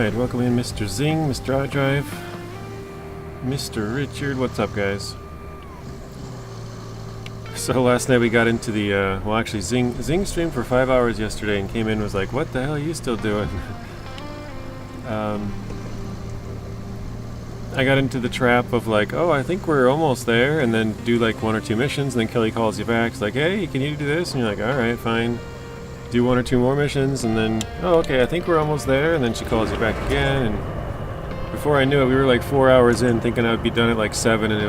Alright, welcome in Mr. Zing, Mr. iDrive, Mr. Richard. What's up, guys? So last night we got into the, well actually Zing streamed for 5 hours yesterday and came in and was like, what the hell are you still doing? I got into the trap of like, oh, I think we're almost there, and then do like 1 or 2 missions, and then Kelly calls you back, it's like, hey, can you do this? And you're like, alright, fine. Do 1 or 2 more missions, and then, oh, okay, I think we're almost there, and then she calls you back again, and before I knew it, we were like 4 hours in, thinking I would be done at like 7, and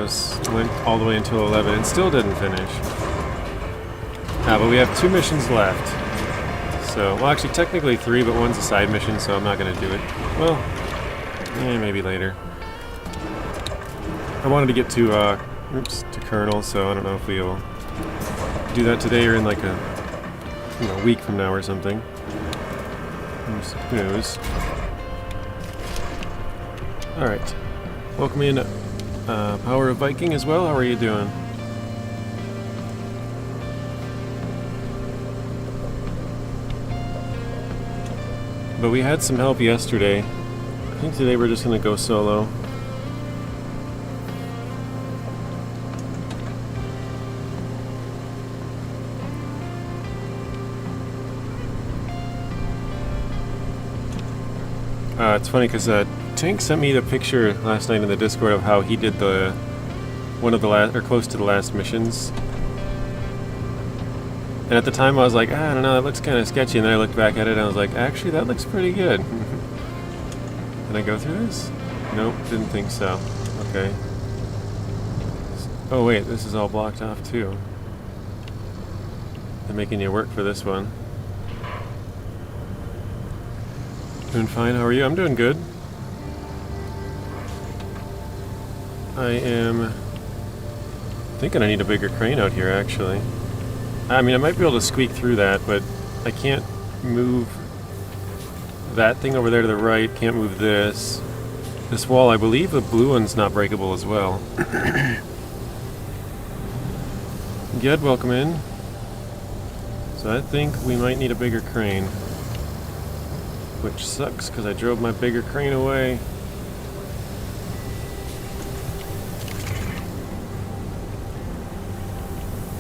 went all the way until 11, and still didn't finish. But we have 2 missions left. So, well, actually, technically 3, but one's a side mission, so I'm not going to do it. Well, maybe later. I wanted to get to, to KERNEL, so I don't know if we'll do that today or in like a week from now or something. Who knows? Alright. Welcome in, Power of Viking as well. How are you doing? But we had some help yesterday. I think today we're just going to go solo. It's funny because Tank sent me the picture last night in the Discord of how he did one of the last, or close to the last missions. And at the time I was like, I don't know, that looks kind of sketchy. And then I looked back at it and I was like, actually, that looks pretty good. Can I go through this? Nope, didn't think so. Okay. Oh wait, this is all blocked off too. They're making you work for this one. Doing fine, how are you? I'm doing good. I am thinking I need a bigger crane out here, actually. I mean, I might be able to squeak through that, but I can't move that thing over there to the right, can't move this. This wall, I believe the blue one's not breakable as well. Ged, welcome in. So I think we might need a bigger crane. Which sucks, because I drove my bigger crane away.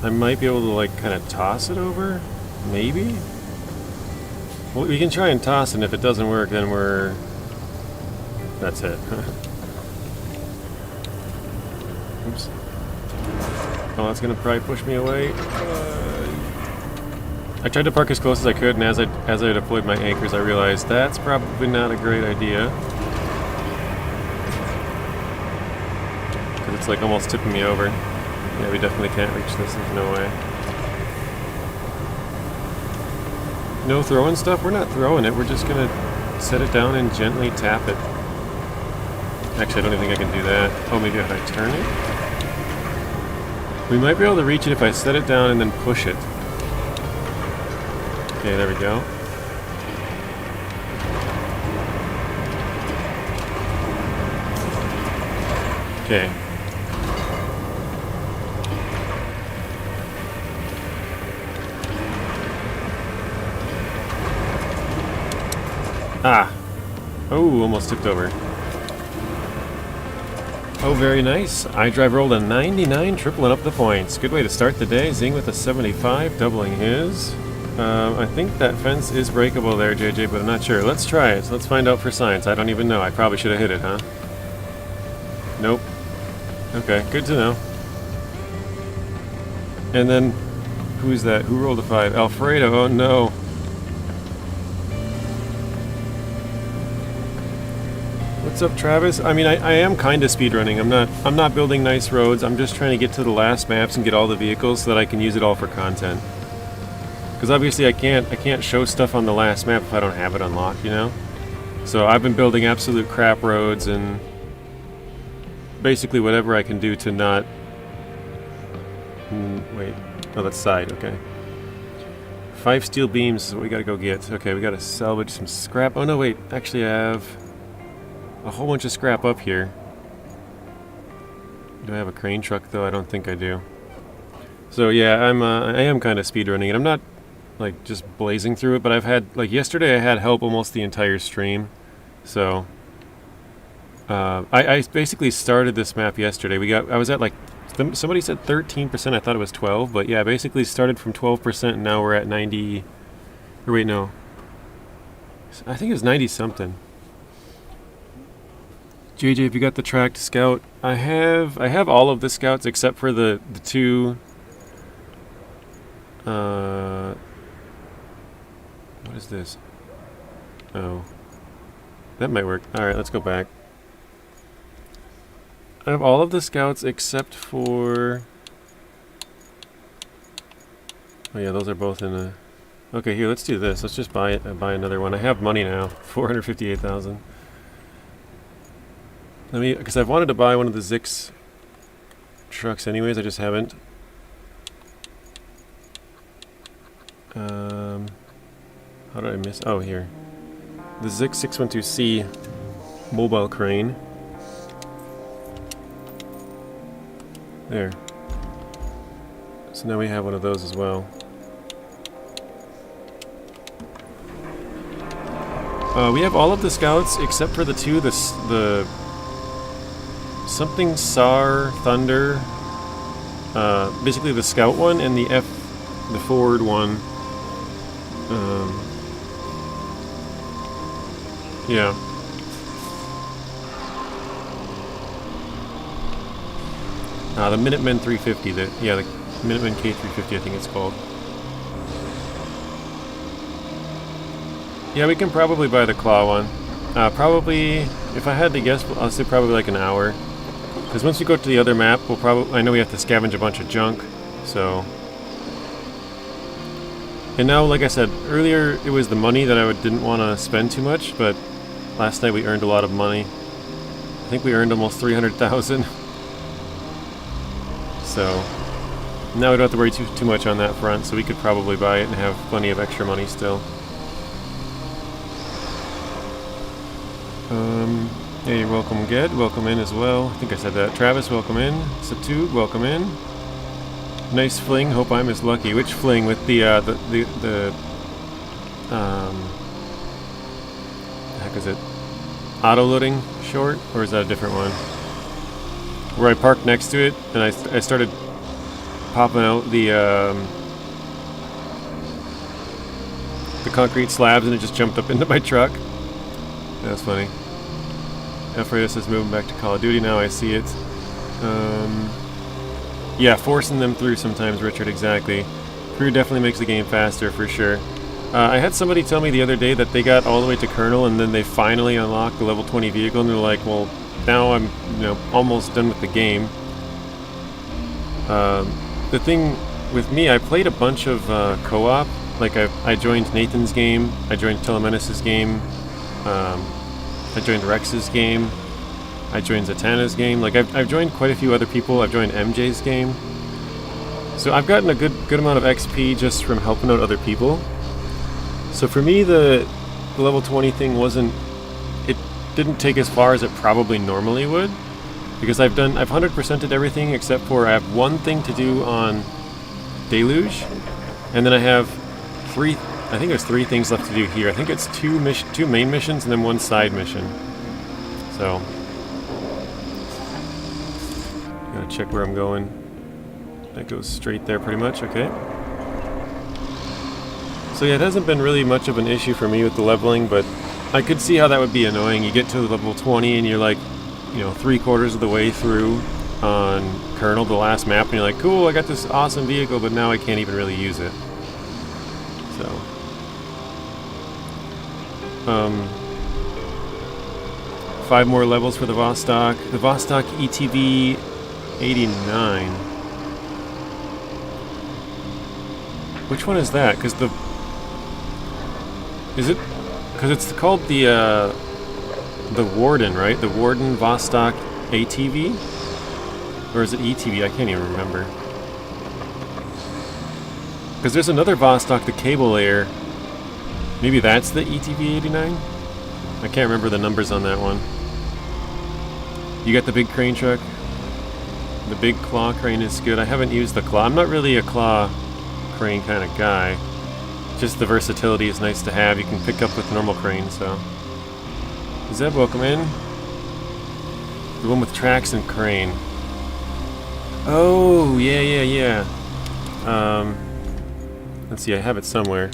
I might be able to, like, kind of toss it over? Maybe? Well, we can try and toss it, and if it doesn't work, then we're... That's it. Oops. Oh, that's gonna probably push me away. I tried to park as close as I could, and as I deployed my anchors, I realized that's probably not a great idea. Because it's like almost tipping me over. Yeah, we definitely can't reach this, there's no way. No throwing stuff? We're not throwing it, we're just gonna set it down and gently tap it. Actually, I don't even think I can do that. Oh, maybe if I turn it? We might be able to reach it if I set it down and then push it. Okay, there we go. Okay. Ah! Oh, almost tipped over. Oh, very nice. iDrive rolled a 99, tripling up the points. Good way to start the day. Zing with a 75, doubling his. I think that fence is breakable there, JJ, but I'm not sure. Let's try it. Let's find out for science. I don't even know. I probably should have hit it, huh? Nope. Okay, good to know. And then, who's that? Who rolled a 5? Alfredo, oh no. What's up, Travis? I mean, I am kind of speedrunning. I'm not building nice roads. I'm just trying to get to the last maps and get all the vehicles so that I can use it all for content. Because obviously I can't show stuff on the last map if I don't have it unlocked, you know? So I've been building absolute crap roads and basically whatever I can do to not... wait. Oh, that's side, okay. 5 steel beams is what we gotta go get. Okay, we gotta salvage some scrap. Oh no, wait. Actually, I have a whole bunch of scrap up here. Do I have a crane truck, though? I don't think I do. So yeah, I am kind of speedrunning it. I'm not... like just blazing through it, but I've had, like yesterday I had help almost the entire stream, So I basically started this map yesterday. I was at like somebody said 13%. I thought it was 12, but yeah, I basically started from 12% and now we're at 90. Or wait, no. I think it was 90 something. JJ, if you got the tracked scout, I have all of the scouts except for the two. What is this? Oh, that might work. All right, let's go back. I have all of the scouts except for. Oh yeah, those are both in a. Okay, here, let's do this. Let's just buy another one. I have money now, 458,000. Let me, because I've wanted to buy one of the Zix trucks anyways, I just haven't. How did I miss? Oh, here. The Zix 612C mobile crane. There. So now we have one of those as well. We have all of the scouts except for the two, the something SAR Thunder, basically the scout one and the forward one. Yeah. The Minutemen 350. The Minutemen K350. I think it's called. Yeah, we can probably buy the claw one. Probably, if I had to guess, I'll say probably like an hour. Because once you go to the other map, I know we have to scavenge a bunch of junk, so. And now, like I said earlier, it was the money that I didn't want to spend too much, but last night we earned a lot of money. I think we earned almost 300,000. So now we don't have to worry too much on that front, so we could probably buy it and have plenty of extra money still. Hey, you're welcome, Ged. Welcome in as well. I think I said that. Travis, welcome in. Satug, welcome in. Nice fling. Hope I'm as lucky. Which fling? With the heck is it? Auto loading short, or is that a different one? Where I parked next to it and I started popping out the concrete slabs and it just jumped up into my truck. That's funny. Alfredus is moving back to Call of Duty now. I see it. Yeah, forcing them through sometimes, Richard. Exactly. Crew definitely makes the game faster for sure. I had somebody tell me the other day that they got all the way to Kernel and then they finally unlocked the level 20 vehicle and they're like, well, now I'm almost done with the game. The thing with me, I played a bunch of co-op. Like I joined Nathan's game, I joined Telemenace's game, I joined Rex's game, I joined Zatanna's game. Like I've joined quite a few other people. I've joined MJ's game. So I've gotten a good amount of XP just from helping out other people. So for me, the level 20 thing didn't take as far as it probably normally would, because I've 100%ed everything except for I have one thing to do on Deluge, and then I have I think there's 3 things left to do here. I think it's 2 main missions and then 1 side mission. So gotta check where I'm going. That goes straight there pretty much. Okay. So yeah, it hasn't been really much of an issue for me with the leveling, but I could see how that would be annoying. You get to level 20 and you're like, 3/4 of the way through on Kernel, the last map, and you're like, cool, I got this awesome vehicle, but now I can't even really use it. So, 5 more levels for the Vostok. The Vostok ETV 89. Which one is that? Because it's called the Warden, right? The Warden Vostok ATV? Or is it ETV? I can't even remember. Because there's another Vostok, the cable layer. Maybe that's the ETV 89? I can't remember the numbers on that one. You got the big crane truck? The big claw crane is good. I haven't used the claw. I'm not really a claw crane kind of guy. Just the versatility is nice to have. You can pick up with normal cranes, so Zeb, welcome in. The one with tracks and crane. Oh, yeah. Let's see, I have it somewhere.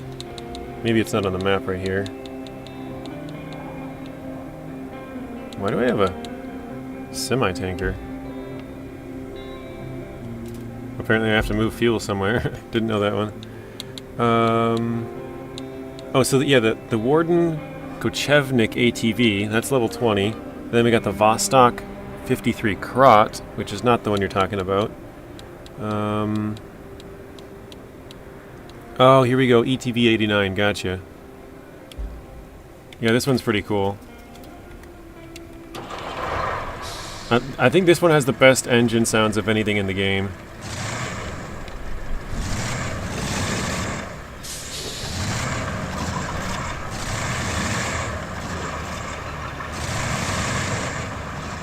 Maybe it's not on the map right here. Why do I have a semi-tanker? Apparently I have to move fuel somewhere. Didn't know that one. Oh, so the Warden Kochevnik ATV, that's level 20. Then we got the Vostok 53 Krot, which is not the one you're talking about. Oh, here we go, ETV 89, gotcha. Yeah, this one's pretty cool. I think this one has the best engine sounds of anything in the game.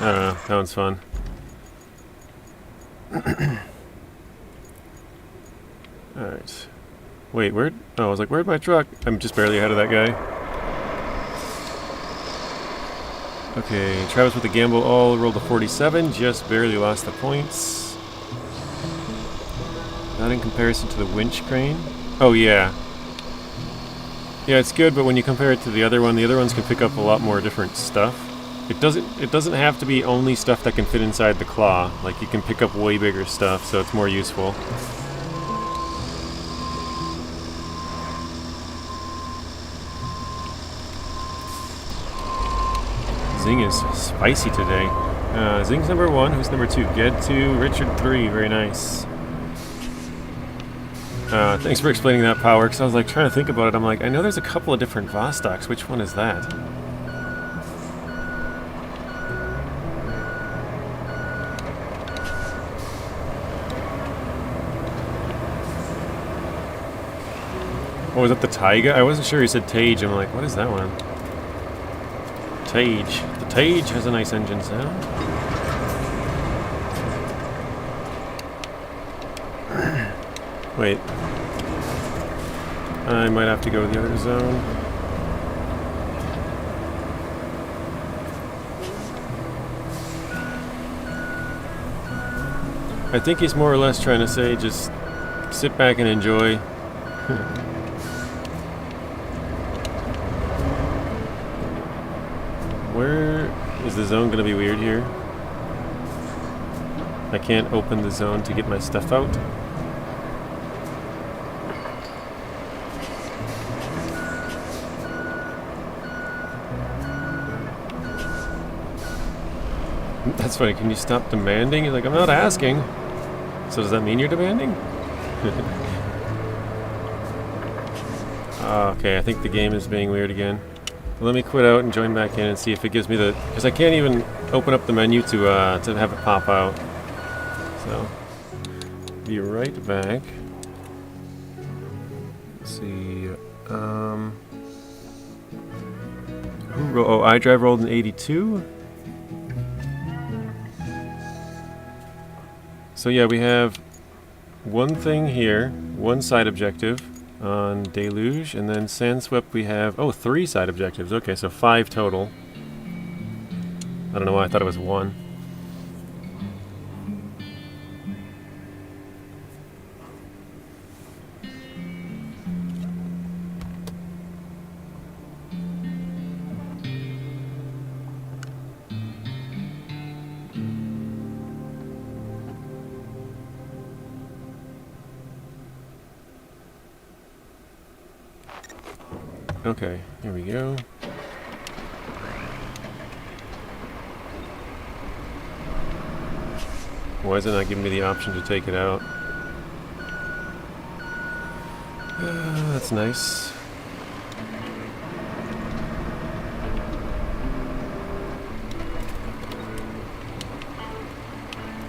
I don't know, that one's fun. Alright. Wait, where'd... Oh, I was like, where'd my truck? I'm just barely ahead of that guy. Okay, Travis with the gamble all rolled a 47, just barely lost the points. Not in comparison to the winch crane. Oh, yeah. Yeah, it's good, but when you compare it to the other ones can pick up a lot more different stuff. It doesn't have to be only stuff that can fit inside the claw. Like, you can pick up way bigger stuff, so it's more useful. Zing is spicy today. Zing's number 1. Who's number 2? Ged 2. Richard 3. Very nice. Thanks for explaining that, Power, because I was like trying to think about it. I'm like, I know there's a couple of different Vostoks. Which one is that? Oh, was that the Taiga? I wasn't sure he said Tage. I'm like, what is that one? Tage. The Tage has a nice engine sound. Wait. I might have to go to the other zone. I think he's more or less trying to say just sit back and enjoy. Where is the zone going to be weird here? I can't open the zone to get my stuff out. That's funny. Can you stop demanding? He's like, I'm not asking. So does that mean you're demanding? Okay, I think the game is being weird again. Let me quit out and join back in and see if it gives me the... Because I can't even open up the menu to have it pop out. So, be right back. Let's see... iDrive rolled an 82. So yeah, we have one thing here, one side objective on Deluge, and then Sandswept we have, 3 side objectives. Okay, so 5 total. I don't know why I thought it was 1. Okay, here we go. Why is it not giving me the option to take it out? That's nice.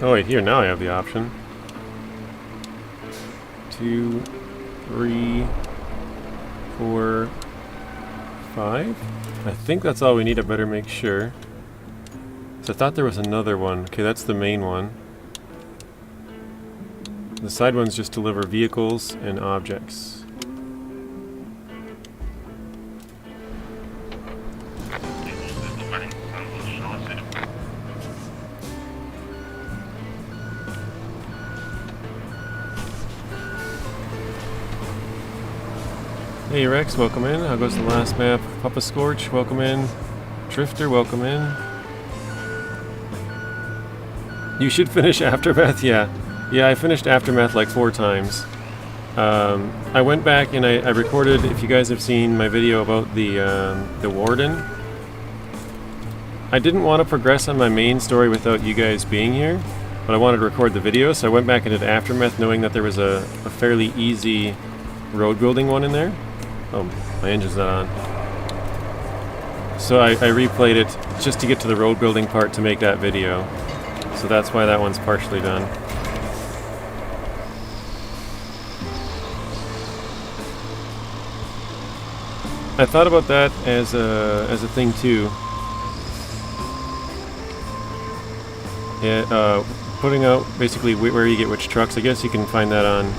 Oh wait, here, now I have the option. 2, 3, 4, 5? I think that's all we need. I better make sure. So I thought there was another one. Okay, that's the main one. The side ones just deliver vehicles and objects. Hey Rex, welcome in. How goes the last map? Papa Scorch, welcome in. Drifter, welcome in. You should finish Aftermath, yeah. Yeah, I finished Aftermath like 4 times. I went back and I recorded, if you guys have seen my video about the Warden. I didn't want to progress on my main story without you guys being here, but I wanted to record the video, so I went back and did Aftermath knowing that there was a fairly easy road building one in there. Oh, my engine's not on. So I replayed it just to get to the road building part to make that video. So that's why that one's partially done. I thought about that as a thing too. Yeah, putting out basically where you get which trucks. I guess you can find that on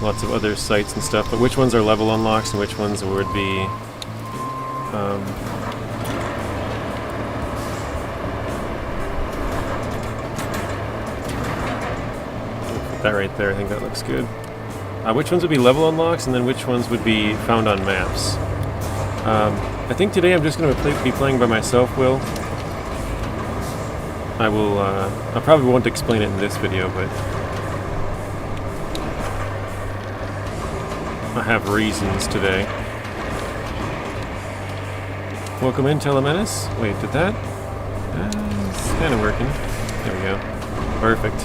lots of other sites and stuff, but which ones are level unlocks and which ones would be put that right there. I think that looks good. Which ones would be level unlocks and then which ones would be found on maps. I think today I'm just going to be playing by myself, Will. I probably won't explain it in this video, but I have reasons today. Welcome in, Telemenace. Wait, did that? It's kind of working. There we go. Perfect.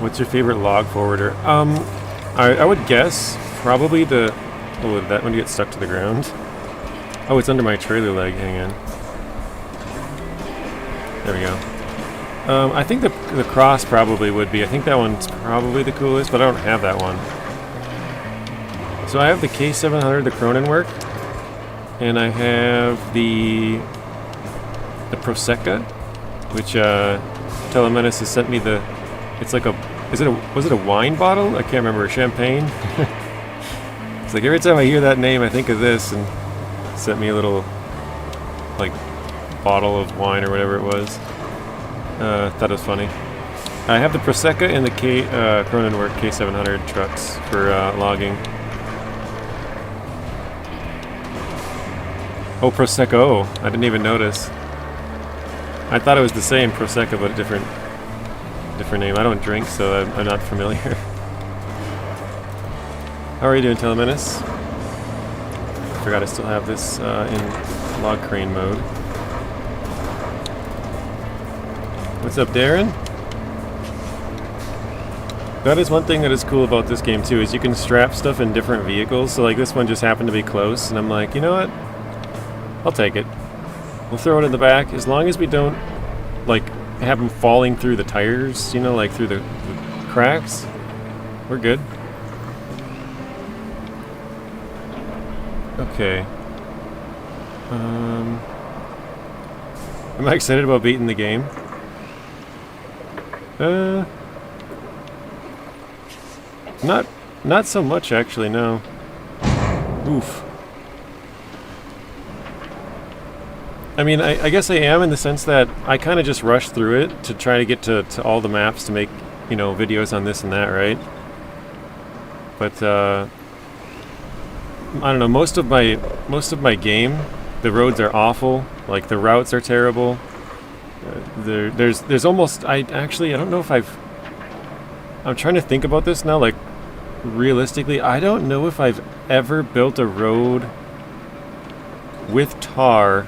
What's your favorite log forwarder? I would guess probably the... Oh, that one gets stuck to the ground. Oh, it's under my trailer leg. Hang on. There we go. I think the cross probably would be. I think that one's probably the coolest, but I don't have that one. So I have the K700, the Cronenwork, and I have the Proseca, which Telemenace has sent me the... It's like a... was it a wine bottle? I can't remember. Champagne? It's like every time I hear that name I think of this, and sent me a little like bottle of wine or whatever it was. Thought it was funny. I have the Proseca and the Cronenwork K700 trucks for logging. Oh, Prosecco. I didn't even notice. I thought it was the same Proseca, but a different name. I don't drink, so I'm not familiar. How are you doing, Telemenace? I forgot I still have this in log crane mode. What's up, Darren? That is one thing that is cool about this game too, is you can strap stuff in different vehicles. So like this one just happened to be close, and I'm like, you know what? I'll take it. We'll throw it in the back, as long as we don't like have them falling through the tires, you know, like through the cracks. We're good. Okay. Am I excited about beating the game? Not so much actually, no. Oof. I mean, I guess I am in the sense that I kind of just rushed through it to try to get to all the maps to make, you know, videos on this and that, right? But I don't know. Most of my game, the roads are awful. Like the routes are terrible. There's almost I don't know if I'm trying to think about this now. Like realistically, I don't know if I've ever built a road with tar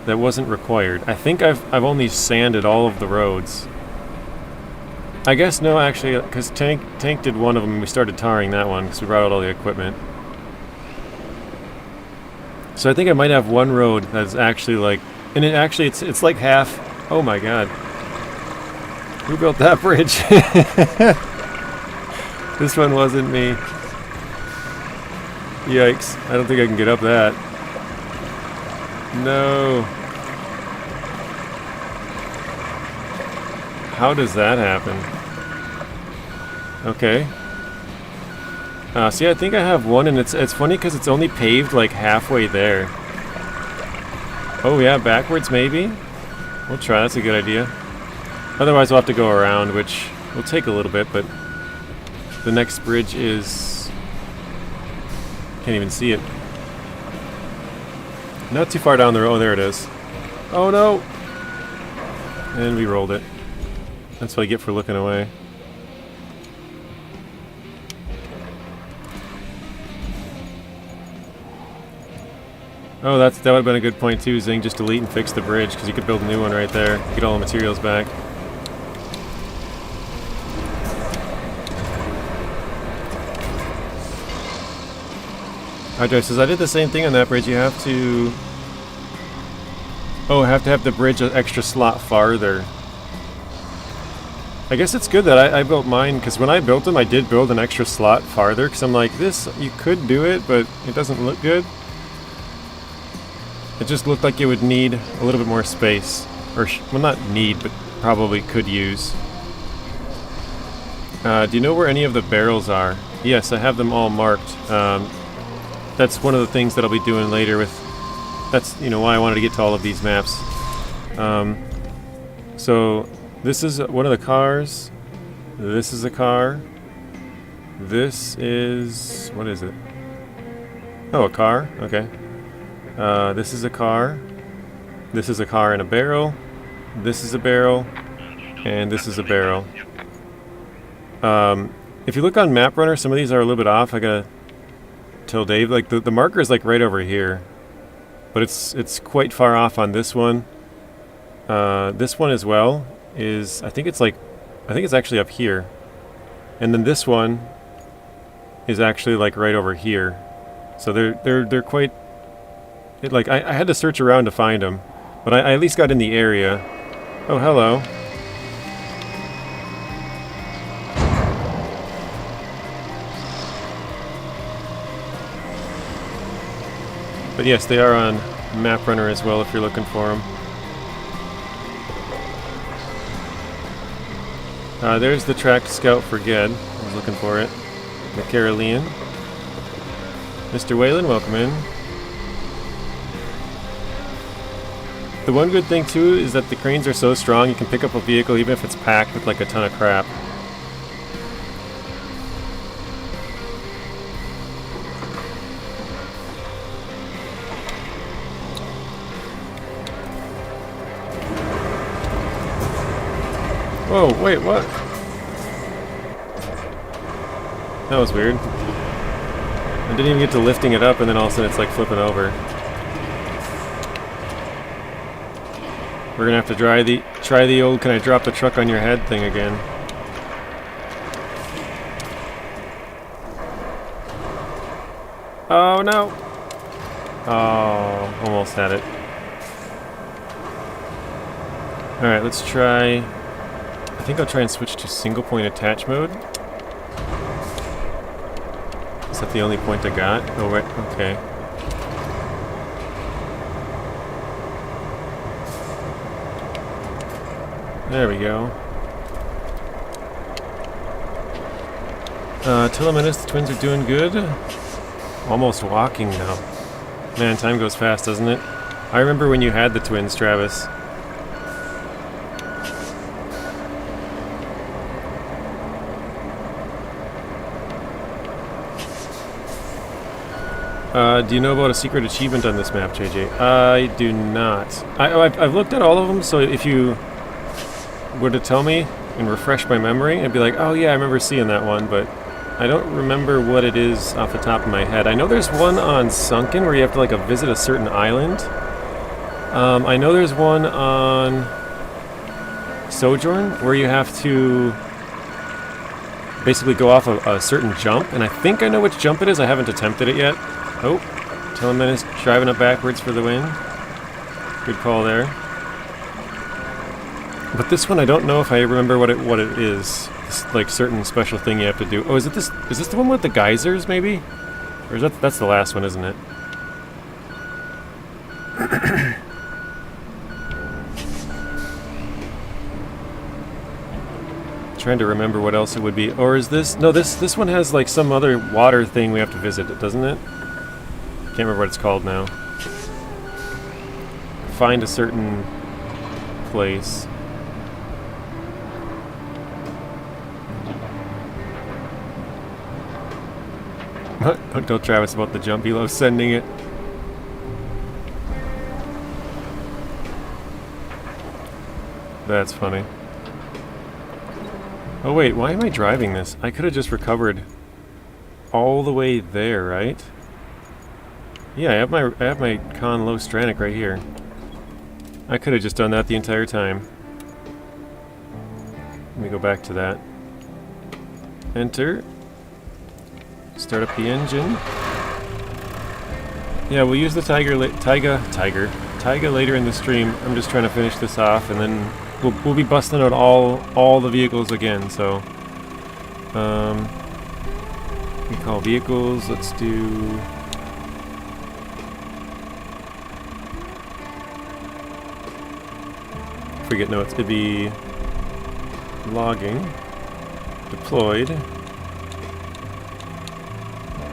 that wasn't required. I think I've only sanded all of the roads. I guess no, actually, because Tank did one of them. And we started tarring that one because we brought out all the equipment. So I think I might have one road that's actually like, and it actually it's like half. Oh my god, who built that bridge? This one wasn't me. Yikes! I don't think I can get up that. No. How does that happen? Okay. See, I think I have one, and it's funny because it's only paved like halfway there. Oh yeah, backwards maybe? We'll try, that's a good idea. Otherwise we'll have to go around, which will take a little bit, but the next bridge is... Can't even see it. Not too far down the road. Oh, there it is. Oh no! And we rolled it. That's what I get for looking away. Oh, that would have been a good point too, Zing. Just delete and fix the bridge, because you could build a new one right there. Get all the materials back. Hydro says, I did the same thing on that bridge. You have to... Oh, have to have the bridge an extra slot farther. I guess it's good that I built mine, because when I built them, I did build an extra slot farther, because I'm like, this, you could do it, but it doesn't look good. It just looked like it would need a little bit more space. Or, well, not need, but probably could use. Do you know where any of the barrels are? Yes, I have them all marked. That's one of the things that I'll be doing later with... That's, you know, why I wanted to get to all of these maps. So, this is one of the cars. This is a car. This is... What is it? Oh, a car? Okay. This is a car. This is a car in a barrel. This is a barrel. And this is a barrel. If you look on Map Runner, some of these are a little bit off. I gotta tell Dave. Like, the marker is like right over here. But it's quite far off on this one. This one as well is... I think it's actually up here. And then this one is actually like right over here. So they're quite... Like, I had to search around to find them, but I at least got in the area. Oh, hello. But yes, they are on Map Runner as well if you're looking for them. There's the tracked scout for Ged. I was looking for it. The Carolean. Mr. Whalen, welcome in. The one good thing too is that the cranes are so strong you can pick up a vehicle even if it's packed with like a ton of crap. Whoa, wait, what? That was weird. I didn't even get to lifting it up and then all of a sudden it's like flipping over. We're gonna have to try the old "can I drop the truck on your head" thing again. Oh no! Oh, almost had it. Alright, let's try... I think I'll try and switch to single point attach mode. Is that the only point I got? Oh, right, okay. There we go. Telemetis, the twins are doing good. Almost walking now. Man, time goes fast, doesn't it? I remember when you had the twins, Travis. Do you know about a secret achievement on this map, JJ? I do not. I've looked at all of them, so if you were to tell me and refresh my memory, I'd be like, oh yeah, I remember seeing that one, but I don't remember what it is off the top of my head. I know there's one on Sunken where you have to like visit a certain island. I know there's one on Sojourn where you have to basically go off a certain jump, and I think I know which jump it is. I haven't attempted it yet. Oh, Telemetis driving up backwards for the win. Good call there. But this one, I don't know if I remember what it is. This like certain special thing you have to do. Oh, is this the one with the geysers, maybe? Or is that's the last one, isn't it? Trying to remember what else it would be. Or is this... No, this one has like some other water thing we have to visit, doesn't it? Can't remember what it's called now. find a certain place. Don't tell Travis about the jump. He loves sending it. That's funny. Oh wait, why am I driving this? I could have just recovered all the way there, right? Yeah, I have my Con Low Stranic right here. I could have just done that the entire time. Let me go back to that. Enter. Start up the engine. Yeah, we'll use the Taiga later in the stream. I'm just trying to finish this off, and then we'll be busting out all the vehicles again. So, we call vehicles. Let's do. Forget notes. It'd be logging, deployed.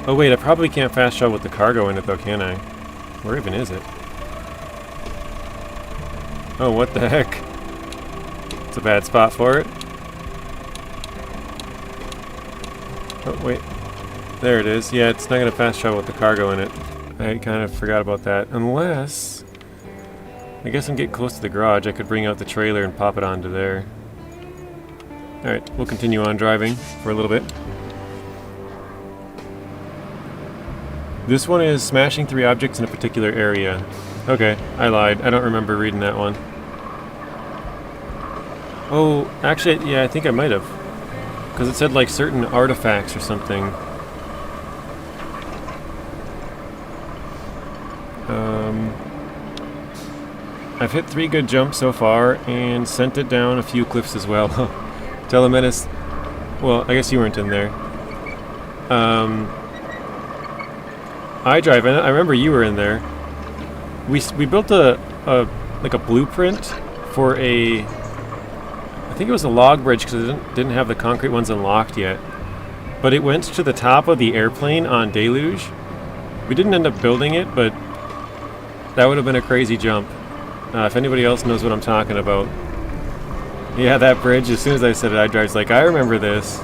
Oh wait, I probably can't fast travel with the cargo in it though, can I? Where even is it? Oh, what the heck? It's a bad spot for it. Oh wait, there it is. Yeah, it's not gonna fast travel with the cargo in it. I kind of forgot about that. Unless, I guess I'm getting close to the garage. I could bring out the trailer and pop it onto there. All right, we'll continue on driving for a little bit. This one is smashing 3 objects in a particular area. Okay, I lied. I don't remember reading that one. Oh, actually, yeah, I think I might have. Because it said, like, certain artifacts or something. I've hit 3 good jumps so far, and sent it down a few cliffs as well. Telemenace... Well, I guess you weren't in there. iDrive, I remember you were in there. We built a blueprint for a... I think it was a log bridge because it didn't have the concrete ones unlocked yet. But it went to the top of the airplane on Deluge. We didn't end up building it, but that would have been a crazy jump. If anybody else knows what I'm talking about. Yeah, that bridge, as soon as I said it, iDrive's like, I remember this.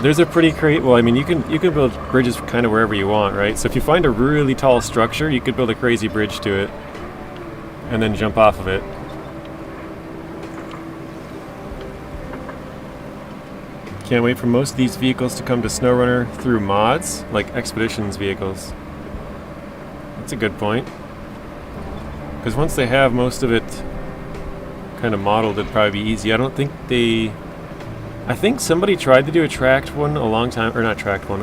There's a pretty great... Well, I mean, you can build bridges kind of wherever you want, right? So if you find a really tall structure, you could build a crazy bridge to it. And then jump off of it. Can't wait for most of these vehicles to come to SnowRunner through mods, like Expeditions vehicles. That's a good point. Because once they have most of it kind of modeled, it'd probably be easy. I don't think they... I think somebody tried to do a tracked one a long time... Or not tracked one.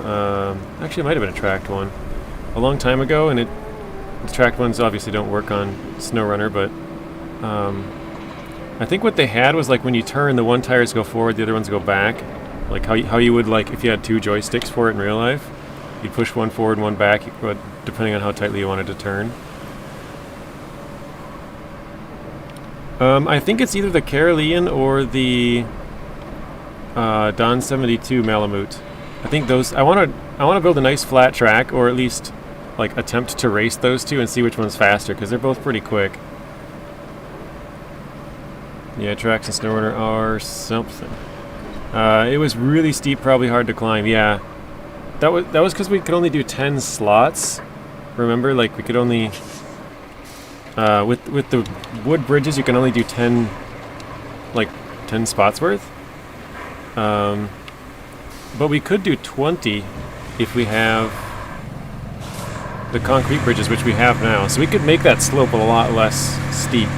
Actually, it might have been a tracked one. A long time ago, and the tracked ones obviously don't work on SnowRunner, but... I think what they had was like when you turn, the one tires go forward, the other ones go back. Like how you would, like, if you had 2 joysticks for it in real life. You'd push one forward and one back, depending on how tightly you wanted to turn. I think it's either the Carolean or the Don 72 Malamute. I think those... I want to build a nice flat track, or at least like attempt to race those two and see which one's faster, because they're both pretty quick. Yeah, tracks in SnowRunner are something. It was really steep, probably hard to climb. Yeah, that was because we could only do 10 slots. Remember, like we could only with the wood bridges, you can only do 10 spots worth. But we could do 20 if we have the concrete bridges, which we have now. So we could make that slope a lot less steep.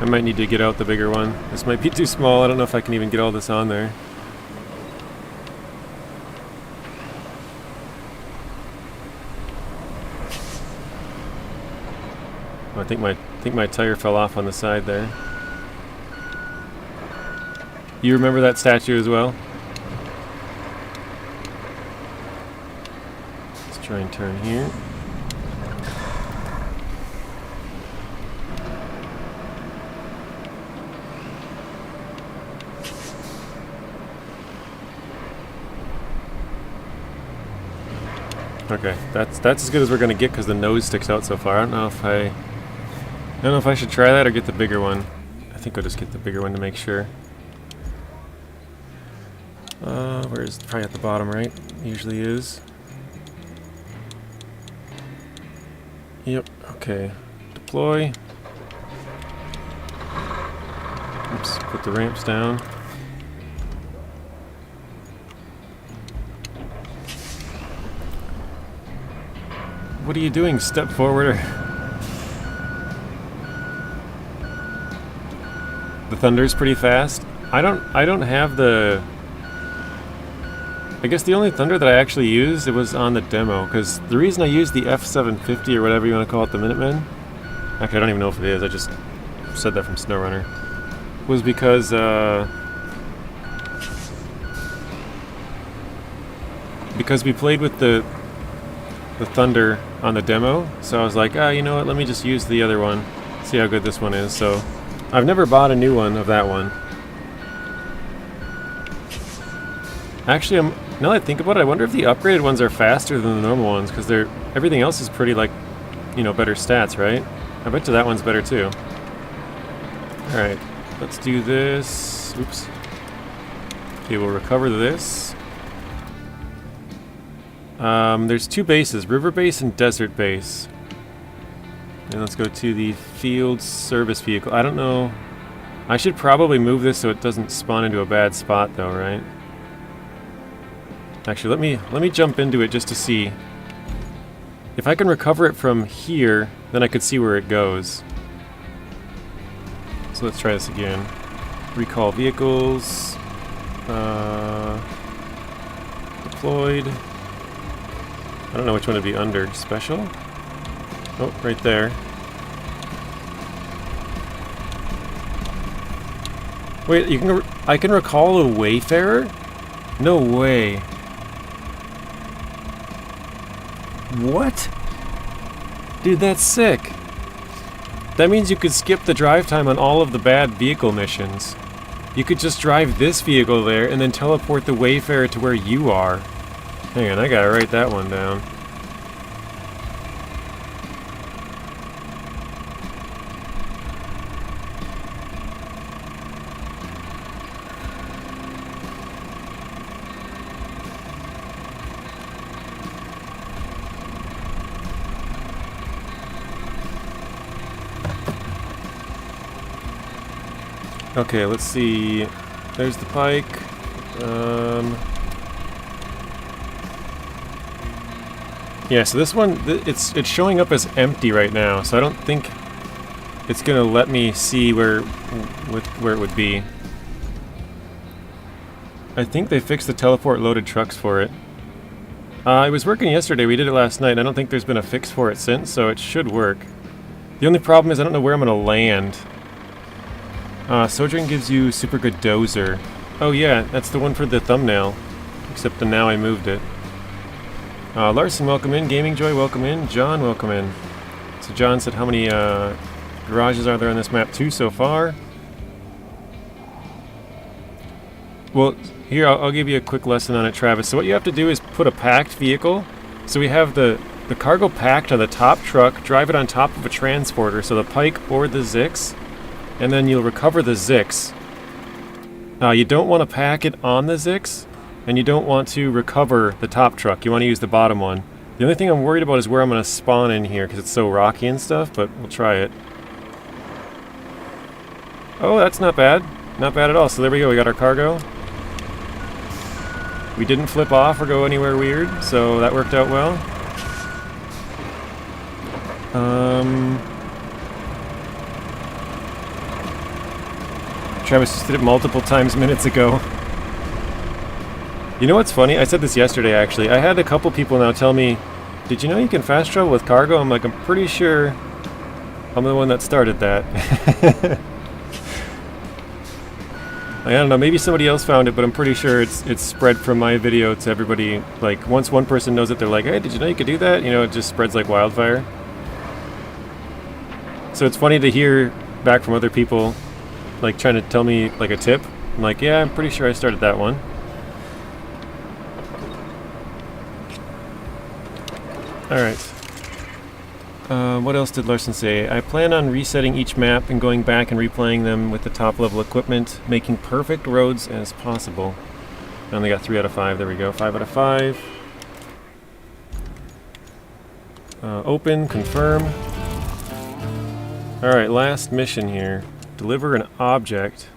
I might need to get out the bigger one. This might be too small. I don't know if I can even get all this on there. Oh, I think my tire fell off on the side there. You remember that statue as well? Let's try and turn here. Okay, that's as good as we're gonna get because the nose sticks out so far. I don't know if I should try that or get the bigger one. I think I'll just get the bigger one to make sure. Where's probably at the bottom, right? Usually is. Yep. Okay. Deploy. Oops. Put the ramps down. What are you doing? Step forward. The thunder's pretty fast. I don't have the... I guess the only thunder that I actually used, it was on the demo, because the reason I used the F750 or whatever you want to call it, the Minutemen, actually I don't even know if it is, I just said that from SnowRunner, was because we played with the thunder on the demo, so I was like, you know what, let me just use the other one, see how good this one is. So I've never bought a new one of that one. Actually, now that I think about it, I wonder if the upgraded ones are faster than the normal ones, because everything else is pretty, like, you know, better stats, right? I bet you that one's better too. Alright, let's do this. Oops. Okay, we'll recover this. There's two bases, river base and desert base. And let's go to the field service vehicle. I don't know. I should probably move this so it doesn't spawn into a bad spot though, right? Actually, let me jump into it just to see. If I can recover it from here, then I could see where it goes. So let's try this again. Recall vehicles. Deployed. I don't know which one to be under. Special? Oh, right there. Wait, I can recall a Wayfarer? No way. What? Dude, that's sick. That means you could skip the drive time on all of the bad vehicle missions. You could just drive this vehicle there and then teleport the Wayfarer to where you are. Hang on, I gotta write that one down. Okay, let's see. There's the pike. Yeah, so this one, it's showing up as empty right now, so I don't think it's gonna let me see where it would be. I think they fixed the teleport loaded trucks for it. It was working yesterday, we did it last night, and I don't think there's been a fix for it since, so it should work. The only problem is I don't know where I'm gonna land. Sojourn gives you super good dozer. Oh yeah, that's the one for the thumbnail. Except now I moved it. Larson, welcome in. Gaming Joy, welcome in. John, welcome in. So John said how many garages are there on this map? 2 so far. Well, here, I'll give you a quick lesson on it, Travis. So what you have to do is put a packed vehicle. So we have the cargo packed on the top truck, drive it on top of a transporter, so the Pike or the Zix, and then you'll recover the Zix. You don't want to pack it on the Zix, and you don't want to recover the top truck. You want to use the bottom one. The only thing I'm worried about is where I'm going to spawn in here, because it's so rocky and stuff, but we'll try it. Oh, that's not bad. Not bad at all. So there we go, we got our cargo. We didn't flip off or go anywhere weird, so that worked out well. Travis just did it multiple times minutes ago. You know what's funny? I said this yesterday, actually. I had a couple people now tell me, did you know you can fast travel with cargo? I'm like, I'm pretty sure I'm the one that started that. I don't know, maybe somebody else found it, but I'm pretty sure it's spread from my video to everybody. Like, once one person knows it, they're like, hey, did you know you could do that? You know, it just spreads like wildfire. So it's funny to hear back from other people, like, trying to tell me, like, a tip. I'm like, yeah, I'm pretty sure I started that one. Alright. What else did Larson say? I plan on resetting each map and going back and replaying them with the top level equipment, making perfect roads as possible. I only got 3 out of 5. There we go. 5 out of 5. Open, confirm. Alright, last mission here. Deliver an object.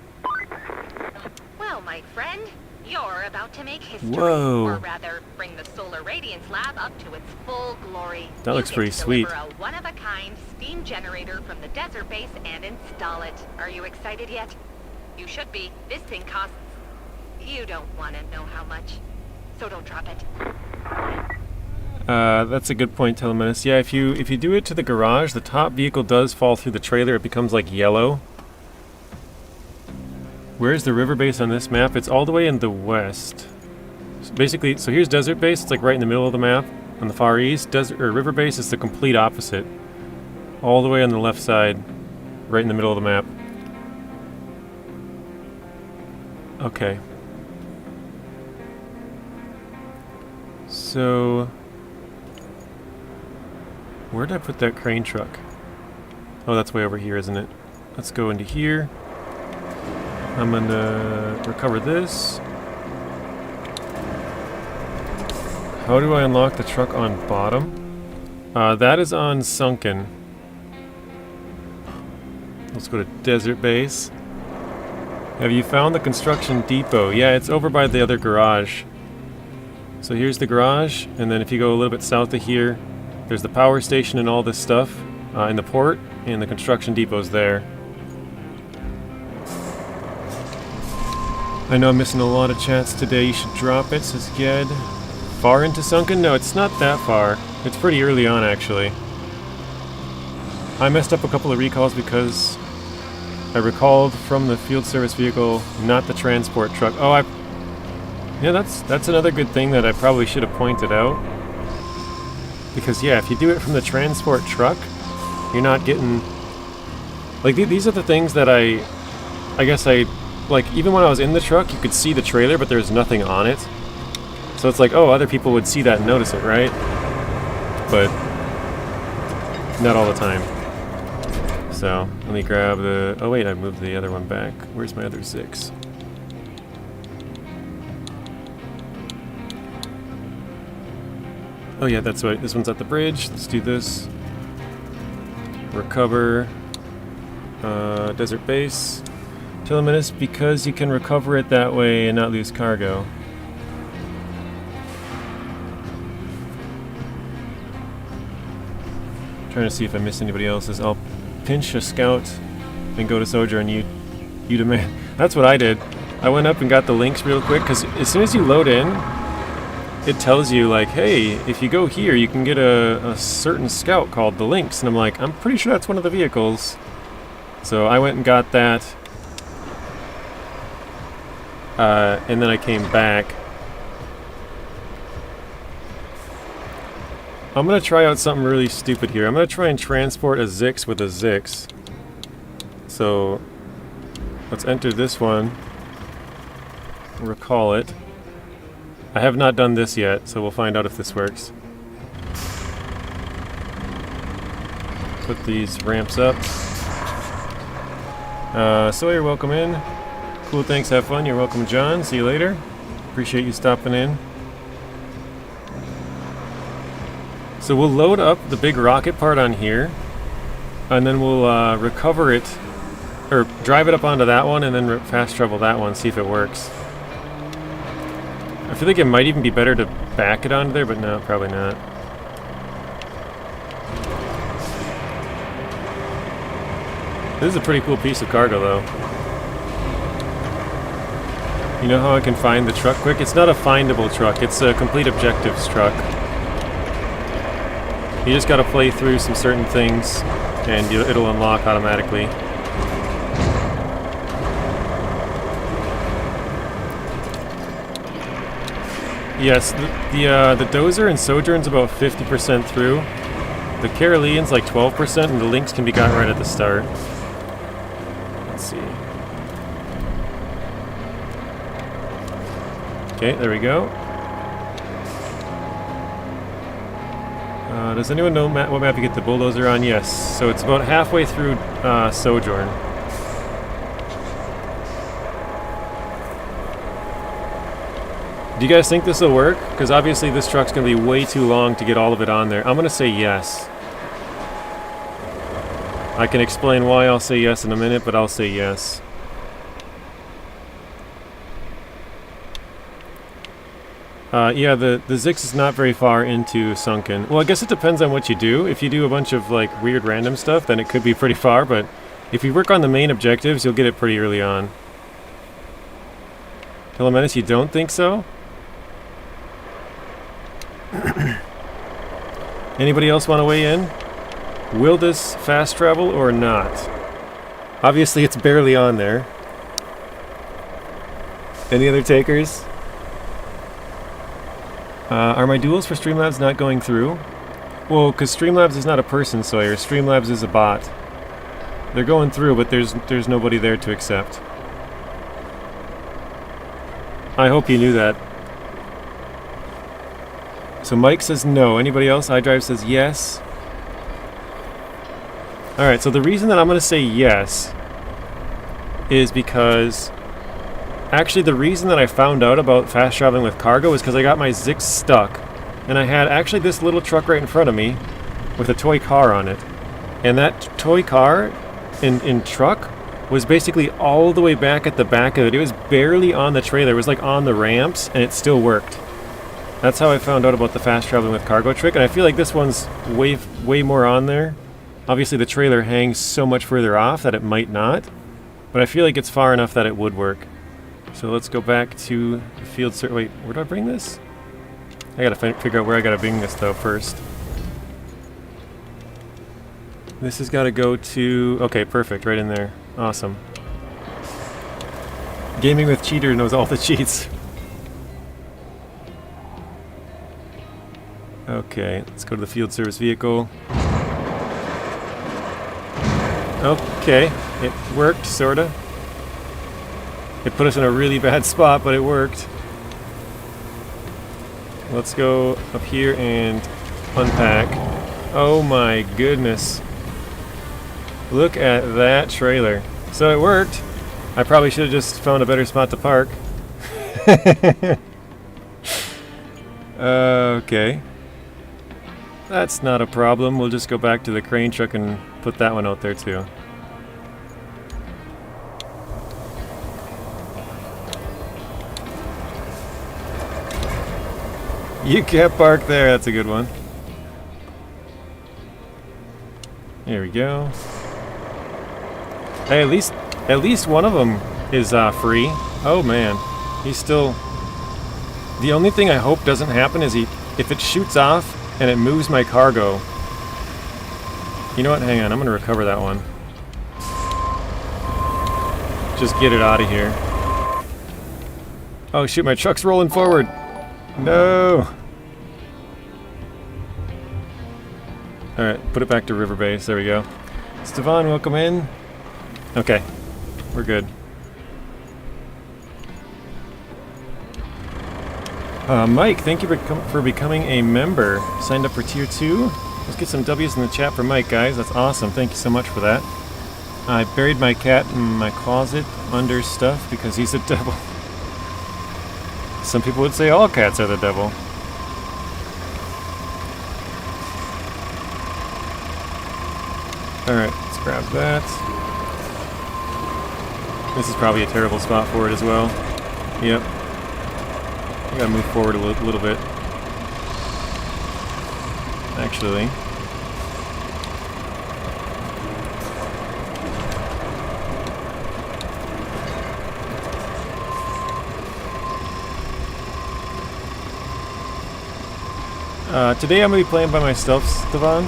Well, my friend, you're about to make history. Whoa. Or rather, bring the Solar Radiance Lab up to its full glory. That looks pretty sweet. You get to deliver a one-of-a-kind steam generator from the desert base and install it. Are you excited yet? You should be. This thing costs... You don't want to know how much. So don't drop it. That's a good point, Telemanus. Yeah, if you do it to the garage, the top vehicle does fall through the trailer. It becomes like yellow. Where's the river base on this map? It's all the way in the west. So basically, so here's desert base. It's like right in the middle of the map on the far east. Desert or river base is the complete opposite. All the way on the left side, right in the middle of the map. Okay. So, where did I put that crane truck? Oh, that's way over here, isn't it? Let's go into here. I'm gonna recover this. How do I unlock the truck on bottom? That is on sunken. Let's go to desert base. Have you found the construction depot? Yeah, it's over by the other garage. So here's the garage, and then if you go a little bit south of here, there's the power station and all this stuff in the port, and the construction depot's there. I know I'm missing a lot of chats today. You should drop it, says Ged. Far into sunken? No, it's not that far. It's pretty early on, actually. I messed up a couple of recalls because I recalled from the field service vehicle, not the transport truck. Oh, yeah, that's another good thing that I probably should have pointed out. Because, yeah, if you do it from the transport truck, you're not getting... Like, these are the things that I guess like, even when I was in the truck, you could see the trailer, but there's nothing on it. So it's like, oh, other people would see that and notice it, right? But not all the time. So, let me grab the... Oh, wait, I moved the other one back. Where's my other 6? Oh, yeah, that's right. This one's at the bridge. Let's do this. Recover. Desert base. Telemanus, because you can recover it that way and not lose cargo. Trying to see if I missed anybody else's. I'll pinch a scout and go to Sojourn. You demand. That's what I did. I went up and got the links real quick, because as soon as you load in, it tells you, like, hey, if you go here, you can get a certain scout called the Lynx. And I'm like, I'm pretty sure that's one of the vehicles. So I went and got that. And then I came back. I'm going to try out something really stupid here. I'm going to try and transport a Zix with a Zix. So, let's enter this one. Recall it. I have not done this yet, so we'll find out if this works. Put these ramps up. Sawyer, welcome in. Cool, thanks, have fun. You're welcome, John. See you later. Appreciate you stopping in. So we'll load up the big rocket part on here, and then we'll recover it, or drive it up onto that one, and then fast travel that one, see if it works. I feel like it might even be better to back it onto there, but no, probably not. This is a pretty cool piece of cargo, though. You know how I can find the truck quick? It's not a findable truck, it's a complete objectives truck. You just gotta play through some certain things, and it'll unlock automatically. Yes, the Dozer and Sojourn's about 50% through. The Carolean's like 12%, and the Lynx can be got right at the start. Let's see. Okay, there we go. Does anyone know what map you get the bulldozer on? Yes. So it's about halfway through Sojourn. Do you guys think this will work? Because obviously this truck's going to be way too long to get all of it on there. I'm going to say yes. I can explain why I'll say yes in a minute, but I'll say yes. Yeah, the Zix is not very far into Sunken. Well, I guess it depends on what you do. If you do a bunch of like weird random stuff, then it could be pretty far, but if you work on the main objectives, you'll get it pretty early on. Telemenace, you don't think so? Anybody else want to weigh in? Will this fast travel or not? Obviously, it's barely on there. Any other takers? Are my duels for Streamlabs not going through? Well, because Streamlabs is not a person, Sawyer. Streamlabs is a bot. They're going through, but there's nobody there to accept. I hope you knew that. So Mike says no. Anybody else? iDrive says yes. Alright, so the reason that I'm going to say yes is because... Actually, the reason that I found out about fast traveling with cargo is because I got my Zix stuck. And I had actually this little truck right in front of me with a toy car on it. And that toy car in truck was basically all the way back at the back of it. It was barely on the trailer. It was like on the ramps, and it still worked. That's how I found out about the fast traveling with cargo trick. And I feel like this one's way more on there. Obviously, the trailer hangs so much further off that it might not. But I feel like it's far enough that it would work. So let's go back to the field. Wait, where do I bring this? I gotta figure out where I gotta bring this though first. This has got to go to... Okay, perfect, right in there. Awesome. Gaming with Cheater knows all the cheats. Okay, let's go to the field service vehicle. Okay, it worked, sorta. It put us in a really bad spot, but it worked. Let's go up here and unpack. Oh my goodness. Look at that trailer. So it worked. I probably should have just found a better spot to park. Okay. That's not a problem. We'll just go back to the crane truck and put that one out there too. You can't park there. That's a good one. There we go. Hey, at least one of them is free. Oh man, he's still. The only thing I hope doesn't happen is if it shoots off and it moves my cargo. You know what? Hang on, I'm gonna recover that one. Just get it out of here. Oh shoot, my truck's rolling forward. No! Alright, put it back to river base. There we go. Stevan, welcome in. Okay, we're good. Mike, thank you for becoming a member. Signed up for Tier 2. Let's get some W's in the chat for Mike, guys. That's awesome. Thank you so much for that. I buried my cat in my closet under stuff because he's a devil. Some people would say all cats are the devil. Alright, let's grab that. This is probably a terrible spot for it as well. Yep. I gotta move forward a little bit. Actually. Today I'm going to be playing by myself, Stevan.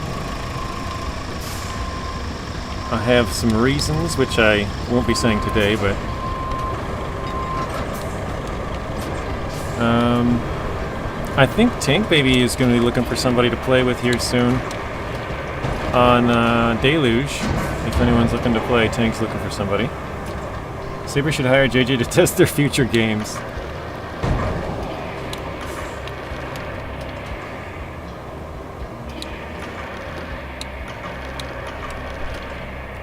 I have some reasons, which I won't be saying today, but... I think Tank Baby is going to be looking for somebody to play with here soon. On Deluge, if anyone's looking to play, Tank's looking for somebody. Saber should hire JJ to test their future games.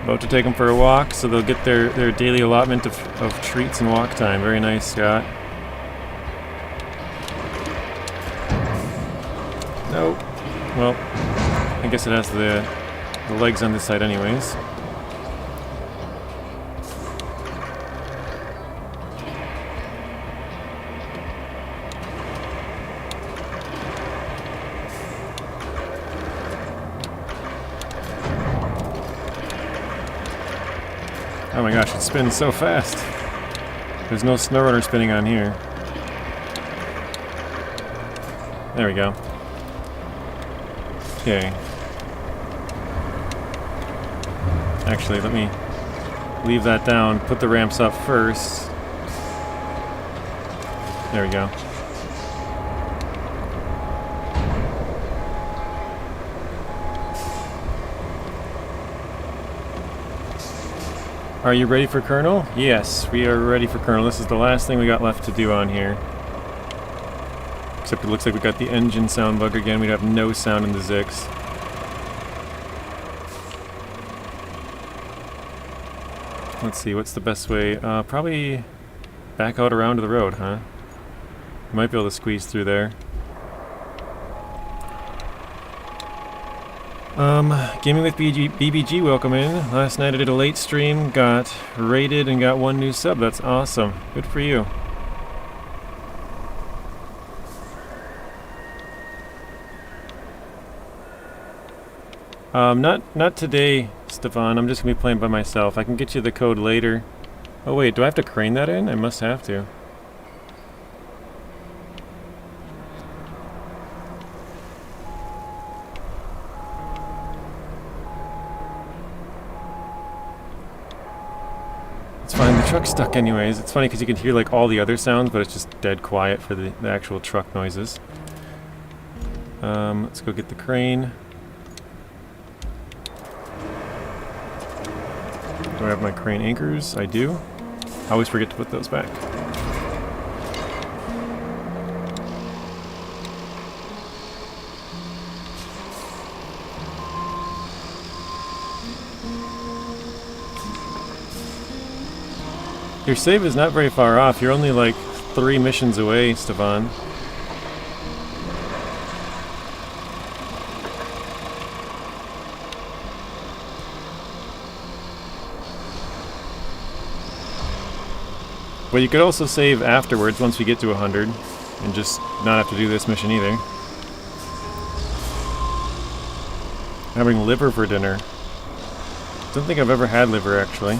About to take them for a walk, so they'll get their daily allotment of treats and walk time. Very nice, Scott. Nope. Well, I guess it has the legs on this side anyways. Oh my gosh, it spins so fast. There's no snow runner spinning on here. There we go. Okay. Actually, let me leave that down, put the ramps up first. There we go. Are you ready for Kernel? Yes, we are ready for Kernel. This is the last thing we got left to do on here. Except it looks like we got the engine sound bug again. We'd have no sound in the Zix. Let's see, what's the best way? Probably back out around to the road, huh? Might be able to squeeze through there. Gaming with BBG, welcome in. Last night I did a late stream, got rated and got 1 new sub. That's awesome. Good for you. Not today, Stefan. I'm just gonna be playing by myself. I can get you the code later. Oh wait, do I have to crane that in? I must have to. It's fine, the truck's stuck anyways. It's funny because you can hear like all the other sounds, but it's just dead quiet for the actual truck noises. Let's go get the crane. Do I have my crane anchors? I do. I always forget to put those back. Your save is not very far off. You're only like 3 missions away, Stefan. Well, you could also save afterwards once we get to 100 and just not have to do this mission either. Having liver for dinner. Don't think I've ever had liver actually.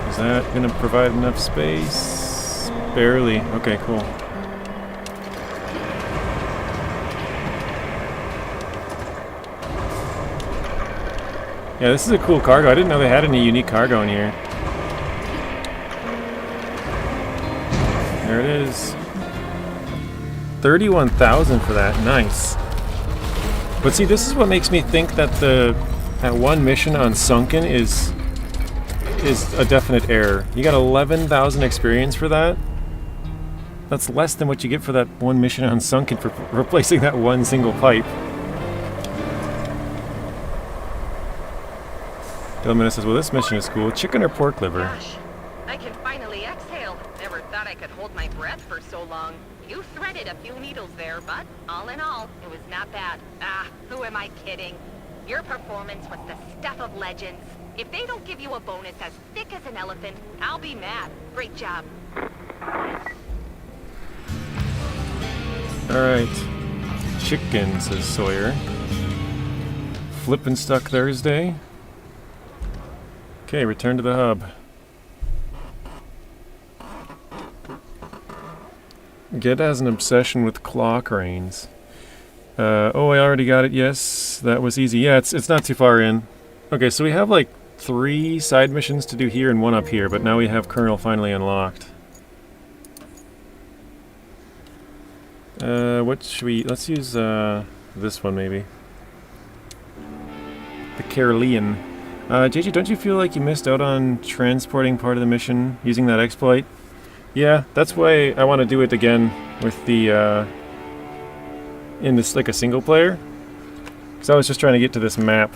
Is that gonna provide enough space? Barely. Okay, cool. Yeah, this is a cool cargo. I didn't know they had any unique cargo in here. There it is. 31,000 for that. Nice. But see, this is what makes me think that that 1 mission on Sunken is a definite error. You got 11,000 experience for that? That's less than what you get for that 1 mission on Sunken for replacing that 1 single pipe. Delmina says, well, this mission is cool. Chicken or pork liver? Gosh, I can finally exhale. Never thought I could hold my breath for so long. You threaded a few needles there, but all in all, it was not bad. Ah, who am I kidding? Your performance was the stuff of legends. If they don't give you a bonus as thick as an elephant, I'll be mad. Great job. Alright. Chicken, says Sawyer. Flippin' Stuck Thursday. Okay, return to the hub. Get has an obsession with claw cranes. Oh, I already got it. Yes, that was easy. Yeah, it's not too far in. Okay, so we have like 3 side missions to do here and 1 up here, but now we have Kernel finally unlocked. What should we... Let's use this one maybe. The Carolean. JJ, don't you feel like you missed out on transporting part of the mission using that exploit? Yeah, that's why I want to do it again with the, in this, like a single player. Because I was just trying to get to this map.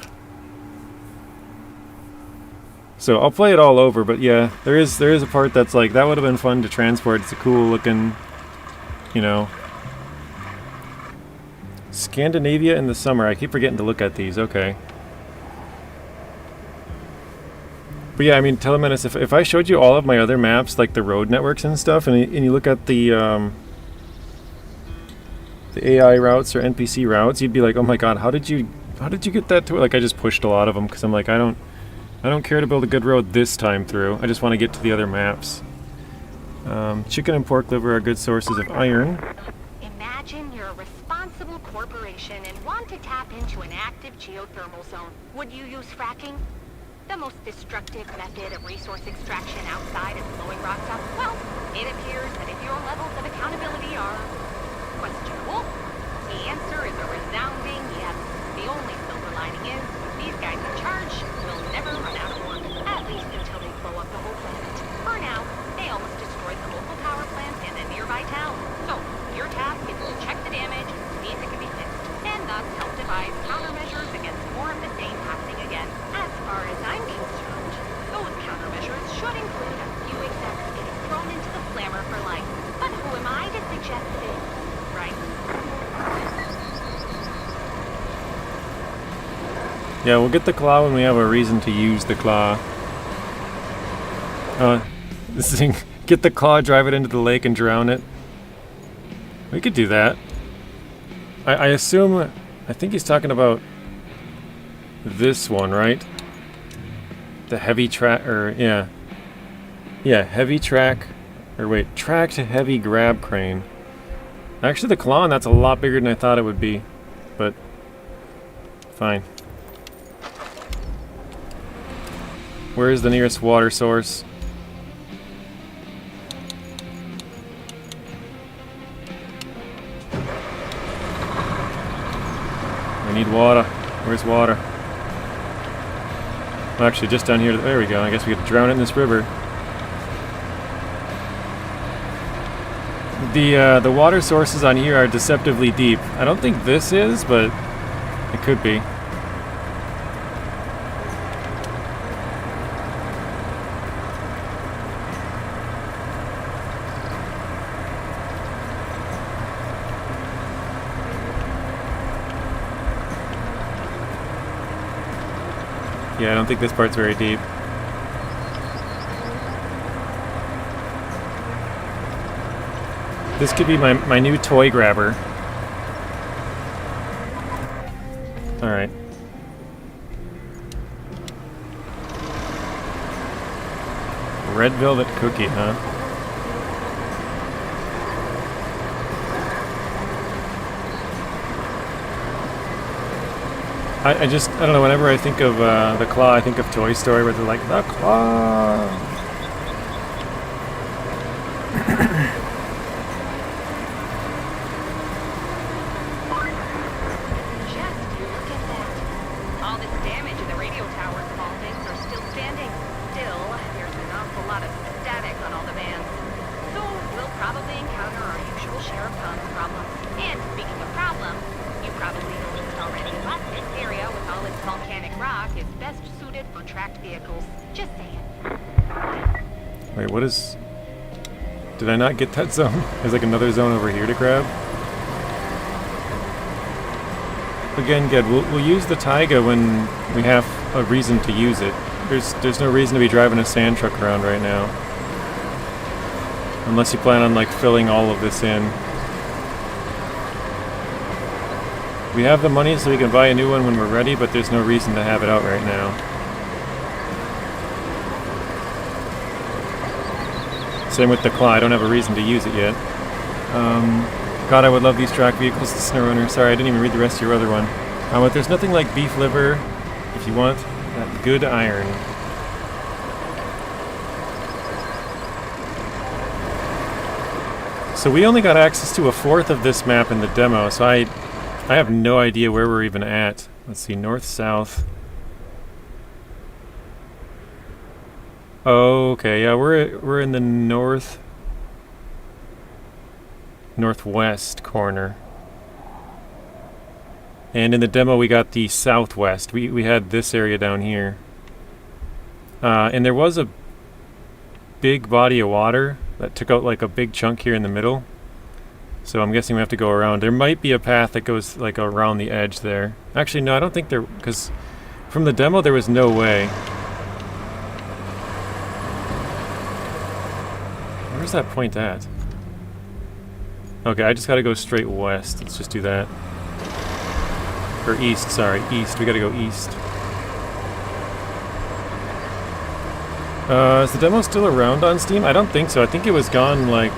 So I'll play it all over, but yeah, there is a part that's like, that would have been fun to transport. It's a cool looking, you know. Scandinavia in the summer. I keep forgetting to look at these. Okay. But yeah, I mean, Telemanus, if I showed you all of my other maps, like the road networks and stuff, and you look at the AI routes or NPC routes, you'd be like, oh my god, how did you get that to it? Like, I just pushed a lot of them because I'm like, I don't care to build a good road this time through. I just want to get to the other maps. Chicken and pork liver are good sources of iron. Imagine you're a responsible corporation and want to tap into an active geothermal zone. Would you use fracking? The most destructive method of resource extraction outside of blowing rocks up? Well, it appears that if your levels of accountability are questionable, the answer is a resounding yes. The only silver lining is these guys in charge will never run out of work, at least until they blow up the whole planet. For now, they almost destroyed the local power plant and a nearby town. So, your task is to check the damage and see if it can be fixed, and thus help devise countermeasures against more of the same happening again. As far as I'm concerned, those countermeasures should include a few execs getting thrown into the flammer for life. But who am I to suggest this, right? Yeah, we'll get the claw when we have a reason to use the claw. This thing, get the claw, drive it into the lake and drown it. We could do that. I assume, I think he's talking about this one, right? The heavy track, or yeah. Yeah, heavy track, or wait, track to heavy grab crane. Actually the claw, that's a lot bigger than I thought it would be, but fine. Where is the nearest water source? I need water. Where's water? Well, actually, just down here. There we go. I guess we could drown it in this river. The water sources on here are deceptively deep. I don't think this is, but it could be. Yeah, I don't think this part's very deep. This could be my new toy grabber. Alright. Red velvet cookie, huh? I don't know, whenever I think of the claw, I think of Toy Story, where they're like, the claw! Just look at that. All this damage in the radio towers of all things are still standing. Still, there's an awful lot of static on all the bands. So, we'll probably encounter our usual share of comms problems. And speaking of problems, you probably noticed already, but this area with all its volcanic rock is best suited for tracked vehicles. Just saying. Wait, what is... Did I not get that zone? There's like another zone over here to grab. Again, good. We'll use the taiga when we have a reason to use it. There's no reason to be driving a sand truck around right now. Unless you plan on like filling all of this in. We have the money so we can buy a new one when we're ready, but there's no reason to have it out right now. Same with the claw, I don't have a reason to use it yet. God, I would love these track vehicles, the Snow Runner. Sorry, I didn't even read the rest of your other one. But there's nothing like beef liver if you want that good iron. So we only got access to a fourth of this map in the demo, so I have no idea where we're even at. Let's see, north, south. Oh, okay, yeah, we're in the north. northwest corner. And in the demo we got the southwest. We had this area down here. And there was a big body of water that took out like a big chunk here in the middle. So I'm guessing we have to go around. There might be a path that goes like around the edge there. Actually, no, I don't think there, because from the demo there was no way. Where's that point at? Okay, I just gotta go straight west. Let's just do that. Or east, sorry, east. We gotta go east. Is the demo still around on Steam? I don't think so. I think it was gone like...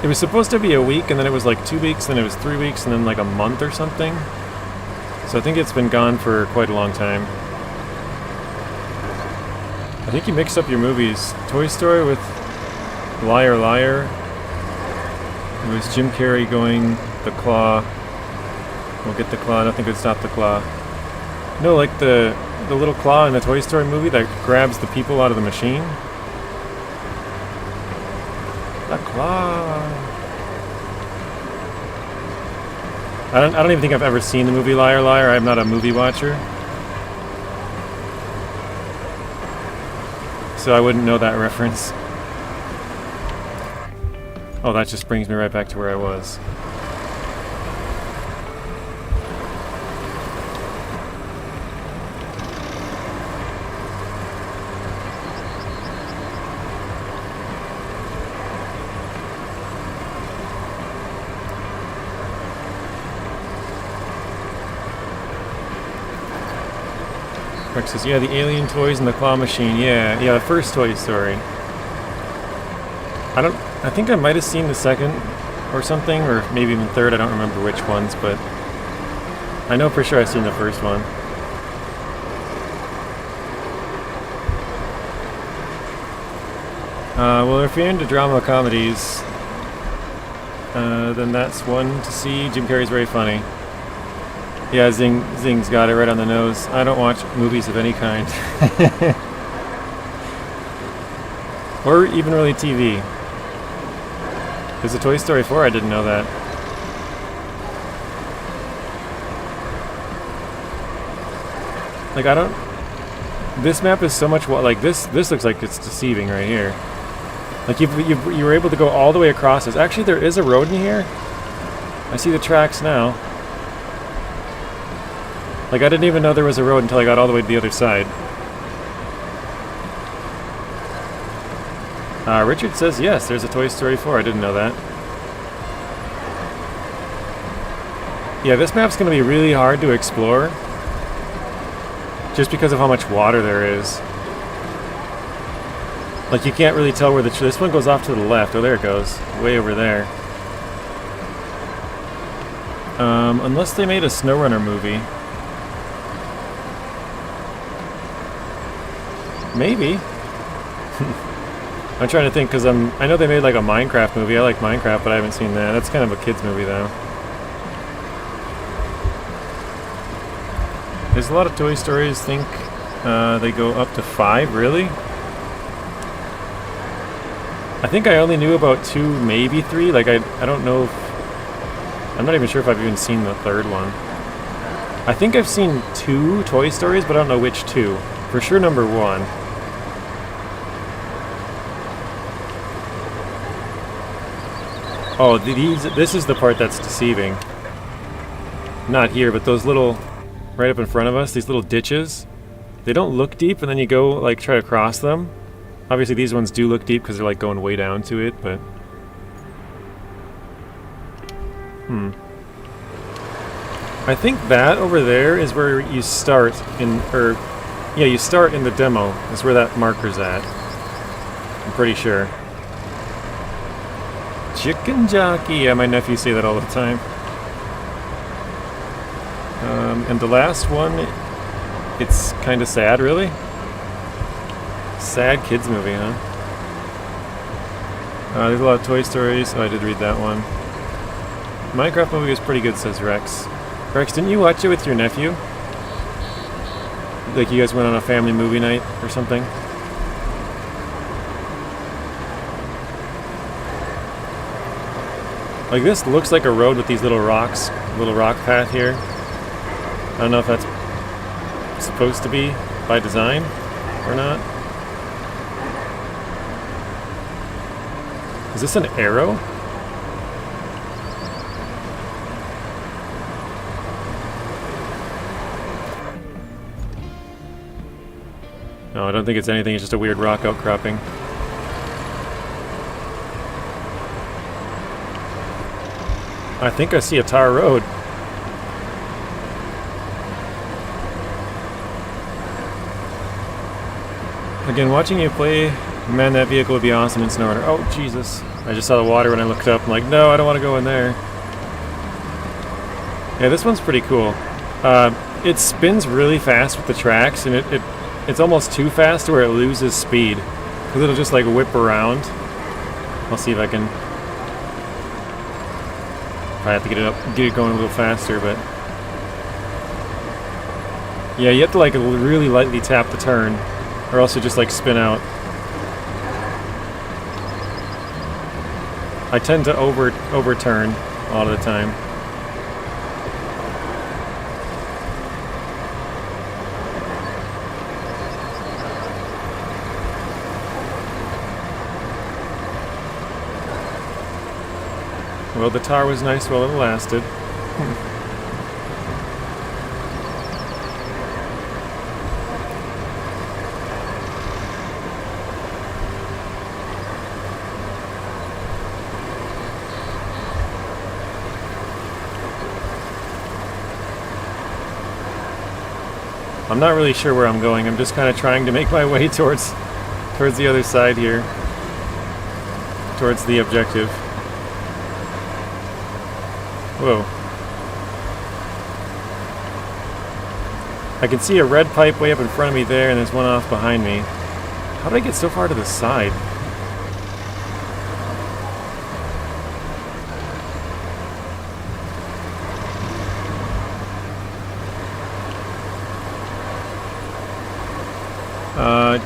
It was supposed to be a week, and then it was like 2 weeks, then it was 3 weeks, and then like a month or something. So I think it's been gone for quite a long time. I think you mixed up your movies. Toy Story with Liar Liar. It was Jim Carrey going the claw. We'll get the claw. Nothing could stop the claw. No, like the little claw in the Toy Story movie that grabs the people out of the machine. The claw. I don't even think I've ever seen the movie Liar Liar. I'm not a movie watcher, so I wouldn't know that reference. Oh, that just brings me right back to where I was. Rex says, yeah, the alien toys and the claw machine. Yeah, the first Toy Story. I think I might have seen the second or something, or maybe even third. I don't remember which ones, but I know for sure I've seen the first one. Well, if you're into drama comedies, then that's one to see. Jim Carrey's very funny. Yeah, Zing's got it right on the nose. I don't watch movies of any kind. Or even really TV. There's a Toy Story 4, I didn't know that. Like, I don't... This map is so much... Like, this looks like it's deceiving right here. Like, you were able to go all the way across this. Actually, there is a road in here. I see the tracks now. Like, I didn't even know there was a road until I got all the way to the other side. Richard says yes, there's a Toy Story 4. I didn't know that. Yeah, this map's going to be really hard to explore. Just because of how much water there is. Like, you can't really tell where this one goes off to the left. Oh, there it goes. Way over there. Unless they made a SnowRunner movie. Maybe. I'm trying to think, because I know they made like a Minecraft movie. I like Minecraft, but I haven't seen that. That's kind of a kid's movie, though. There's a lot of Toy Stories, think they go up to 5, really? I think I only knew about 2, maybe 3. Like, I don't know if... I'm not even sure if I've even seen the third one. I think I've seen 2 Toy Stories, but I don't know which 2. For sure number 1. Oh, this is the part that's deceiving. Not here, but those little... Right up in front of us, these little ditches. They don't look deep, and then you go, like, try to cross them. Obviously, these ones do look deep because they're, like, going way down to it, but... I think that over there is where you start in... Yeah, you start in the demo. That's where that marker's at. I'm pretty sure. Chicken jockey! Yeah, my nephews say that all the time. And the last one, it's kind of sad, really. Sad kids movie, huh? There's a lot of Toy Stories. Oh, I did read that one. Minecraft movie was pretty good, says Rex. Rex, didn't you watch it with your nephew? Like you guys went on a family movie night or something? Like, this looks like a road with these little rocks, little rock path here. I don't know if that's supposed to be by design or not. Is this an arrow? No, I don't think it's anything. It's just a weird rock outcropping. I think I see a tar road. Again, watching you play, man, that vehicle would be awesome in snow. Oh, Jesus. I just saw the water when I looked up. I'm like, no, I don't want to go in there. Yeah, this one's pretty cool. It spins really fast with the tracks, and it's almost too fast to where it loses speed. Because it'll just like whip around. I'll see if I can... I have to get it going a little faster, but... Yeah, you have to like really lightly tap the turn, or else you just like spin out. I tend to overturn a lot of the time. Well, the tar was nice while it lasted. I'm not really sure where I'm going. I'm just kind of trying to make my way towards the other side here. Towards the objective. Whoa. I can see a red pipe way up in front of me there, and there's one off behind me. How did I get so far to the side?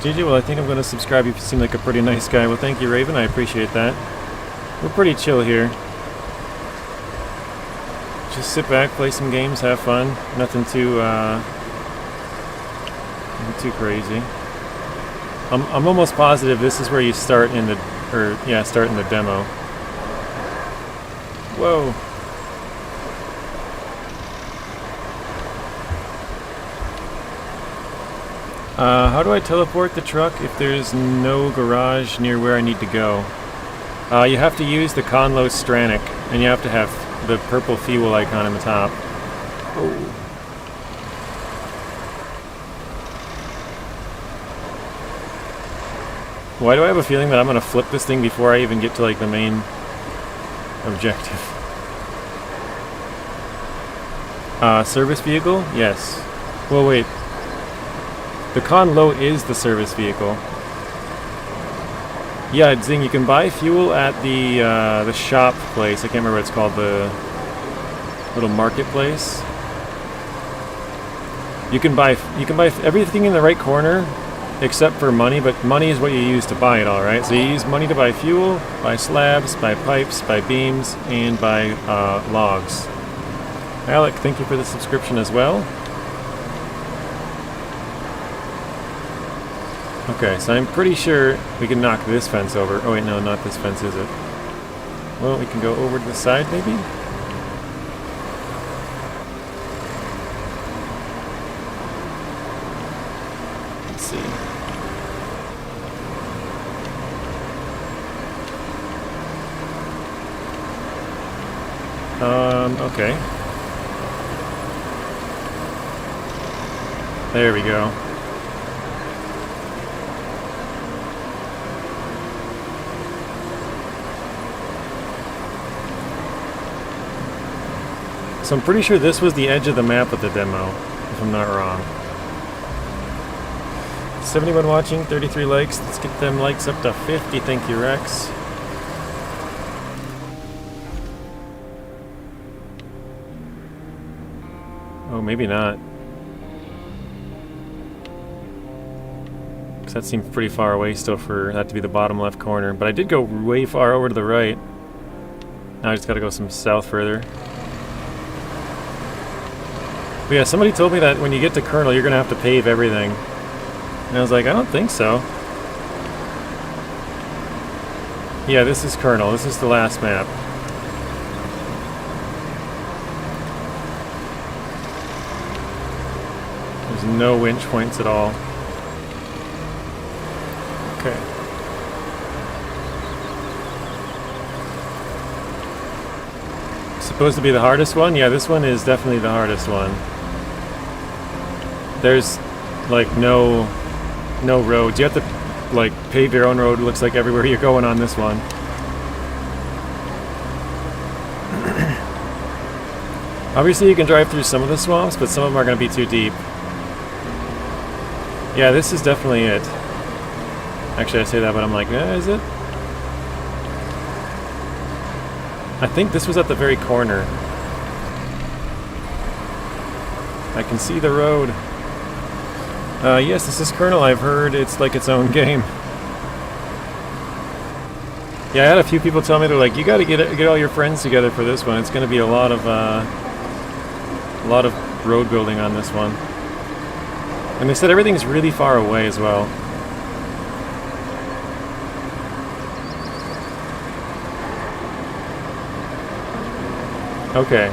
GG, well, I think I'm going to subscribe. You seem like a pretty nice guy. Well, thank you, Raven. I appreciate that. We're pretty chill here. Just sit back, play some games, have fun. Nothing too crazy. I'm almost positive this is where you start in the demo. Whoa. How do I teleport the truck if there's no garage near where I need to go? You have to use the Conlo Stranic, and you have to have the purple fuel icon in the top. Oh. Why do I have a feeling that I'm going to flip this thing before I even get to like the main objective? Service vehicle? Yes. Well, wait. The Conlo is the service vehicle. Yeah, Zing, you can buy fuel at the shop place. I can't remember what it's called, the little marketplace. You can buy everything in the right corner except for money, but money is what you use to buy it all, right? So you use money to buy fuel, buy slabs, buy pipes, buy beams, and buy logs. Alec, thank you for the subscription as well. Okay, so I'm pretty sure we can knock this fence over. Oh wait, no, not this fence, is it? Well, we can go over to the side, maybe? Let's see. Okay. There we go. So I'm pretty sure this was the edge of the map of the demo, if I'm not wrong. 71 watching, 33 likes. Let's get them likes up to 50. Thank you, Rex. Oh, maybe not. Because that seems pretty far away still for that to be the bottom left corner. But I did go way far over to the right. Now I just gotta go some south further. But yeah, somebody told me that when you get to Kernel, you're gonna have to pave everything. And I was like, I don't think so. Yeah, this is Kernel. This is the last map. There's no winch points at all. Okay. Supposed to be the hardest one? Yeah, this one is definitely the hardest one. There's like no roads. You have to like pave your own road, it looks like, everywhere you're going on this one. Obviously you can drive through some of the swamps, but some of them are going to be too deep. Yeah, this is definitely it. Actually, I say that, but I'm like, is it? I think this was at the very corner. I can see the road. Yes, this is Kernel. I've heard it's like its own game. Yeah, I had a few people tell me, they're like, you got to get all your friends together for this one. It's going to be a lot of road building on this one. And they said everything's really far away as well. Okay.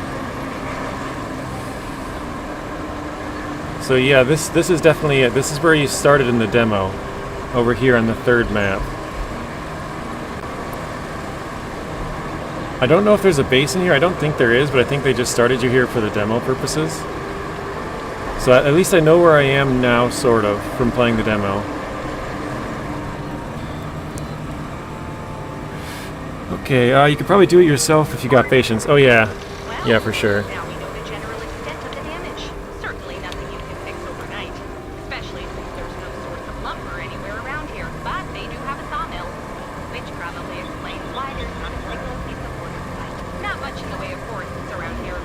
So yeah, this is definitely it. This is where you started in the demo. Over here on the third map. I don't know if there's a base in here. I don't think there is, but I think they just started you here for the demo purposes. So at least I know where I am now, sort of, from playing the demo. Okay, you could probably do it yourself if you got patience. Oh yeah. Yeah, for sure. Now we know the general extent of the damage. Certainly nothing you can fix overnight, especially since there's no source of lumber anywhere around here. But they do have a sawmill, which probably explains why there's not a single piece of wood in sight. Not much in the way of forests around here,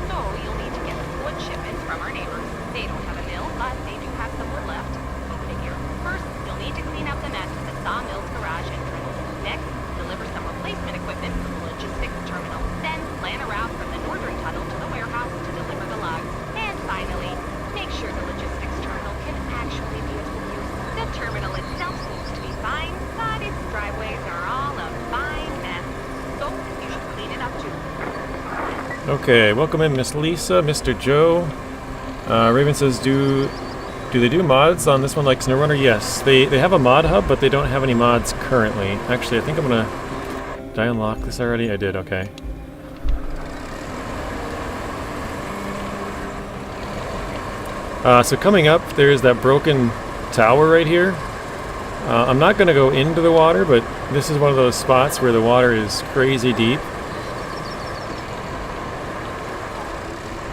so you'll need to get some wood shipments from our neighbors. They don't have a mill, but they do have some wood left. Go figure. First, you'll need to clean up the mess at the sawmill's garage entrance. Next, deliver some replacement equipment from the logistics terminal. Then plan a route from the northern tunnel to the warehouse to deliver the logs. And finally, make sure the logistics terminal can actually be of some use. The terminal itself seems to be fine, but its driveways are all a fine mess. So you should clean it up too. Okay, welcome in Miss Lisa, Mr. Joe. Raven says, do they do mods on this one like SnowRunner? Yes, they have a mod hub, but they don't have any mods currently. Actually, I think I'm gonna... Did I unlock this already? I did, okay. So coming up, there's that broken tower right here. I'm not gonna go into the water, but this is one of those spots where the water is crazy deep.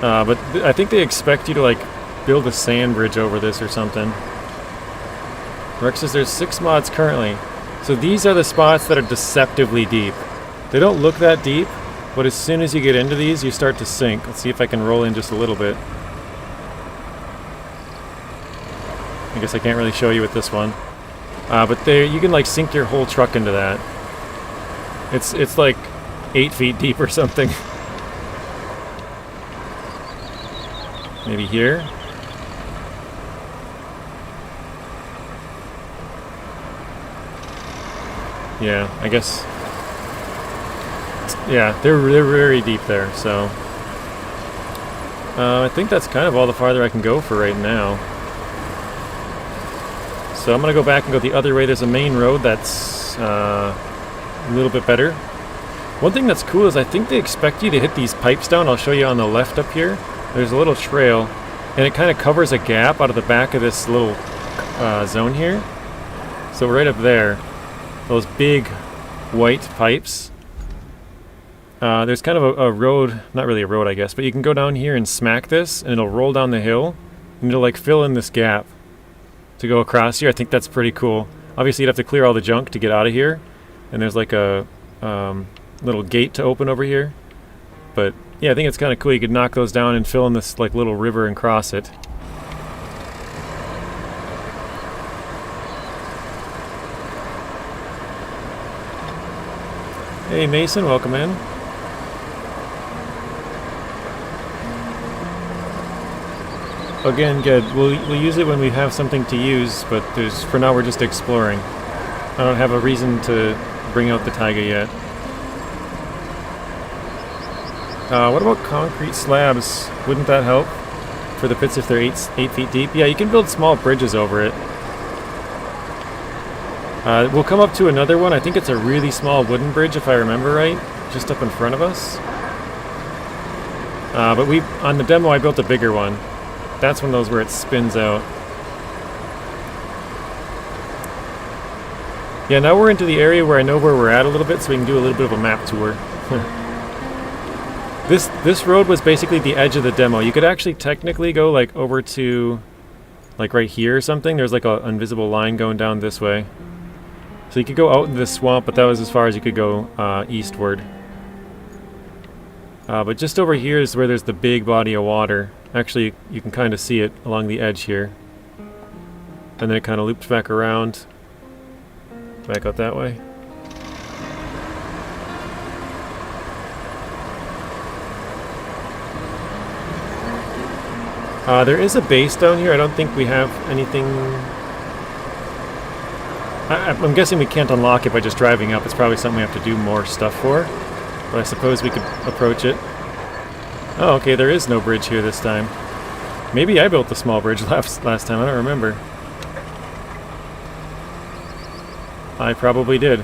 But I think they expect you to like build a sand bridge over this or something. Rex says there's 6 mods currently. So these are the spots that are deceptively deep. They don't look that deep, but as soon as you get into these, you start to sink. Let's see if I can roll in just a little bit. I guess I can't really show you with this one. But there, you can like sink your whole truck into that. It's like 8 feet deep or something. Maybe here. Yeah, I guess. Yeah, they're very deep there, so. I think that's kind of all the farther I can go for right now. So I'm going to go back and go the other way. There's a main road that's a little bit better. One thing that's cool is I think they expect you to hit these pipes down. I'll show you on the left up here. There's a little trail, and it kind of covers a gap out of the back of this little zone here. So right up there, those big white pipes. There's kind of a road, not really a road I guess, but you can go down here and smack this, and it'll roll down the hill, and it'll like fill in this gap to go across here. I think that's pretty cool. Obviously you'd have to clear all the junk to get out of here, and there's like a little gate to open over here. But yeah, I think it's kind of cool. You could knock those down and fill in this like little river and cross it. Hey Mason, welcome in. Again, good. We'll use it when we have something to use, but for now we're just exploring. I don't have a reason to bring out the taiga yet. What about concrete slabs? Wouldn't that help for the pits if they're 8 feet deep? Yeah, you can build small bridges over it. We'll come up to another one. I think it's a really small wooden bridge, if I remember right, just up in front of us. But on the demo I built a bigger one. That's one of those where it spins out. Yeah, now we're into the area where I know where we're at a little bit, so we can do a little bit of a map tour. This road was basically the edge of the demo. You could actually technically go like over to like right here or something. There's like an invisible line going down this way. So you could go out in this swamp, but that was as far as you could go eastward. But just over here is where there's the big body of water. Actually, you can kind of see it along the edge here. And then it kind of loops back around. Back out that way. There is a base down here. I don't think we have anything... I'm guessing we can't unlock it by just driving up. It's probably something we have to do more stuff for. But I suppose we could approach it. Oh, okay, there is no bridge here this time. Maybe I built the small bridge last time, I don't remember. I probably did.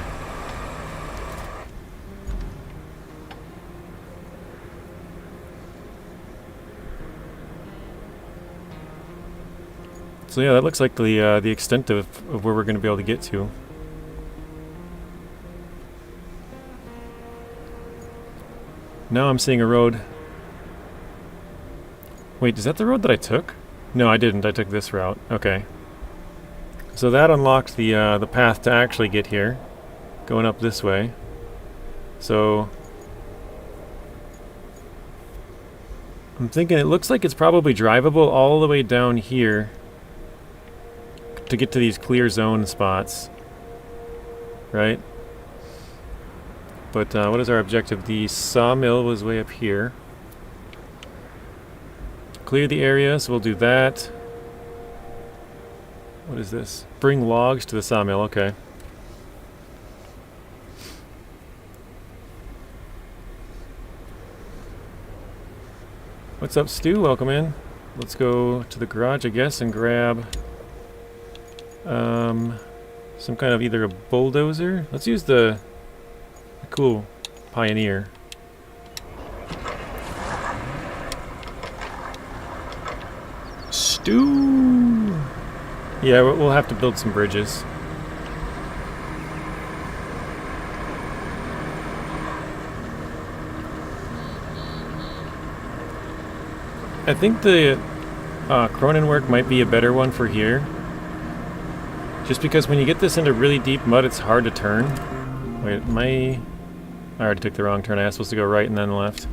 So yeah, that looks like the extent of where we're going to be able to get to. Now I'm seeing a road. Wait, is that the road that I took? No, I didn't. I took this route. Okay. So that unlocked the path to actually get here, going up this way. So I'm thinking it looks like it's probably drivable all the way down here to get to these clear zone spots, right? But what is our objective? The sawmill was way up here. Clear the area, so we'll do that. What is this? Bring logs to the sawmill, okay. What's up, Stu? Welcome in. Let's go to the garage, I guess, and grab some kind of either a bulldozer. Let's use the cool Pioneer. Stu! Yeah, we'll have to build some bridges. I think the Cronenwork might be a better one for here. Just because when you get this into really deep mud, it's hard to turn. Wait, I already took the wrong turn. I was supposed to go right and then left.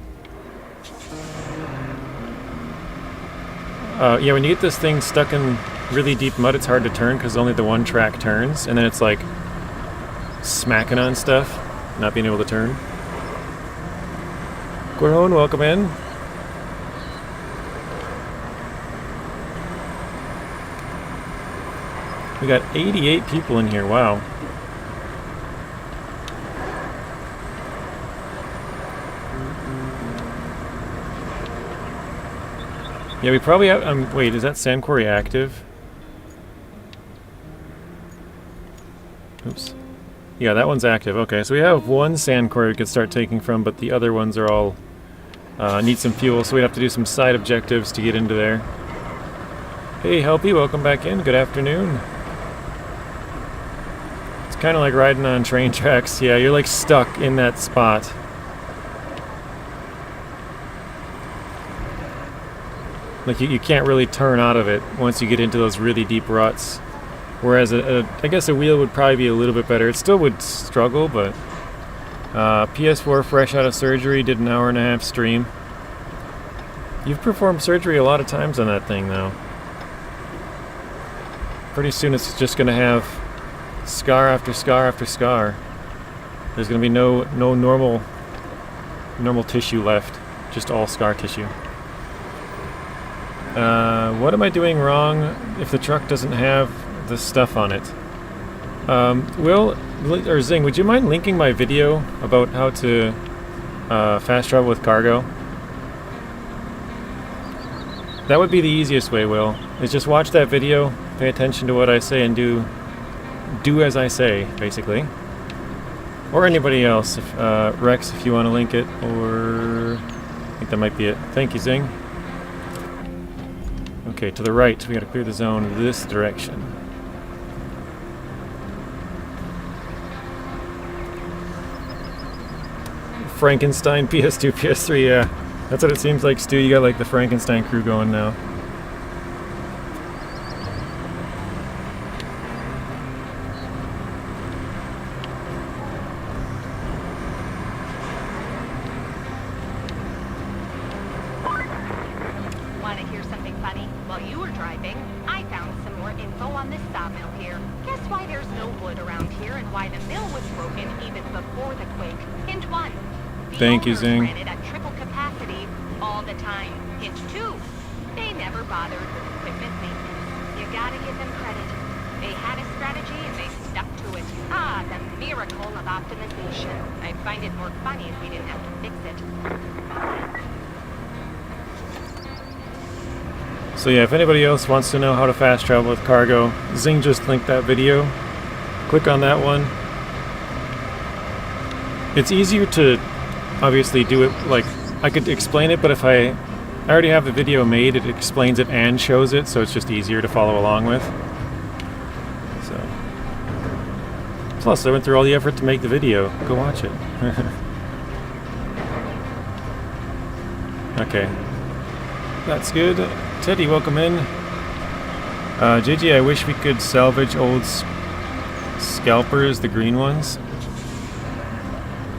Yeah, when you get this thing stuck in really deep mud, it's hard to turn because only the one track turns, and then it's like smacking on stuff, not being able to turn. Guerhone, welcome in. We got 88 people in here, wow. Yeah, we probably have, wait, is that sand quarry active? Oops. Yeah, that one's active, okay. So we have one sand quarry we could start taking from, but the other ones are all, need some fuel, so we have to do some side objectives to get into there. Hey, Helpy, welcome back in, good afternoon. It's kind of like riding on train tracks. Yeah, you're like stuck in that spot. Like you can't really turn out of it once you get into those really deep ruts. Whereas I guess a wheel would probably be a little bit better. It still would struggle, but PS4 fresh out of surgery, did an 1.5-hour stream. You've performed surgery a lot of times on that thing though. Pretty soon it's just gonna have scar after scar after scar. There's gonna be no normal tissue left, just all scar tissue. What am I doing wrong if the truck doesn't have the stuff on it? Will, or Zing, would you mind linking my video about how to fast travel with cargo? That would be the easiest way, Will. Is just watch that video, pay attention to what I say, and do as I say, basically. Or anybody else. If, Rex, if you want to link it, or... I think that might be it. Thank you, Zing. Okay, to the right. We gotta clear the zone this direction. Frankenstein, PS2, PS3, yeah. That's what it seems like, Stu. You got like the Frankenstein crew going now. Want to hear something funny? While you were driving, I found some more info on this sawmill here. Guess why there's no wood around here and why the mill was broken even before the quake? Hint 1. Thank you, owners Zing. ran it at triple capacity all the time. Hint 2. They never bothered with equipment maintenance. You gotta give them credit. They had a strategy and they stuck to it. Ah, the miracle of optimization. I'd find it more funny if we didn't have to fix it. So yeah, if anybody else wants to know how to fast travel with cargo, Zing just linked that video. Click on that one. It's easier to obviously do it, like, I could explain it, but if I already have the video made, it explains it and shows it, so it's just easier to follow along with. So. Plus, I went through all the effort to make the video. Go watch it. Okay. That's good. Teddy, welcome in. JJ, I wish we could salvage old scalpers, the green ones.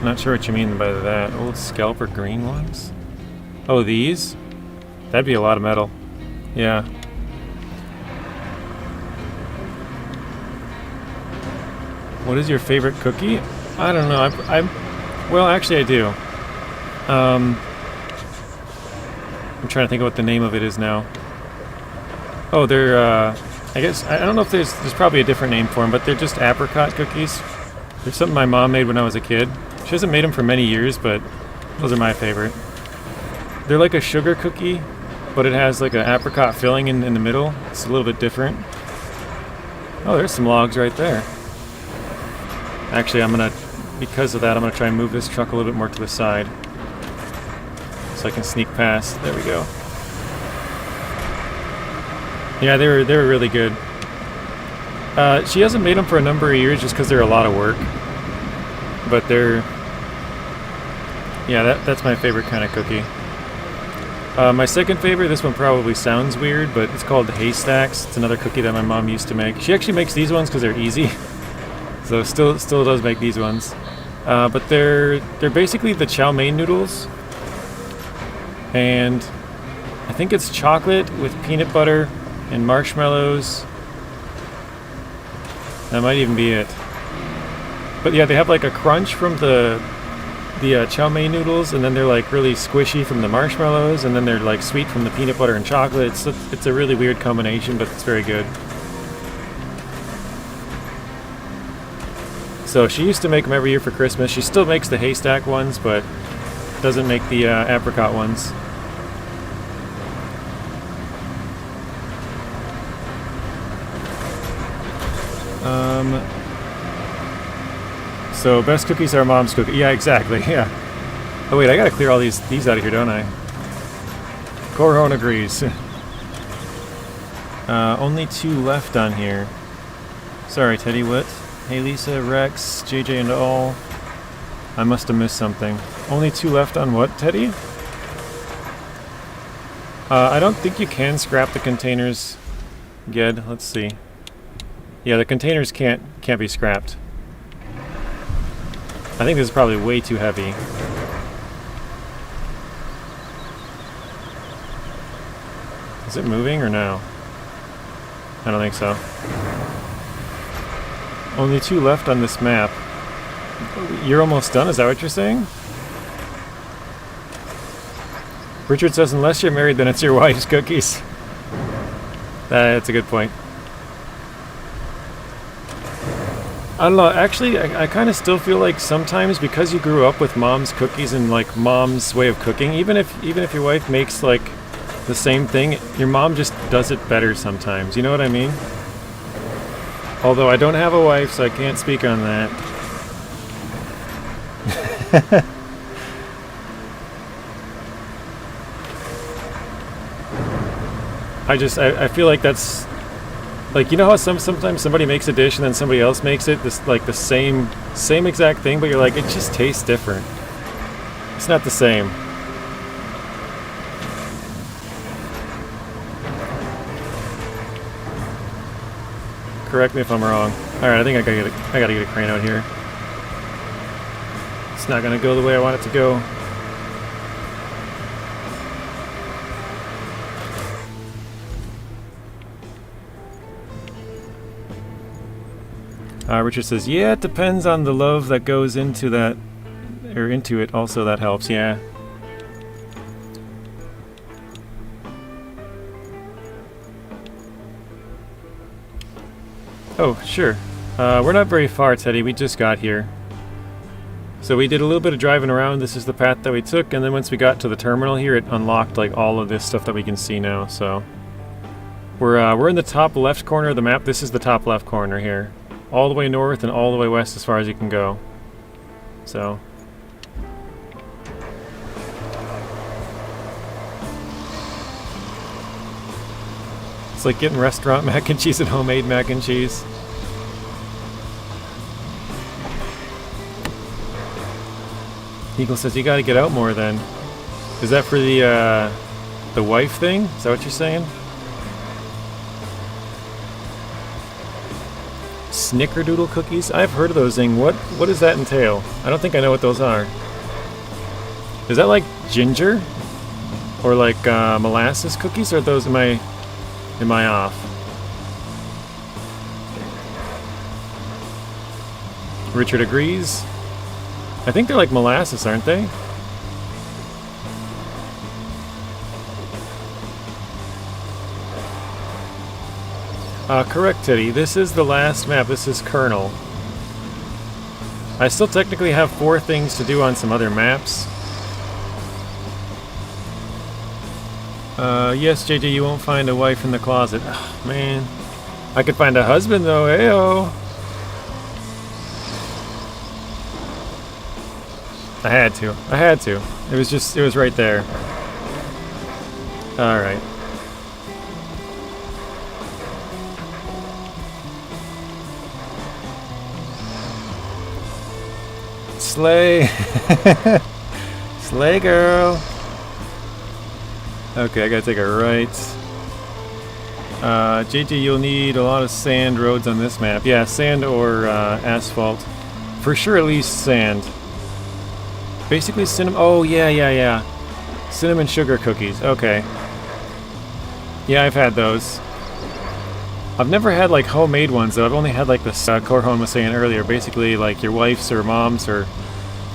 Not sure what you mean by that. Old scalper green ones? Oh, these? That'd be a lot of metal. Yeah. What is your favorite cookie? I don't know. Well, actually, I do. I'm trying to think of what the name of it is now. Oh, they're, I guess, I don't know if there's probably a different name for them, but they're just apricot cookies. They're something my mom made when I was a kid. She hasn't made them for many years, but those are my favorite. They're like a sugar cookie, but it has like an apricot filling in the middle. It's a little bit different. Oh, there's some logs right there. Actually, because of that, I'm gonna try and move this truck a little bit more to the side, so I can sneak past. There we go. Yeah, they were really good. She hasn't made them for a number of years just because they're a lot of work. But they're... Yeah, that's my favorite kind of cookie. My second favorite, this one probably sounds weird, but it's called Haystacks. It's another cookie that my mom used to make. She actually makes these ones because they're easy. So still does make these ones. But they're basically the chow mein noodles. And I think it's chocolate with peanut butter and marshmallows. That might even be it. But yeah, they have like a crunch from the chow mein noodles, and then they're like really squishy from the marshmallows, and then they're like sweet from the peanut butter and chocolate. It's a really weird combination, but it's very good. So she used to make them every year for Christmas. She still makes the haystack ones, but doesn't make the apricot ones. So best cookies are mom's cookies. Yeah, exactly. Yeah. Oh wait, I gotta clear all these out of here, don't I? Corhone agrees. Only 2 left on here. Sorry, Teddy. What? Hey, Lisa, Rex, JJ, and all. I must have missed something. Only 2 left on what, Teddy? I don't think you can scrap the containers, Ged. Let's see. Yeah, the containers can't be scrapped. I think this is probably way too heavy. Is it moving or no? I don't think so. Only 2 left on this map. You're almost done, is that what you're saying? Richard says, unless you're married, then it's your wife's cookies. That's a good point. I don't know, actually, I kind of still feel like sometimes because you grew up with mom's cookies and like mom's way of cooking, even if your wife makes like the same thing, your mom just does it better sometimes. You know what I mean? Although I don't have a wife, so I can't speak on that. I feel like that's like, you know how sometimes somebody makes a dish and then somebody else makes it this like the same exact thing, but you're like, it just tastes different. It's not the same. Correct me if I'm wrong. All right, I think I gotta get a crane out here. It's not gonna go the way I want it to go. Richard says, yeah, it depends on the love that goes into that, or into it also, that helps, yeah. Oh, sure. We're not very far, Teddy, we just got here. So we did a little bit of driving around, this is the path that we took, and then once we got to the terminal here, it unlocked like all of this stuff that we can see now, so. We're in the top left corner of the map, this is the top left corner here. All the way north and all the way west as far as you can go. So. It's like getting restaurant mac and cheese and homemade mac and cheese. Eagle says you gotta get out more then. Is that for the wife thing? Is that what you're saying? Snickerdoodle cookies? I've heard of those things. What does that entail? I don't think I know what those are. Is that like ginger? Or like molasses cookies? Or are those, am I off? Richard agrees. I think they're like molasses, aren't they? Correct, Teddy. This is the last map. This is KERNEL. I still technically have 4 things to do on some other maps. Yes, JJ, you won't find a wife in the closet. Oh, man. I could find a husband, though. Ayo. I had to. It was right there. Alright. Slay! Slay, girl! Okay, I gotta take a right. JJ, you'll need a lot of sand roads on this map. Yeah, sand or asphalt. For sure, at least sand. Basically cinnamon... Oh, yeah. Cinnamon sugar cookies. Okay. Yeah, I've had those. I've never had, like, homemade ones, though. I've only had, like, this Corhon was saying earlier. Basically, like, your wife's or mom's or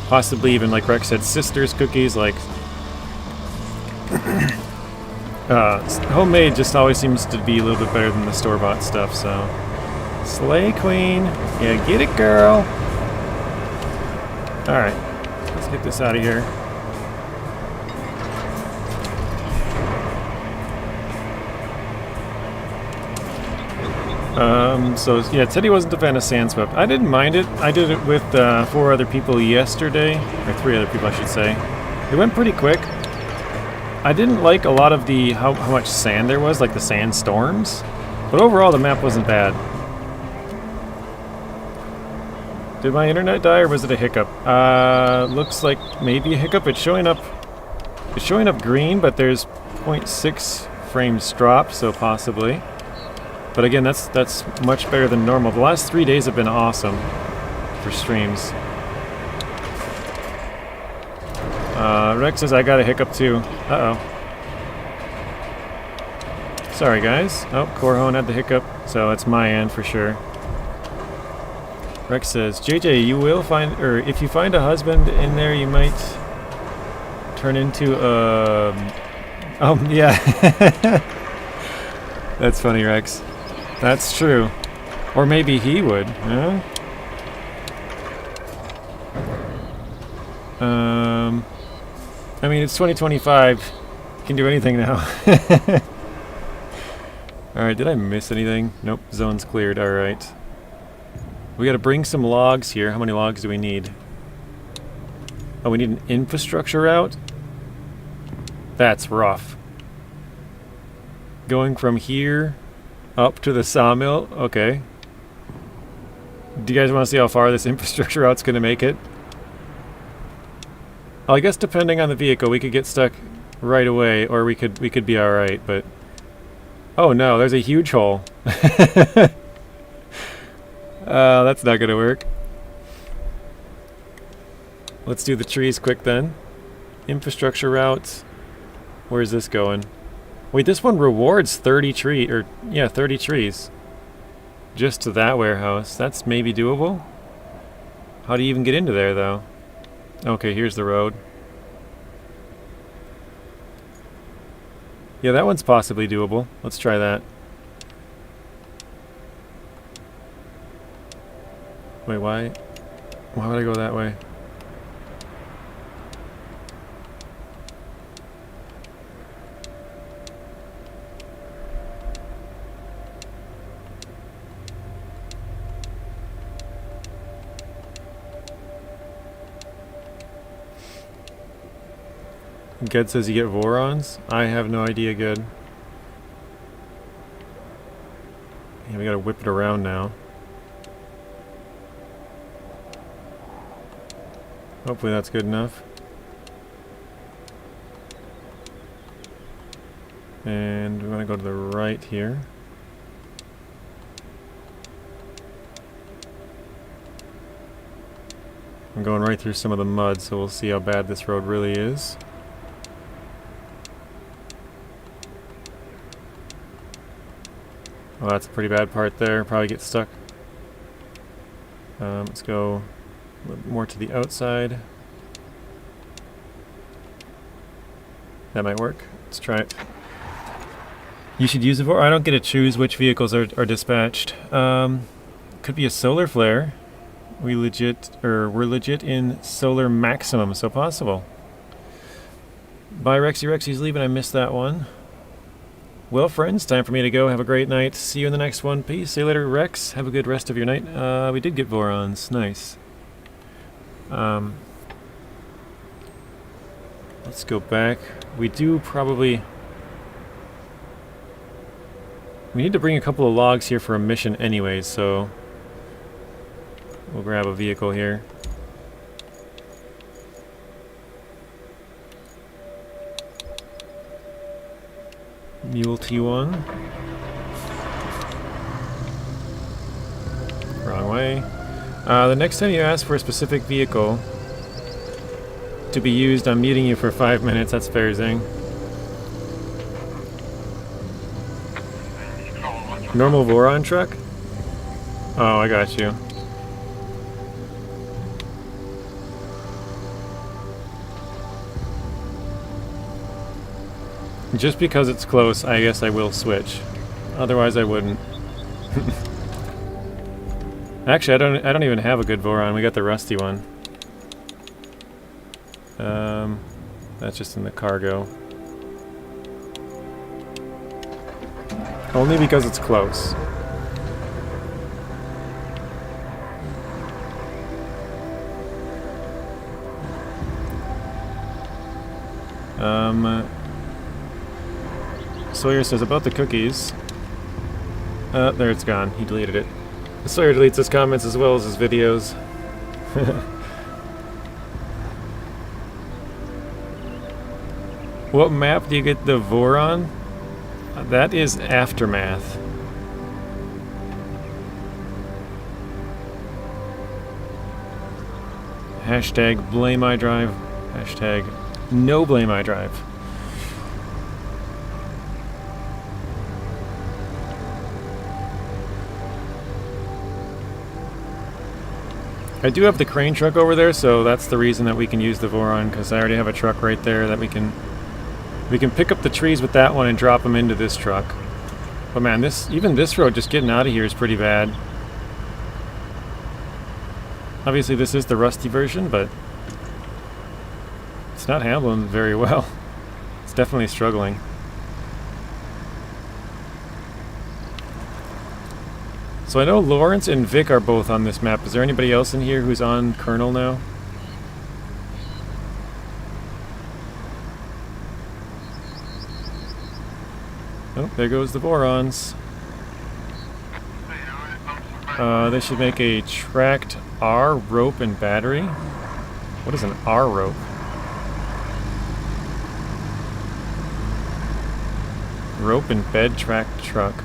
possibly even, like Rex said, sister's cookies, like... homemade just always seems to be a little bit better than the store-bought stuff, so... Slay Queen! Yeah, get it, girl! Alright. Let's get this out of here. So yeah, Teddy wasn't a fan of Sandswept. I didn't mind it. I did it with 4 other people yesterday, or 3 other people I should say. It went pretty quick. I didn't like a lot of the how much sand there was, like the sandstorms, but overall the map wasn't bad. Did my internet die or was it a hiccup? Looks like maybe a hiccup. It's showing up green, but there's 0.6 frames dropped, so possibly. But again, that's much better than normal. The last 3 days have been awesome for streams. Rex says I got a hiccup too. Uh-oh. Sorry, guys. Oh, Corhon had the hiccup, so it's my end for sure. Rex says, JJ, you will find, or if you find a husband in there, you might turn into, yeah. That's funny, Rex. That's true. Or maybe he would, huh? I mean, it's 2025. You can do anything now. Alright, did I miss anything? Nope, zone's cleared, alright. We gotta bring some logs here. How many logs do we need? Oh, we need an infrastructure route? That's rough. Going from here up to the sawmill? Okay. Do you guys want to see how far this infrastructure route's gonna make it? Well, I guess depending on the vehicle, we could get stuck right away, or we could be alright, but... Oh no, there's a huge hole. That's not gonna work. Let's do the trees quick then. Infrastructure route. Where's this going? Wait, this one rewards 30 trees. Just to that warehouse. That's maybe doable? How do you even get into there, though? Okay, here's the road. Yeah, that one's possibly doable. Let's try that. Wait, why? Why would I go that way? Ged says you get Vorons? I have no idea, Ged. Yeah, we gotta whip it around now. Hopefully that's good enough. And we want to go to the right here. I'm going right through some of the mud, so we'll see how bad this road really is. Well, that's a pretty bad part there. Probably get stuck. Let's go a little more to the outside. That might work. Let's try it. You should use it for... I don't get to choose which vehicles are dispatched. Could be a solar flare. We're legit in solar maximum, so possible. Bye, Rexy. Rexy's leaving. I missed that one. Well, friends, time for me to go. Have a great night. See you in the next one. Peace. See you later, Rex. Have a good rest of your night. We did get Vorons. Nice. Let's go back. We do probably... We need to bring a couple of logs here for a mission anyways, so... We'll grab a vehicle here. Mule T1. Wrong way. The next time you ask for a specific vehicle to be used, I'm muting you for 5 minutes. That's fair, Zing. Normal Voron truck? Oh, I got you. Just because it's close, I guess I will switch. Otherwise, I wouldn't. Actually, I don't even have a good Voron. We got the rusty one. That's just in the cargo. Only because it's close. Sawyer says about the cookies. There it's gone. He deleted it. Sawyer deletes his comments as well as his videos. What map do you get the Voron? That is Aftermath. Hashtag blame iDrive. Hashtag no blame iDrive. I do have the crane truck over there, so that's the reason that we can use the Voron, because I already have a truck right there that we can pick up the trees with that one and drop them into this truck. But man, even this road just getting out of here is pretty bad. Obviously this is the rusty version, but it's not handling very well. It's definitely struggling. So I know Lawrence and Vic are both on this map. Is there anybody else in here who's on Kernel now? Oh, there goes the Vorons. They should make a tracked R rope and battery. What is an R rope? Rope and bed tracked truck.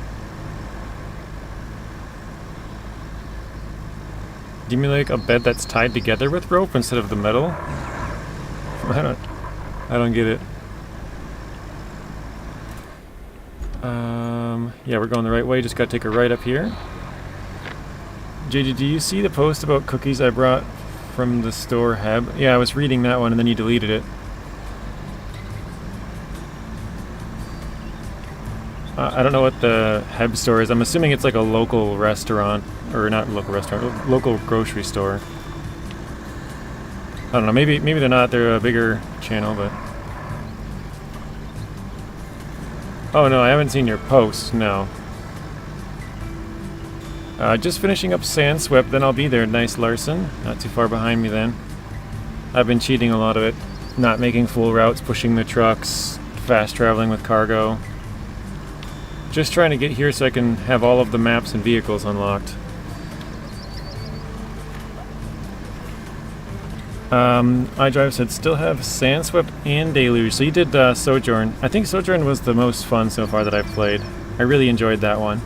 Do you mean like a bed that's tied together with rope instead of the metal? I don't get it. Yeah, we're going the right way. Just gotta take a right up here. JJ, do you see the post about cookies I brought from the store, Heb? Yeah, I was reading that one and then you deleted it. I don't know what the Heb store is. I'm assuming it's like a local restaurant. Or not local restaurant, local grocery store. I don't know, maybe they're not. They're a bigger channel, but... Oh no, I haven't seen your post, no. Just finishing up Sandswept, then I'll be there. Nice, Larson. Not too far behind me then. I've been cheating a lot of it. Not making full routes, pushing the trucks, fast traveling with cargo. Just trying to get here so I can have all of the maps and vehicles unlocked. iDrive said still have Sandswept and Deluge. So you did Sojourn. I think Sojourn was the most fun so far that I've played. I really enjoyed that one.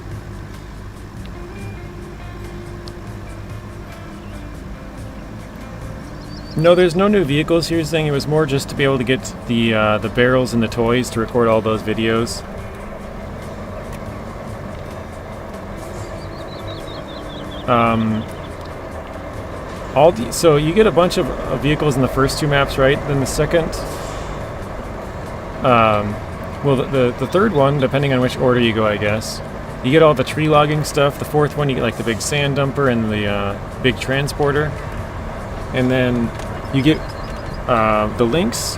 No, there's no new vehicles here. Saying it was more just to be able to get the barrels and the toys to record all those videos. So you get a bunch of vehicles in the first two maps, right? Then the second, well, the third one, depending on which order you go, I guess, you get all the tree logging stuff. The fourth one, you get like the big sand dumper and the big transporter, and then you get the Lynx,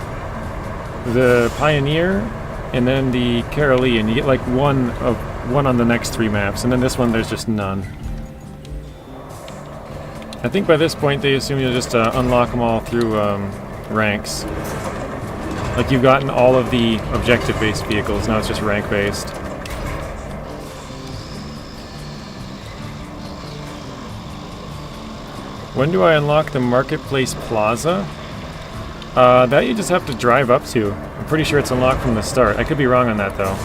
the Pioneer, and then the Carolee, and you get like one on the next three maps, and then this one there's just none. I think by this point they assume you'll just unlock them all through ranks. Like you've gotten all of the objective-based vehicles, now it's just rank-based. When do I unlock the Marketplace Plaza? That you just have to drive up to. I'm pretty sure it's unlocked from the start. I could be wrong on that though.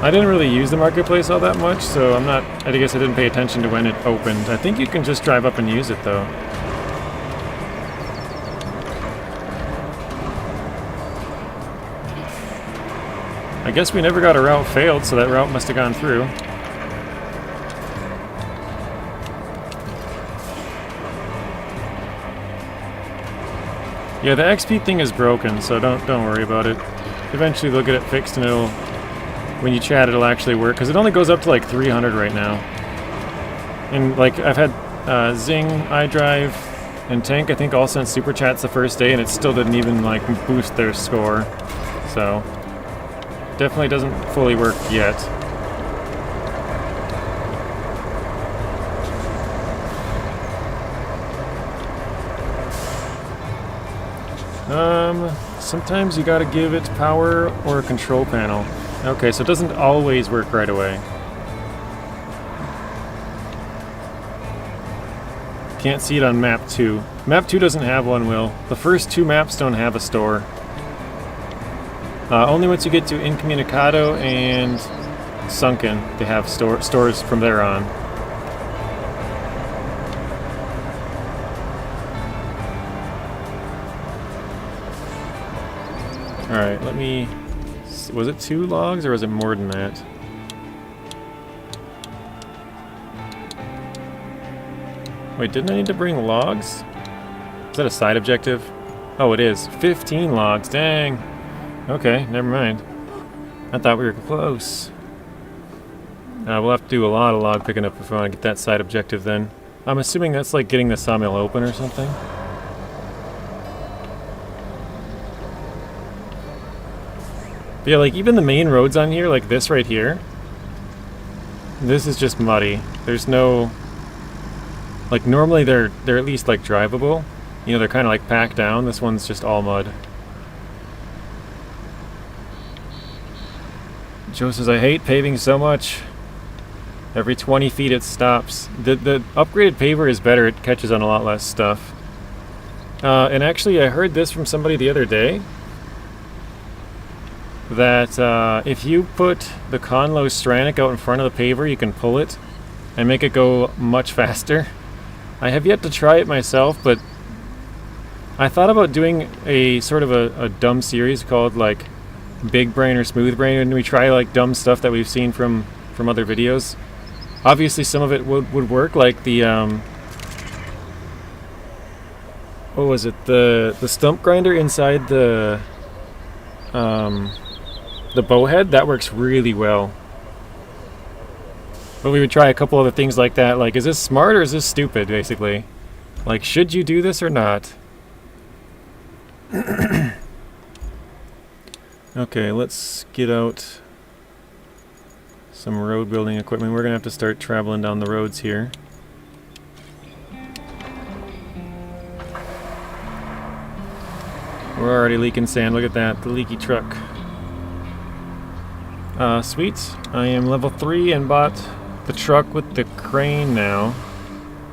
I didn't really use the marketplace all that much, so I guess I didn't pay attention to when it opened. I think you can just drive up and use it though. I guess we never got a route failed, so that route must have gone through. Yeah, the XP thing is broken, so don't worry about it. Eventually they'll get it fixed and it'll... When you chat, it'll actually work, because it only goes up to like 300 right now. And like, I've had Zing, iDrive, and Tank, I think all sent super chats the first day, and it still didn't even like boost their score. So, definitely doesn't fully work yet. Sometimes you gotta give it power or a control panel. Okay, so it doesn't always work right away. Can't see it on map 2. Map 2 doesn't have one, Will. The first two maps don't have a store. Only once you get to Incommunicado and Sunken, they have stores from there on. Alright, let me... Was it 2 logs, or was it more than that? Wait, didn't I need to bring logs? Is that a side objective? Oh, it is. 15 logs, dang. Okay, never mind. I thought we were close. We'll have to do a lot of log picking up if we want to get that side objective then. I'm assuming that's like getting the sawmill open or something. But yeah, like even the main roads on here, like this right here, this is just muddy. There's no... Like normally they're at least like drivable. You know, they're kind of like packed down. This one's just all mud. Joe says, I hate paving so much. Every 20 feet it stops. The upgraded paver is better. It catches on a lot less stuff. And actually I heard this from somebody the other day. That if you put the Conlo Stranic out in front of the paver, you can pull it and make it go much faster. I have yet to try it myself, but I thought about doing a sort of a dumb series called like Big Brain or Smooth Brain, and we try like dumb stuff that we've seen from other videos. Obviously some of it would work, like the what was it, the stump grinder inside the bowhead, that works really well. But we would try a couple other things like that, like is this smart or is this stupid, basically? Like, should you do this or not? Okay, let's get out some road building equipment. We're gonna have to start traveling down the roads here. We're already leaking sand, look at that, the leaky truck. Sweet. I am level 3 and bought the truck with the crane now.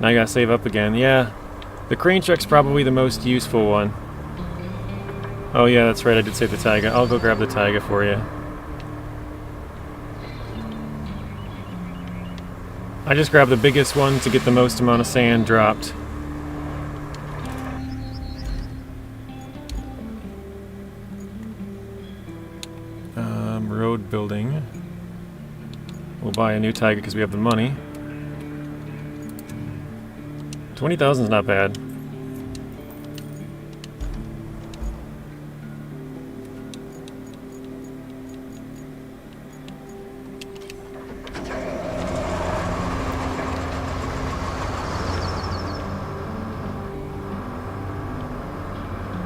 Now I gotta save up again. Yeah, the crane truck's probably the most useful one. Oh yeah, that's right, I did save the taiga. I'll go grab the taiga for you. I just grabbed the biggest one to get the most amount of sand dropped. Road building. We'll buy a new taiga because we have the money. 20,000 is not bad.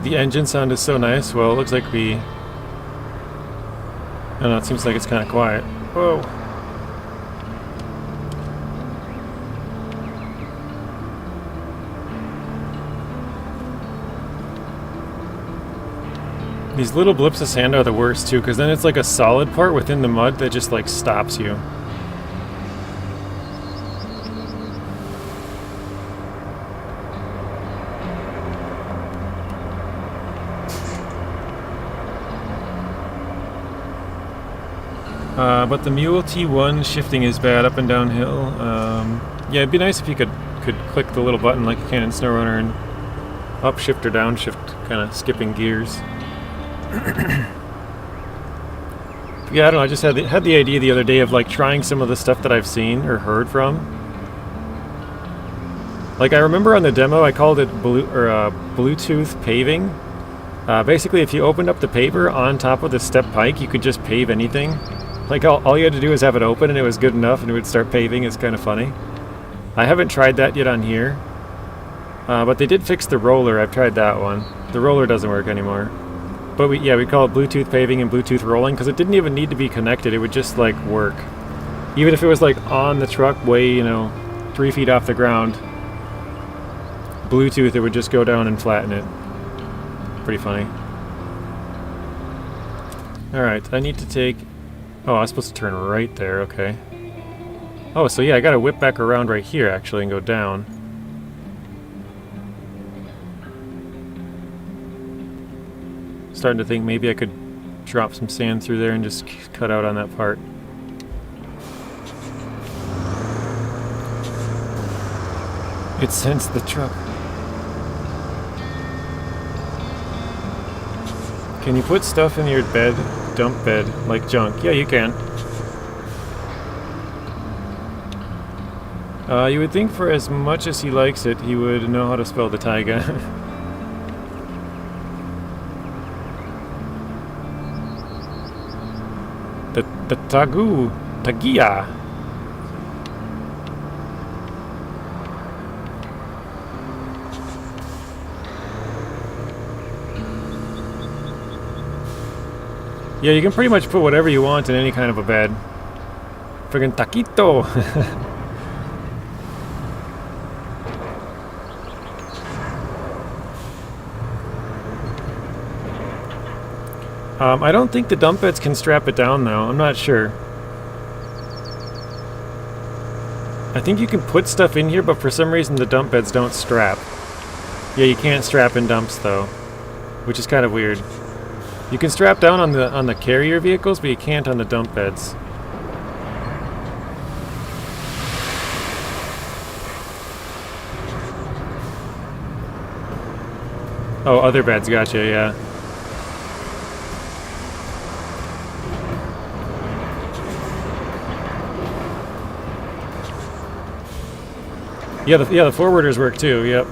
The engine sound is so nice. Well, it looks like we... I don't know, it seems like it's kind of quiet. Whoa. These little blips of sand are the worst too, because then it's like a solid part within the mud that just like stops you. But the Mule T1 shifting is bad up and downhill. Yeah, it'd be nice if you could click the little button like you can in SnowRunner and upshift or downshift, kind of skipping gears. Yeah, I don't know, I just had the idea the other day of like trying some of the stuff that I've seen or heard from. Like I remember on the demo I called it Bluetooth paving. Basically if you opened up the paver on top of the step pike, you could just pave anything. Like all you had to do was have it open and it was good enough and it would start paving. It's kind of funny. I haven't tried that yet on here. But they did fix the roller. I've tried that one. The roller doesn't work anymore. But we call it Bluetooth paving and Bluetooth rolling because it didn't even need to be connected. It would just like work. Even if it was like on the truck way, 3 feet off the ground. Bluetooth, it would just go down and flatten it. Pretty funny. Alright, I need to take... Oh, I was supposed to turn right there, okay. Oh, so yeah, I gotta whip back around right here, actually, and go down. Starting to think maybe I could drop some sand through there and just cut out on that part. It sensed the truck. Can you put stuff in your bed? Dump bed, like junk? Yeah, you can. You would think for as much as he likes it, he would know how to spell the taiga. the Tagia. Yeah, you can pretty much put whatever you want in any kind of a bed. Friggin' taquito! I don't think the dump beds can strap it down though, I'm not sure. I think you can put stuff in here, but for some reason the dump beds don't strap. Yeah, you can't strap in dumps though, which is kind of weird. You can strap down on the carrier vehicles, but you can't on the dump beds. Oh, other beds, gotcha, yeah. Yeah, the forwarders work too, yep.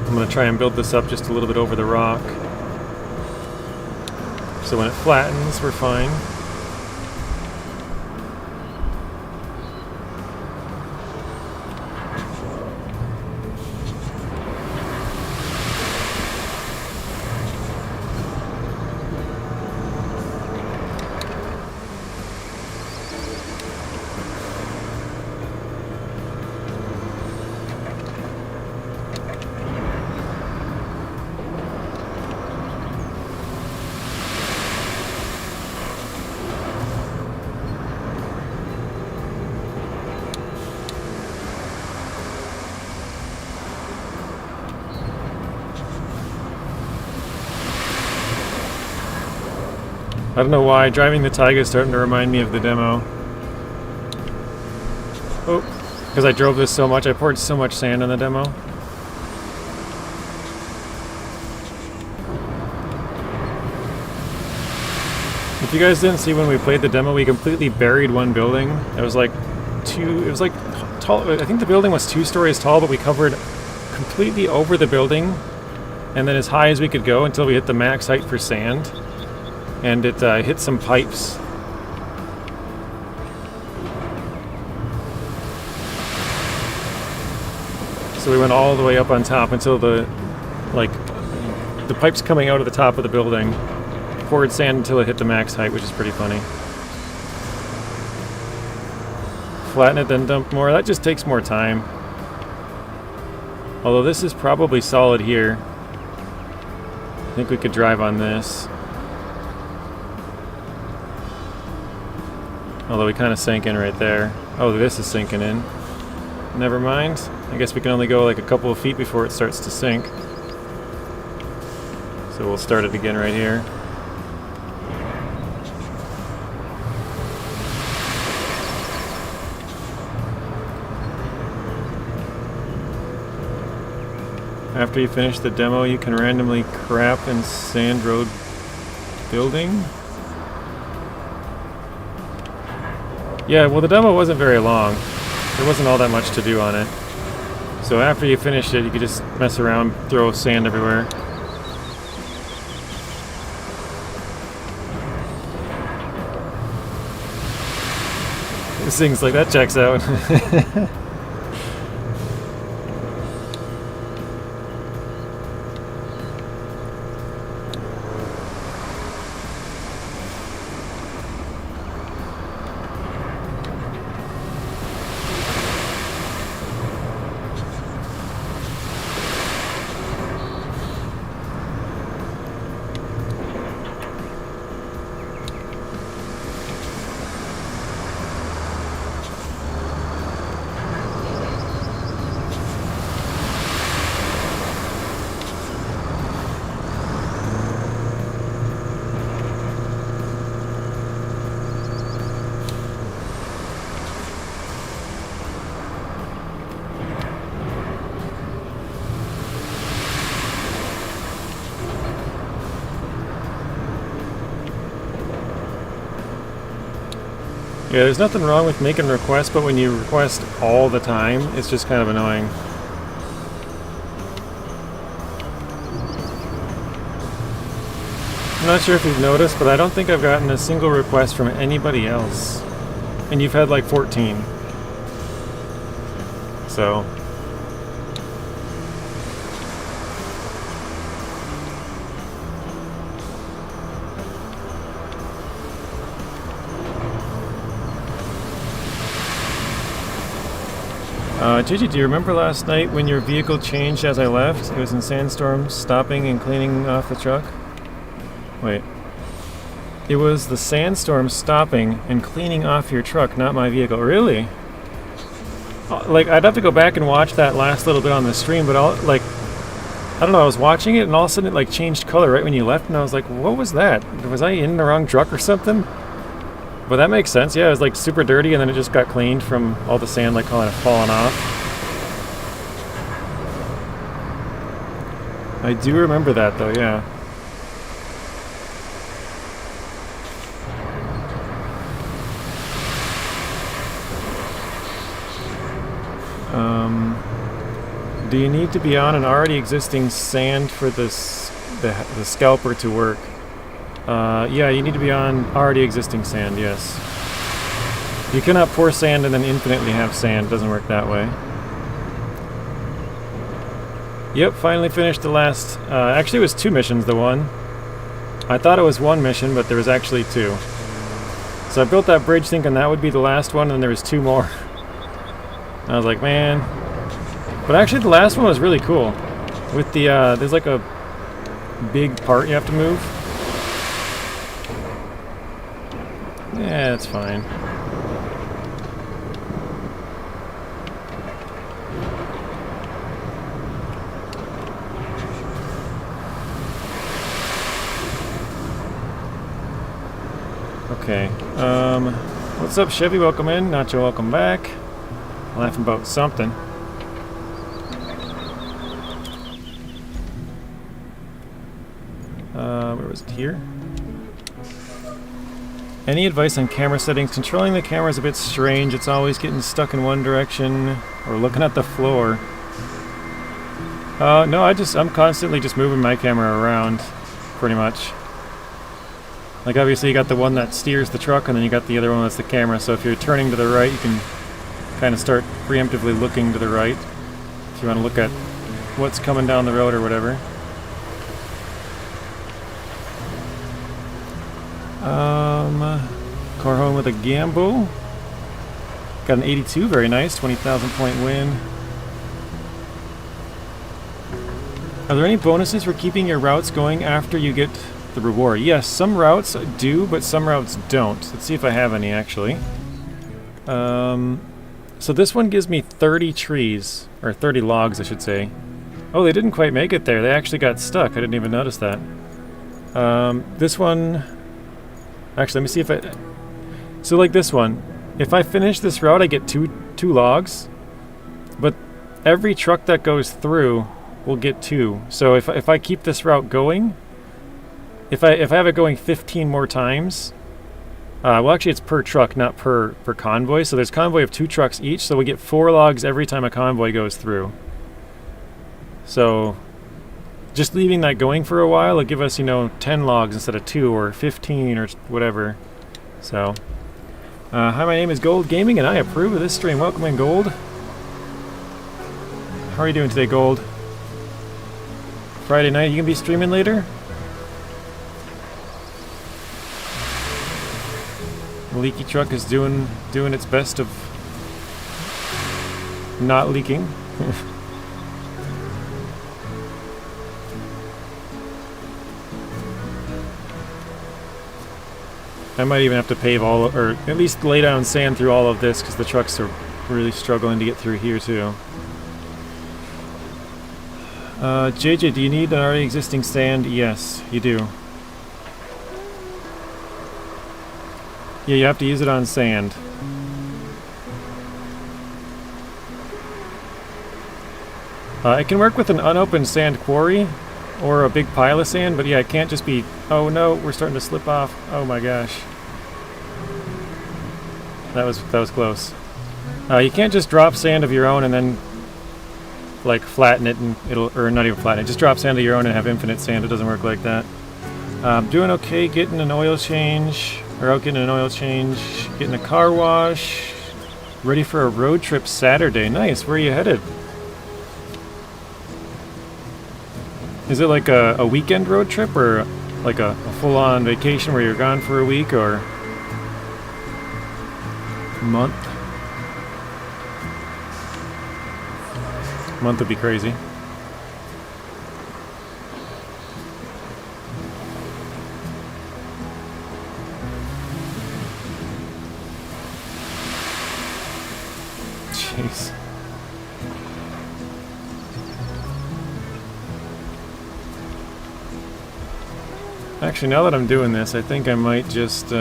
I'm going to try and build this up just a little bit over the rock. So when it flattens, we're fine. I don't know why, driving the Taiga is starting to remind me of the demo. Oh, because I drove this so much, I poured so much sand on the demo. If you guys didn't see when we played the demo, we completely buried one building. It was like tall. I think the building was 2 stories tall, but we covered completely over the building and then as high as we could go until we hit the max height for sand. And it hit some pipes. So we went all the way up on top until the pipes coming out of the top of the building. Poured sand until it hit the max height, which is pretty funny. Flatten it, then dump more. That just takes more time. Although this is probably solid here. I think we could drive on this. Although we kind of sank in right there. Oh, this is sinking in. Never mind. I guess we can only go like a couple of feet before it starts to sink. So we'll start it again right here. After you finish the demo, you can randomly crap in sand road building. Yeah, well the demo wasn't very long. There wasn't all that much to do on it. So after you finished it, you could just mess around, throw sand everywhere. This thing's like, that checks out. Yeah, there's nothing wrong with making requests, but when you request all the time, it's just kind of annoying. I'm not sure if you've noticed, but I don't think I've gotten a single request from anybody else. And you've had like 14. So... Gigi, do you remember last night when your vehicle changed as I left? It was in Sandstorm, stopping and cleaning off the truck? Wait. It was the Sandstorm stopping and cleaning off your truck, not my vehicle. Really? Like, I'd have to go back and watch that last little bit on the stream, but I don't know, I was watching it and all of a sudden it like changed color right when you left and I was like, what was that? Was I in the wrong truck or something? But that makes sense, yeah, it was like super dirty and then it just got cleaned from all the sand like kind of falling off. I do remember that though, yeah. Do you need to be on an already existing sand for the scalper to work? Yeah, you need to be on already existing sand, yes. You cannot pour sand and then infinitely have sand. It doesn't work that way. Yep, finally finished the last... actually it was 2 missions, the one. I thought it was 1 mission, but there was actually 2. So I built that bridge thinking that would be the last one, and there was 2 more. And I was like, man... But actually the last one was really cool. With the, there's like a big part you have to move. Yeah, it's fine. Okay, what's up, Chevy? Welcome in. Nacho, welcome back. Laughing about something. Where was it? Here? Any advice on camera settings? Controlling the camera is a bit strange. It's always getting stuck in one direction or looking at the floor. No, I'm constantly just moving my camera around, pretty much. Like obviously you got the one that steers the truck and then you got the other one that's the camera, so if you're turning to the right you can kind of start preemptively looking to the right if you want to look at what's coming down the road or whatever. Car home with a Gambo. Got an 82, very nice, 20,000 point win. Are there any bonuses for keeping your routes going after you get the reward? Yes, some routes do, but some routes don't. Let's see if I have any, actually. So this one gives me 30 trees, or 30 logs, I should say. Oh, they didn't quite make it there. They actually got stuck. I didn't even notice that. This one... Actually, let me see if I... So like this one, if I finish this route, I get two logs, but every truck that goes through will get 2. So if I keep this route going, if I have it going 15 more times, well actually it's per truck, not per convoy. So there's convoy of 2 trucks each, so we get 4 logs every time a convoy goes through. So just leaving that going for a while will give us, 10 logs instead of 2 or 15 or whatever. So, hi, my name is Gold Gaming and I approve of this stream. Welcome in, Gold. How are you doing today, Gold? Friday night, you gonna be streaming later? The leaky truck is doing its best of not leaking. I might even have to pave or at least lay down sand through all of this because the trucks are really struggling to get through here too. JJ, do you need an already existing sand? Yes, you do. Yeah, you have to use it on sand. It can work with an unopened sand quarry or a big pile of sand, but yeah, it can't just be... Oh no, we're starting to slip off. Oh my gosh. That was close. You can't just drop sand of your own and then like flatten it and it'll, or not even flatten it, just drop sand of your own and have infinite sand. It doesn't work like that. Doing okay, getting an oil change, or out getting an oil change, getting a car wash, ready for a road trip Saturday. Nice, where are you headed? Is it like a weekend road trip or like a full-on vacation where you're gone for a week or month? Month would be crazy. Jeez. Actually, now that I'm doing this, I think I might just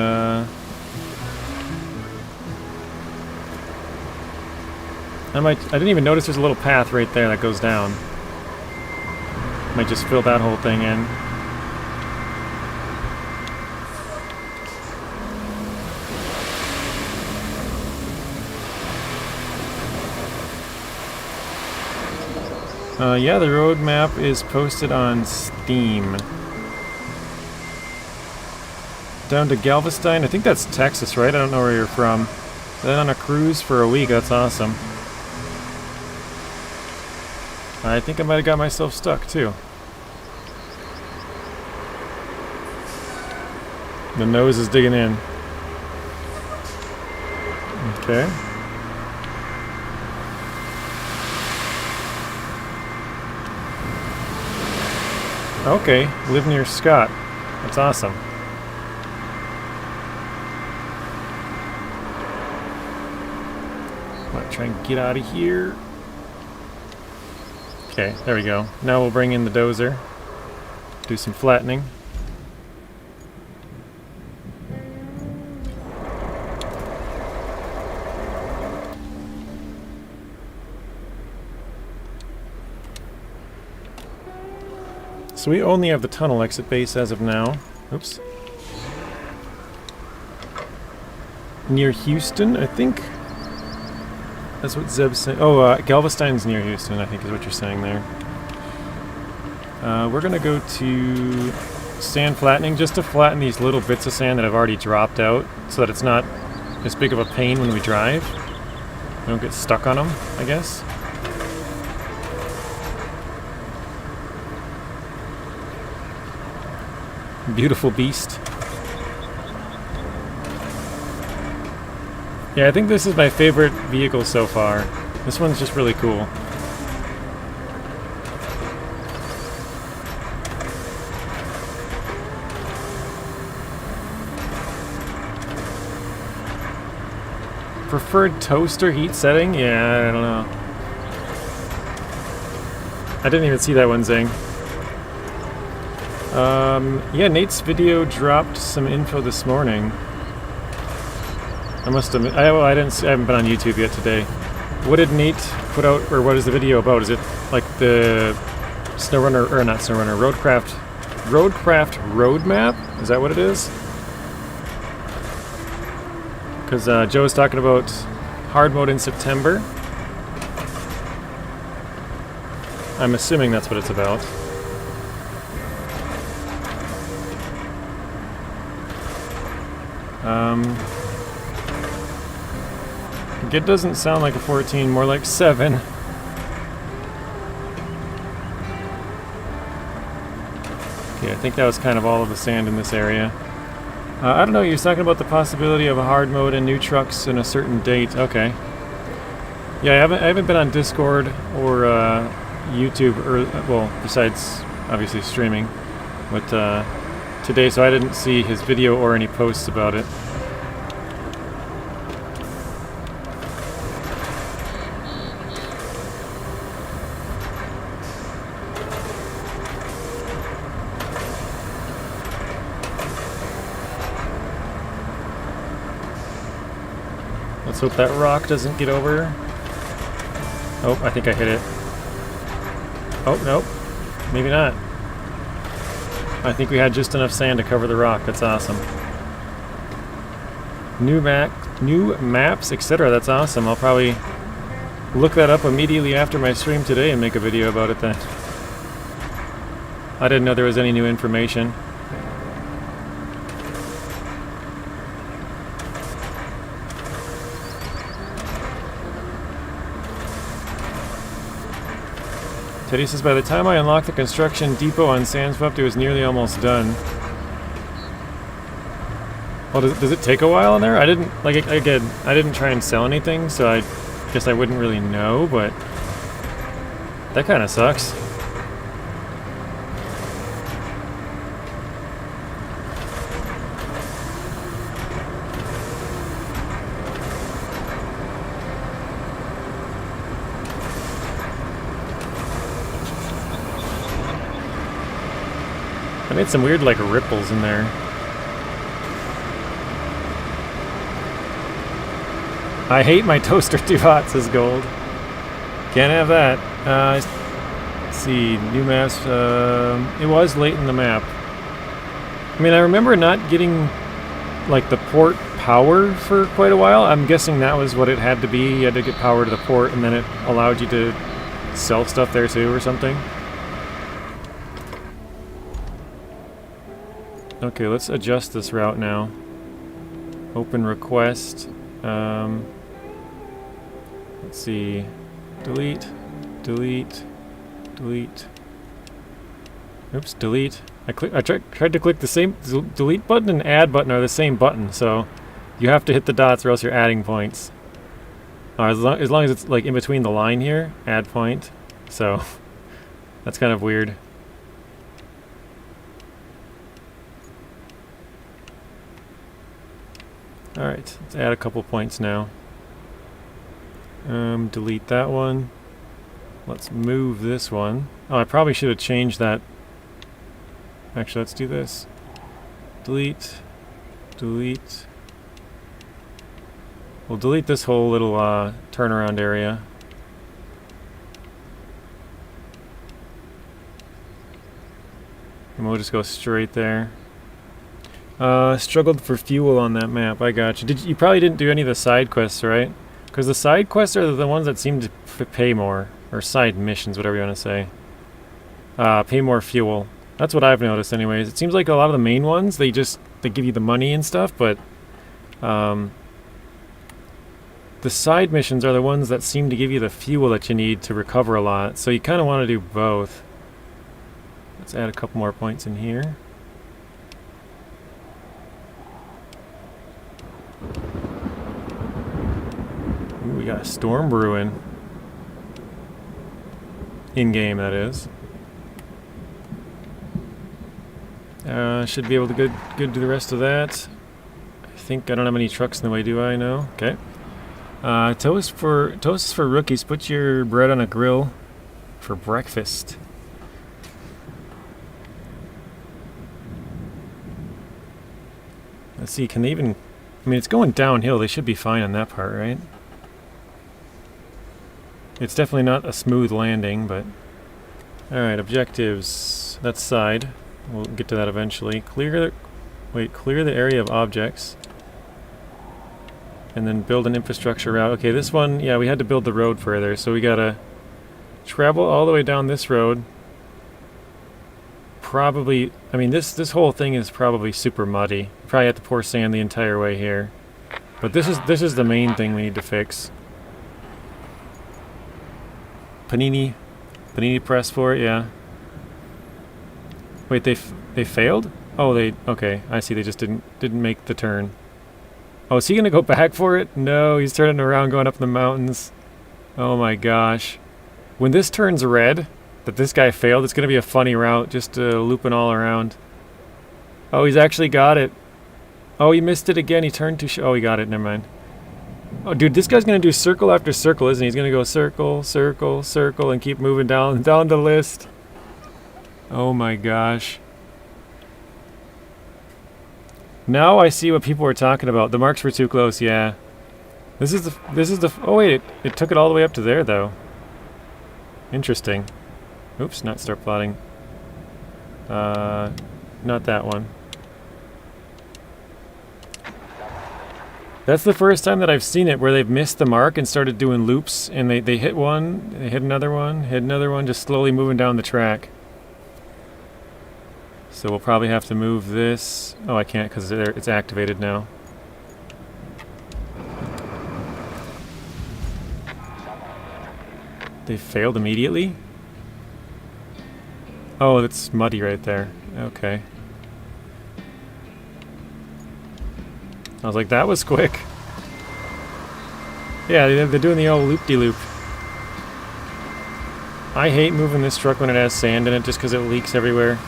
I didn't even notice there's a little path right there that goes down. Might just fill that whole thing in. Yeah, the road map is posted on Steam. Down to Galveston. I think that's Texas, right? I don't know where you're from. Then on a cruise for a week. That's awesome. I think I might have got myself stuck, too. The nose is digging in. Okay. Okay, live near Scott. That's awesome. Might try and get out of here. Okay, there we go. Now we'll bring in the dozer. Do some flattening. So we only have the tunnel exit base as of now. Oops. Near Houston, I think. That's what Zeb's saying. Oh, Galveston's near Houston, I think is what you're saying there. We're going to go to sand flattening, just to flatten these little bits of sand that I've already dropped out, so that it's not as big of a pain when we drive. We don't get stuck on them, I guess. Beautiful beast. Yeah, I think this is my favorite vehicle so far. This one's just really cool. Preferred toaster heat setting? Yeah, I don't know. I didn't even see that one, Zing. Yeah, Nate's video dropped some info this morning. I must have. I haven't been on YouTube yet today. What did Nate put out, or what is the video about? Is it like the SnowRunner, or not SnowRunner, Roadcraft roadmap? Is that what it is? Because Joe was talking about hard mode in September. I'm assuming that's what it's about. It doesn't sound like a 14, more like 7. Okay, I think that was kind of all of the sand in this area. I don't know, you're talking about the possibility of a hard mode and new trucks in a certain date. Okay. Yeah, I haven't been on Discord or YouTube, or well, besides obviously streaming, but today, so I didn't see his video or any posts about it. Let's hope that rock doesn't get over. Oh, I think I hit it. Oh, nope. Maybe not. I think we had just enough sand to cover the rock. That's awesome. New maps, etc. That's awesome. I'll probably look that up immediately after my stream today and make a video about it then. I didn't know there was any new information. Teddy says, by the time I unlocked the construction depot on Sandswept, it was nearly almost done. Well, does it take a while in there? I didn't, like, again, I didn't try and sell anything, so I guess I wouldn't really know, but that kind of sucks. I made some weird, like, ripples in there. I hate my toaster too hot, says Gold. Can't have that. Let's see, new maps. It was late in the map. I mean, I remember not getting, like, the port power for quite a while. I'm guessing that was what it had to be. You had to get power to the port, and then it allowed you to sell stuff there too, or something. Okay, let's adjust this route now. Open request. Let's see. Delete. Delete. Delete. Oops, delete. I tried to click the same delete button and add button are the same button, so you have to hit the dots or else you're adding points. As long as it's like in between the line here, add point. So that's kind of weird. Alright, let's add a couple points now. Delete that one. Let's move this one. Oh, I probably should have changed that. Actually, let's do this. Delete. Delete. We'll delete this whole little turnaround area. And we'll just go straight there. Struggled for fuel on that map. I got you. You probably didn't do any of the side quests, right? Because the side quests are the ones that seem to pay more. Or side missions, whatever you want to say. Pay more fuel. That's what I've noticed anyways. It seems like a lot of the main ones, they give you the money and stuff, but the side missions are the ones that seem to give you the fuel that you need to recover a lot. So you kind of want to do both. Let's add a couple more points in here. Ooh, we got a storm brewing. In-game, that is. Should be able to good do the rest of that. I think I don't have any trucks in the way, do I? No? Okay. Toast for rookies. Put your bread on a grill for breakfast. Let's see, can they even... I mean, it's going downhill. They should be fine on that part, right? It's definitely not a smooth landing, but... Alright, objectives. That's side. We'll get to that eventually. Clear the area of objects. And then build an infrastructure route. Okay, this one, yeah, we had to build the road further, so we gotta travel all the way down this road. Probably, I mean, this whole thing is probably super muddy. Probably have to pour sand the entire way here. But this is the main thing we need to fix. Panini press for it, yeah. Wait, they failed? Oh, okay. I see. They just didn't make the turn. Oh, is he gonna go back for it? No, he's turning around, going up the mountains. Oh my gosh! When this turns red, that this guy failed, it's gonna be a funny route, just looping all around. Oh, he's actually got it. Oh, he missed it again. He turned too. Oh, he got it. Never mind. Oh, dude, this guy's gonna do circle after circle, isn't he? He's gonna go circle, circle, circle, and keep moving down the list. Oh my gosh. Now I see what people were talking about. The marks were too close, yeah. This is the oh wait, it took it all the way up to there though. Interesting. Oops, not start plotting. Not that one. That's the first time that I've seen it where they've missed the mark and started doing loops, and they hit one, they hit another one, just slowly moving down the track. So we'll probably have to move this. Oh, I can't because it's activated now. They failed immediately? Oh, it's muddy right there. Okay. I was like, that was quick. Yeah, they're doing the old loop-de-loop. I hate moving this truck when it has sand in it just because it leaks everywhere.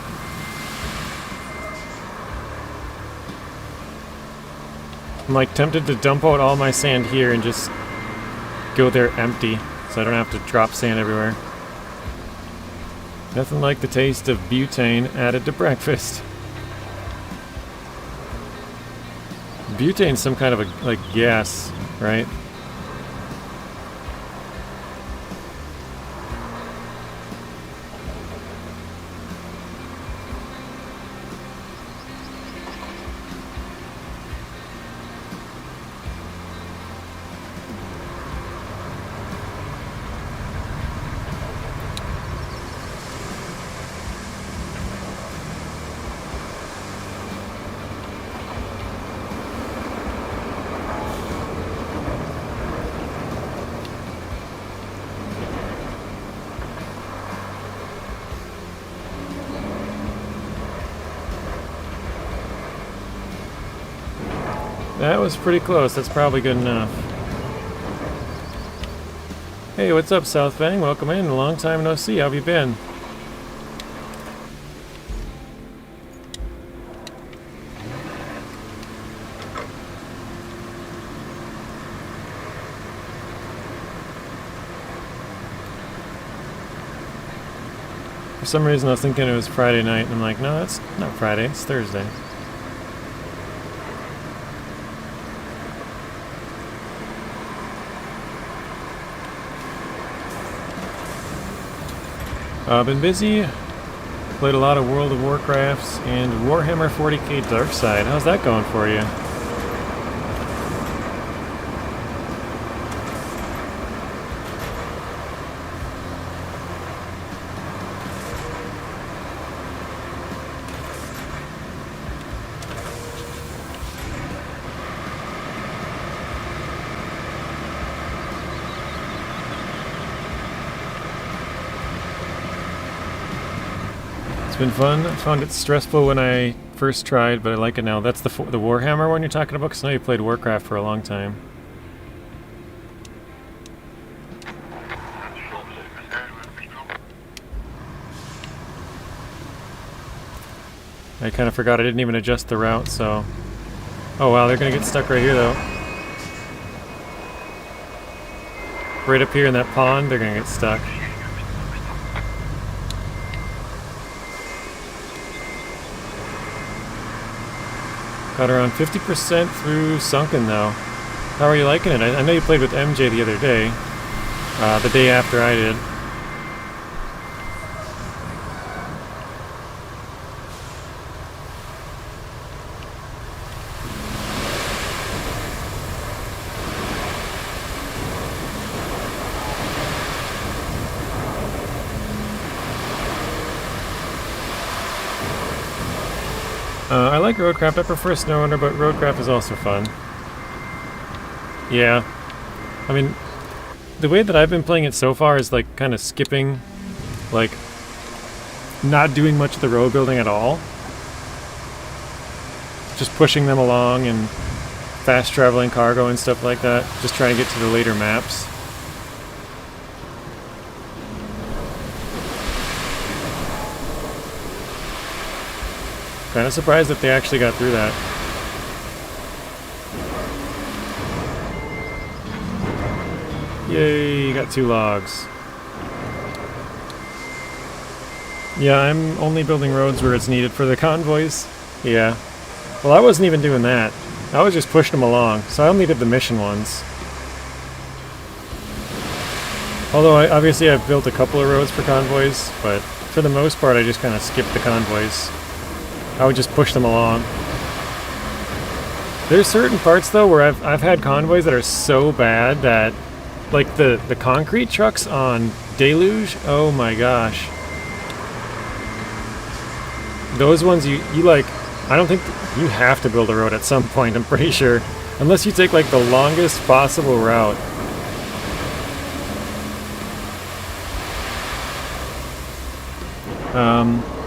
I'm like tempted to dump out all my sand here and just go there empty so I don't have to drop sand everywhere. Nothing like the taste of butane added to breakfast. Butane's some kind of a like gas, right? That was pretty close. That's probably good enough. Hey, what's up, South Fang? Welcome in. A long time no see. How have you been? For some reason, I was thinking it was Friday night, and I'm like, no, that's not Friday. It's Thursday. I've been busy, played a lot of World of Warcrafts and Warhammer 40k Darkside. How's that going for you? It's been fun. I found it stressful when I first tried, but I like it now. That's the Warhammer one you're talking about? Because I know you played Warcraft for a long time. I kind of forgot I didn't even adjust the route, so... Oh wow, they're going to get stuck right here, though. Right up here in that pond, they're going to get stuck. Got around 50% through Sunken, though. How are you liking it? I know you played with MJ the other day. The day after I did. I like Roadcraft. I prefer SnowRunner, but Roadcraft is also fun. Yeah. I mean, the way that I've been playing it so far is like kind of skipping, like not doing much of the road building at all. Just pushing them along and fast traveling cargo and stuff like that. Just trying to get to the later maps. Kind of surprised that they actually got through that. Yay, got 2 logs. Yeah, I'm only building roads where it's needed for the convoys. Yeah. Well, I wasn't even doing that. I was just pushing them along, so I only did the mission ones. Although, obviously I've built a couple of roads for convoys, but for the most part I just kind of skipped the convoys. I would just push them along. There's certain parts though where I've had convoys that are so bad that, like the concrete trucks on Deluge, oh my gosh. Those ones you like, I don't think you have to build a road at some point, I'm pretty sure. Unless you take like the longest possible route.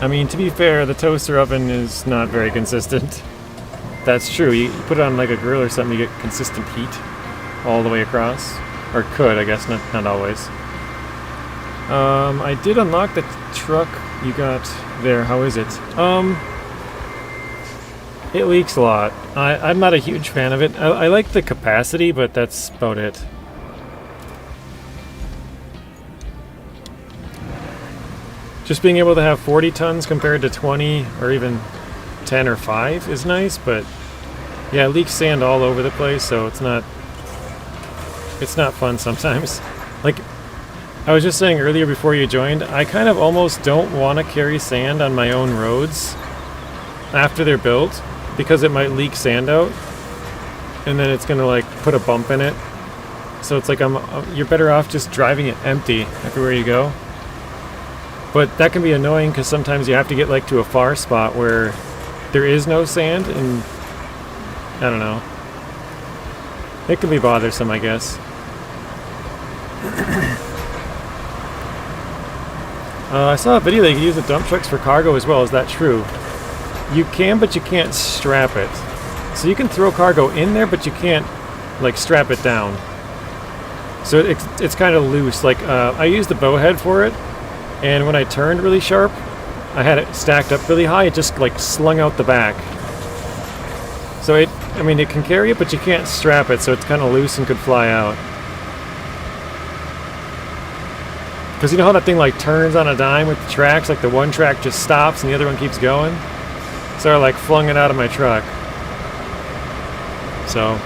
I mean, to be fair, the toaster oven is not very consistent. That's true. You put it on like a grill or something, you get consistent heat all the way across. Or could, I guess, not always. I did unlock the truck you got there. How is it? It leaks a lot. I'm not a huge fan of it. I like the capacity, but that's about it. Just being able to have 40 tons compared to 20 or even 10 or 5 is nice, but yeah, it leaks sand all over the place, so it's not fun sometimes. Like I was just saying earlier before you joined, I kind of almost don't want to carry sand on my own roads after they're built because it might leak sand out and then it's gonna like put a bump in it. So it's like you're better off just driving it empty everywhere you go. But that can be annoying because sometimes you have to get like to a far spot where there is no sand, and I don't know. It can be bothersome, I guess. I saw a video that you can use the dump trucks for cargo as well. Is that true? You can, but you can't strap it. So you can throw cargo in there, but you can't like strap it down. So it's kind of loose. Like I used the bow head for it. And when I turned really sharp, I had it stacked up really high, it just like slung out the back. So it can carry it, but you can't strap it, so it's kind of loose and could fly out. Because you know how that thing like turns on a dime with the tracks, like the one track just stops and the other one keeps going? So I like flung it out of my truck. So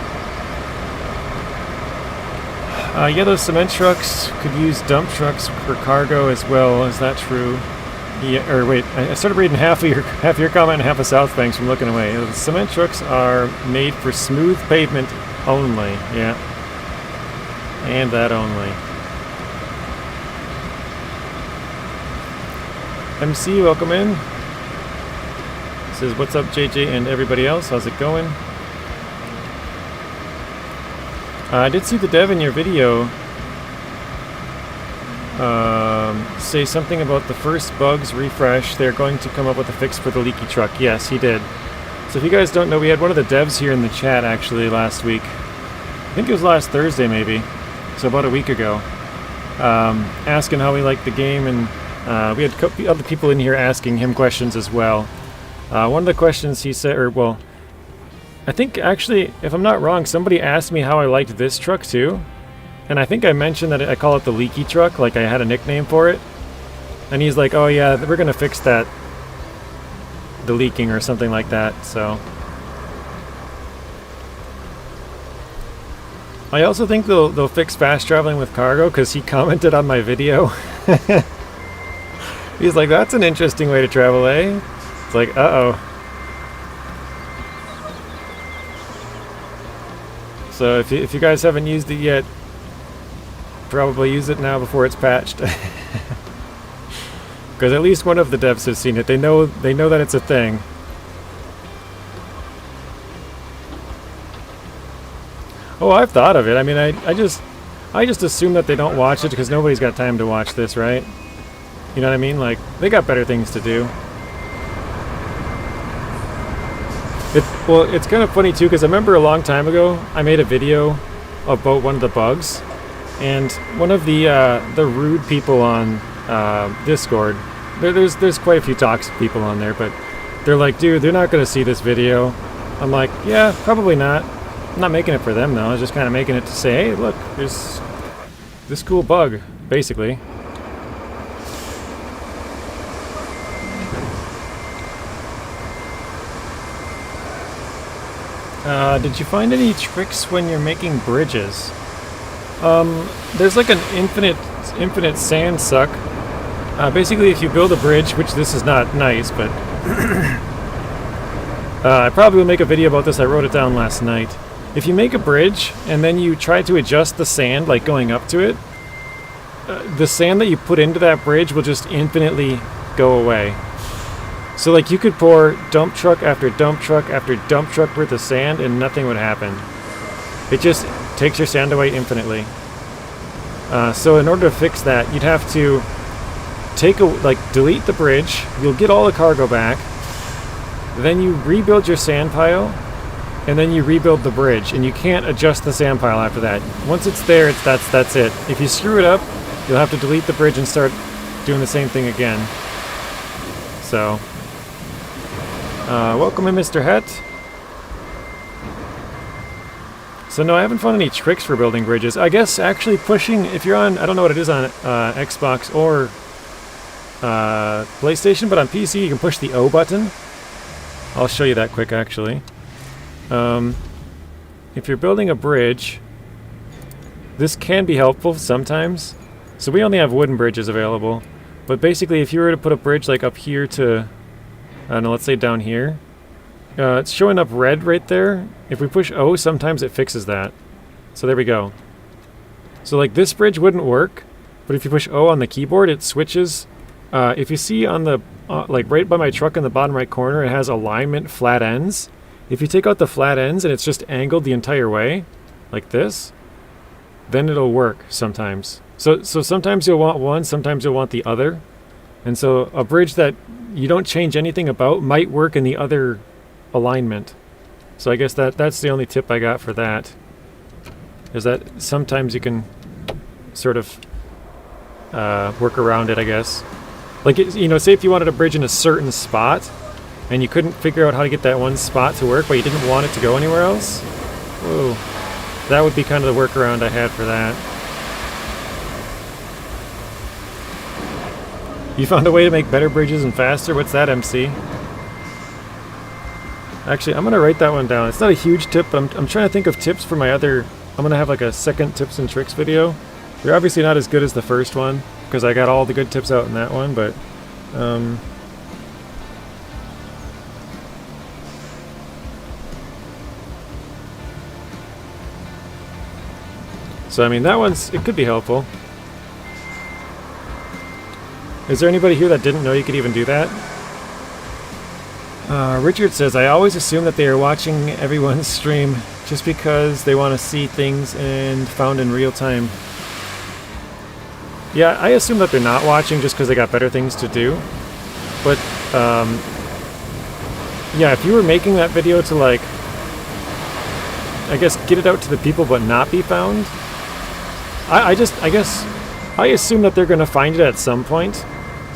yeah, those cement trucks could use dump trucks for cargo as well. Is that true? Yeah. Or wait, I started reading half of your comment and half of Southbank's from looking away. The cement trucks are made for smooth pavement only. Yeah. And that only. MC, welcome in. Says, what's up, JJ and everybody else? How's it going? I did see the dev in your video say something about the first bugs refresh. They're going to come up with a fix for the leaky truck. Yes, he did. So if you guys don't know, we had one of the devs here in the chat actually last week. I think it was last Thursday maybe. So about a week ago. Asking how he liked the game, and we had other people in here asking him questions as well. One of the questions he said, or well, I think actually, if I'm not wrong, somebody asked me how I liked this truck too. And I think I mentioned that I call it the leaky truck, like I had a nickname for it. And he's like, oh yeah, we're gonna fix that. The leaking or something like that, so. I also think they'll fix fast traveling with cargo, because he commented on my video. He's like, that's an interesting way to travel, eh? It's like, uh-oh. So if you guys haven't used it yet, probably use it now before it's patched. Because at least one of the devs has seen it. They know that it's a thing. Oh, I've thought of it. I mean, I just assume that they don't watch it because nobody's got time to watch this, right? You know what I mean? Like, they got better things to do. Well, it's kind of funny too, because I remember a long time ago I made a video about one of the bugs, and one of the rude people on Discord, there's quite a few toxic people on there, but they're like, dude, they're not going to see this video. I'm like, yeah, probably not. I'm not making it for them though. I was just kind of making it to say, hey, look, there's this cool bug, basically. Did you find any tricks when you're making bridges? There's like an infinite sand suck. Basically, if you build a bridge, which this is not nice, but I probably will make a video about this. I wrote it down last night. If you make a bridge and then you try to adjust the sand, like going up to it, the sand that you put into that bridge will just infinitely go away. So like you could pour dump truck after dump truck after dump truck worth of sand and nothing would happen. It just takes your sand away infinitely. So in order to fix that, you'd have to delete the bridge. You'll get all the cargo back. Then you rebuild your sand pile, and then you rebuild the bridge. And you can't adjust the sand pile after that. Once it's there, that's it. If you screw it up, you'll have to delete the bridge and start doing the same thing again. So, welcome in, Mr. Het. So no, I haven't found any tricks for building bridges. I guess actually pushing, if you're on, I don't know what it is on Xbox or PlayStation, but on PC you can push the O button. I'll show you that quick actually. If you're building a bridge, this can be helpful sometimes. So we only have wooden bridges available. But basically if you were to put a bridge like up here to, I don't know, let's say down here. It's showing up red right there. If we push O, sometimes it fixes that. So there we go. So like this bridge wouldn't work, but if you push O on the keyboard, it switches. If you see on the, like right by my truck in the bottom right corner, it has alignment flat ends. If you take out the flat ends and it's just angled the entire way, like this, then it'll work sometimes. So sometimes you'll want one, sometimes you'll want the other. And so a bridge that you don't change anything about might work in the other alignment. So I guess that's the only tip I got for that. Is that sometimes you can sort of work around it, I guess. Like, you know, say if you wanted a bridge in a certain spot and you couldn't figure out how to get that one spot to work, but you didn't want it to go anywhere else. Whoa. That would be kind of the workaround I had for that. You found a way to make better bridges and faster? What's that, MC? Actually, I'm going to write that one down. It's not a huge tip, but I'm trying to think of tips for my other... I'm going to have like a second tips and tricks video. They're obviously not as good as the first one, because I got all the good tips out in that one, but... So, I mean, that one's... It could be helpful. Is there anybody here that didn't know you could even do that? Richard says, I always assume that they are watching everyone's stream just because they want to see things and found in real time. Yeah, I assume that they're not watching just because they got better things to do. But, yeah, if you were making that video to, like, I guess get it out to the people but not be found, I guess I assume that they're going to find it at some point,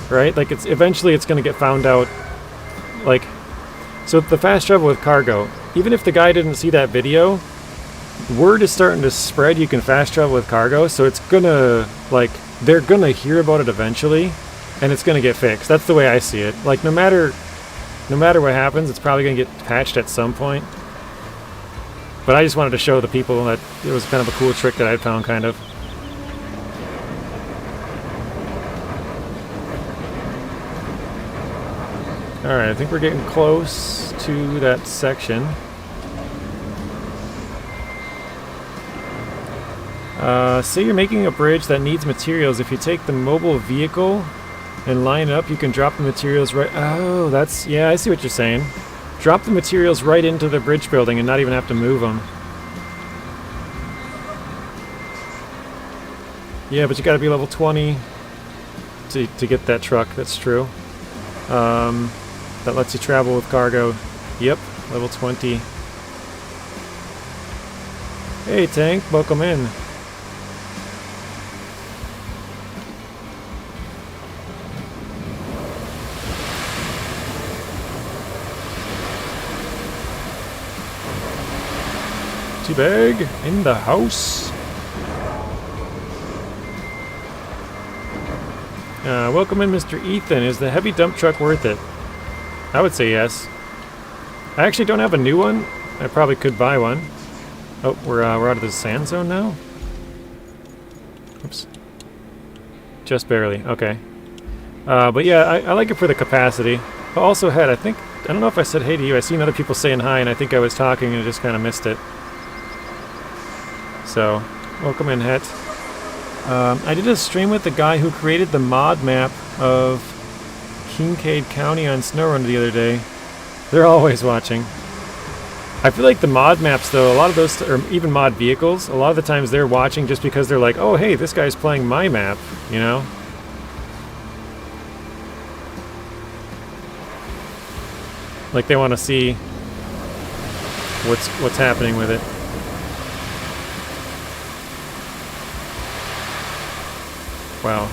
right? Like, eventually it's going to get found out, like... So the fast travel with cargo, even if the guy didn't see that video, word is starting to spread you can fast travel with cargo, so it's gonna, like, they're gonna hear about it eventually, and it's gonna get fixed. That's the way I see it. Like, no matter what happens, it's probably gonna get patched at some point. But I just wanted to show the people that it was kind of a cool trick that I found, kind of. Alright, I think we're getting close to that section. Say you're making a bridge that needs materials. If you take the mobile vehicle and line it up, you can drop the materials right... Oh, that's... Yeah, I see what you're saying. Drop the materials right into the bridge building and not even have to move them. Yeah, but you gotta be level 20 to get that truck. That's true. That lets you travel with cargo. Yep, level 20. Hey, Tank, welcome in. Teabag in the house. Welcome in, Mr. Ethan. Is the heavy dump truck worth it? I would say yes. I actually don't have a new one. I probably could buy one. Oh, we're out of the sand zone now? Oops. Just barely. Okay. But yeah, I like it for the capacity. I also had, I think I don't know if I said hey to you. I seen other people saying hi, and I think I was talking and I just kind of missed it. So, welcome in, Het. I did a stream with the guy who created the mod map of Kincaid County on SnowRunner the other day. They're always watching. I feel like the mod maps, though, a lot of those, or even mod vehicles, a lot of the times they're watching just because they're like, oh, hey, this guy's playing my map, you know? Like they want to see what's happening with it. Wow.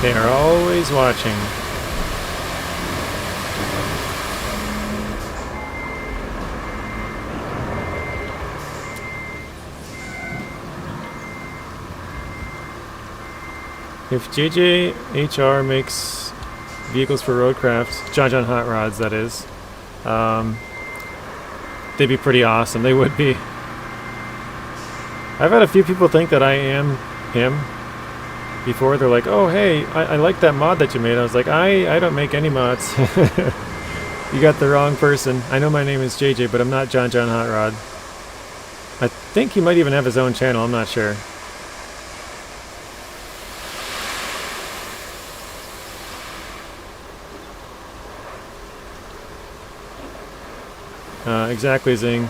They are always watching. If JJHR makes vehicles for Roadcraft, John Hot Rods, that is, they'd be pretty awesome. They would be. I've had a few people think that I am him before. They're like, oh, hey, I like that mod that you made. I was like, I don't make any mods. You got the wrong person. I know my name is JJ, but I'm not John Hot Rod. I think he might even have his own channel. I'm not sure. Exactly, Zing.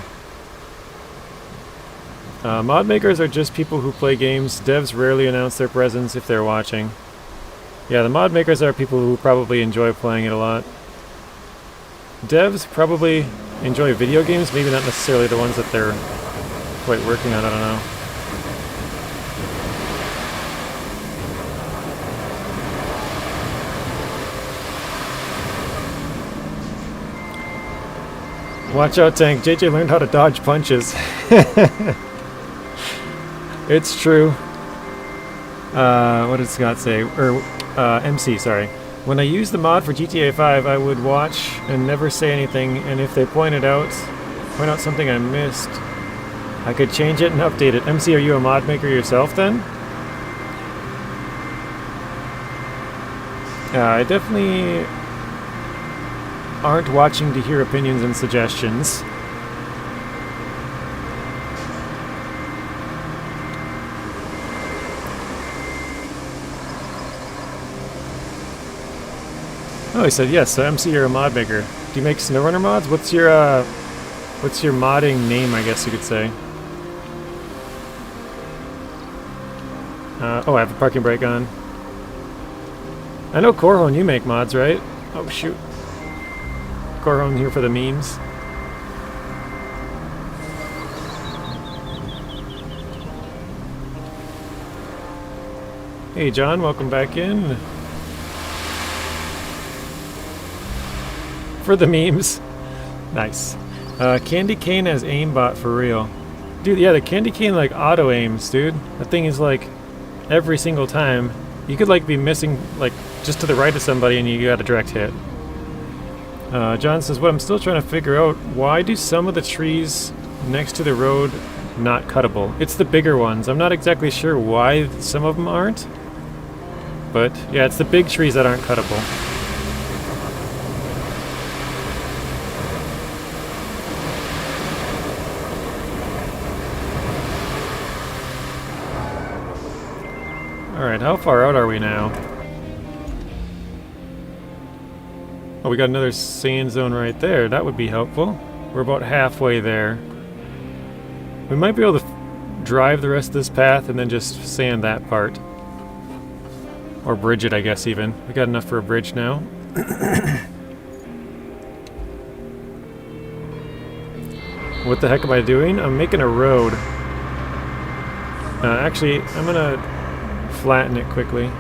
Mod makers are just people who play games. Devs rarely announce their presence if they're watching. Yeah, the mod makers are people who probably enjoy playing it a lot. Devs probably enjoy video games, maybe not necessarily the ones that they're quite working on, I don't know. Watch out, Tank. JJ learned how to dodge punches. It's true. What did Scott say? Or, MC, sorry. When I used the mod for GTA 5, I would watch and never say anything, and if they point out something I missed, I could change it and update it. MC, are you a mod maker yourself, then? I definitely aren't watching to hear opinions and suggestions. Oh, he said yes. So MC, you're a mod maker. Do you make SnowRunner mods? What's your modding name? I guess you could say. Oh, I have a parking brake on. I know Corhone, you make mods, right? Oh shoot. Corhone here for the memes. Hey John, welcome back in. For the memes. Nice. Candy cane has aimbot for real. Dude, yeah, the candy cane like auto aims, dude. That thing is like every single time. You could like be missing like just to the right of somebody and you got a direct hit. John says, what I'm still trying to figure out, why do some of the trees next to the road not cuttable? It's the bigger ones. I'm not exactly sure why some of them aren't. But yeah, it's the big trees that aren't cuttable. Alright, how far out are we now? Oh, we got another sand zone right there. That would be helpful. We're about halfway there. We might be able to drive the rest of this path and then just sand that part. Or bridge it, I guess, even. We got enough for a bridge now. What the heck am I doing? I'm making a road. Actually, I'm gonna flatten it quickly.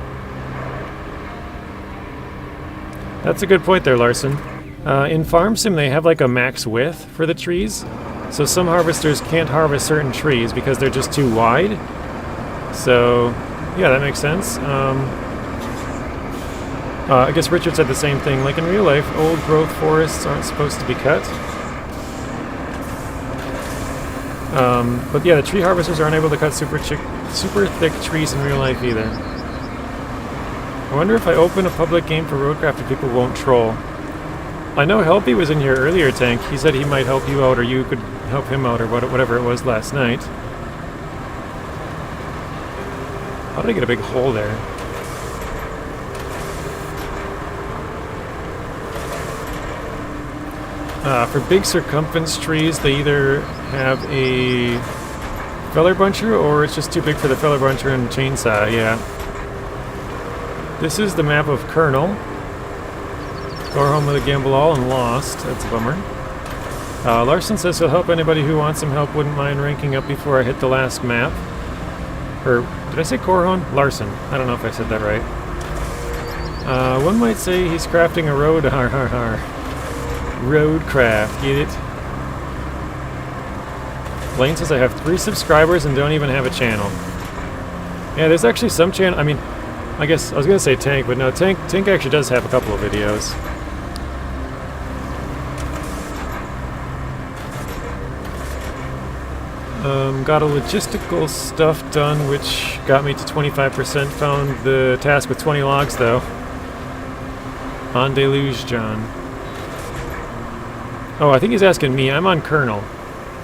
That's a good point there, Larson. In Farm Sim, they have like a max width for the trees. So some harvesters can't harvest certain trees because they're just too wide. So, yeah, that makes sense. I guess Richard said the same thing. Like in real life, old growth forests aren't supposed to be cut. But yeah, the tree harvesters aren't able to cut super thick trees in real life either. I wonder if I open a public game for Roadcraft if people won't troll. I know Helpy was in here earlier, Tank. He said he might help you out, or you could help him out, or whatever it was last night. How did I get a big hole there? For big circumference trees, they either have a feller buncher, or it's just too big for the feller buncher and chainsaw, yeah. This is the map of KERNEL. Or home with a gamble all and lost. That's a bummer. Larson says he'll help anybody who wants some help. Wouldn't mind ranking up before I hit the last map. Or, did I say Corhon? Larson. I don't know if I said that right. One might say he's crafting a road. Roadcraft. Get it? Lane says I have 3 subscribers and don't even have a channel. Yeah, there's actually some channel. I mean, I guess I was gonna say Tank, but no, Tank actually does have a couple of videos. Got a logistical stuff done, which got me to 25%. Found the task with 20 logs, though. On Deluge, John. Oh, I think he's asking me. I'm on KERNEL.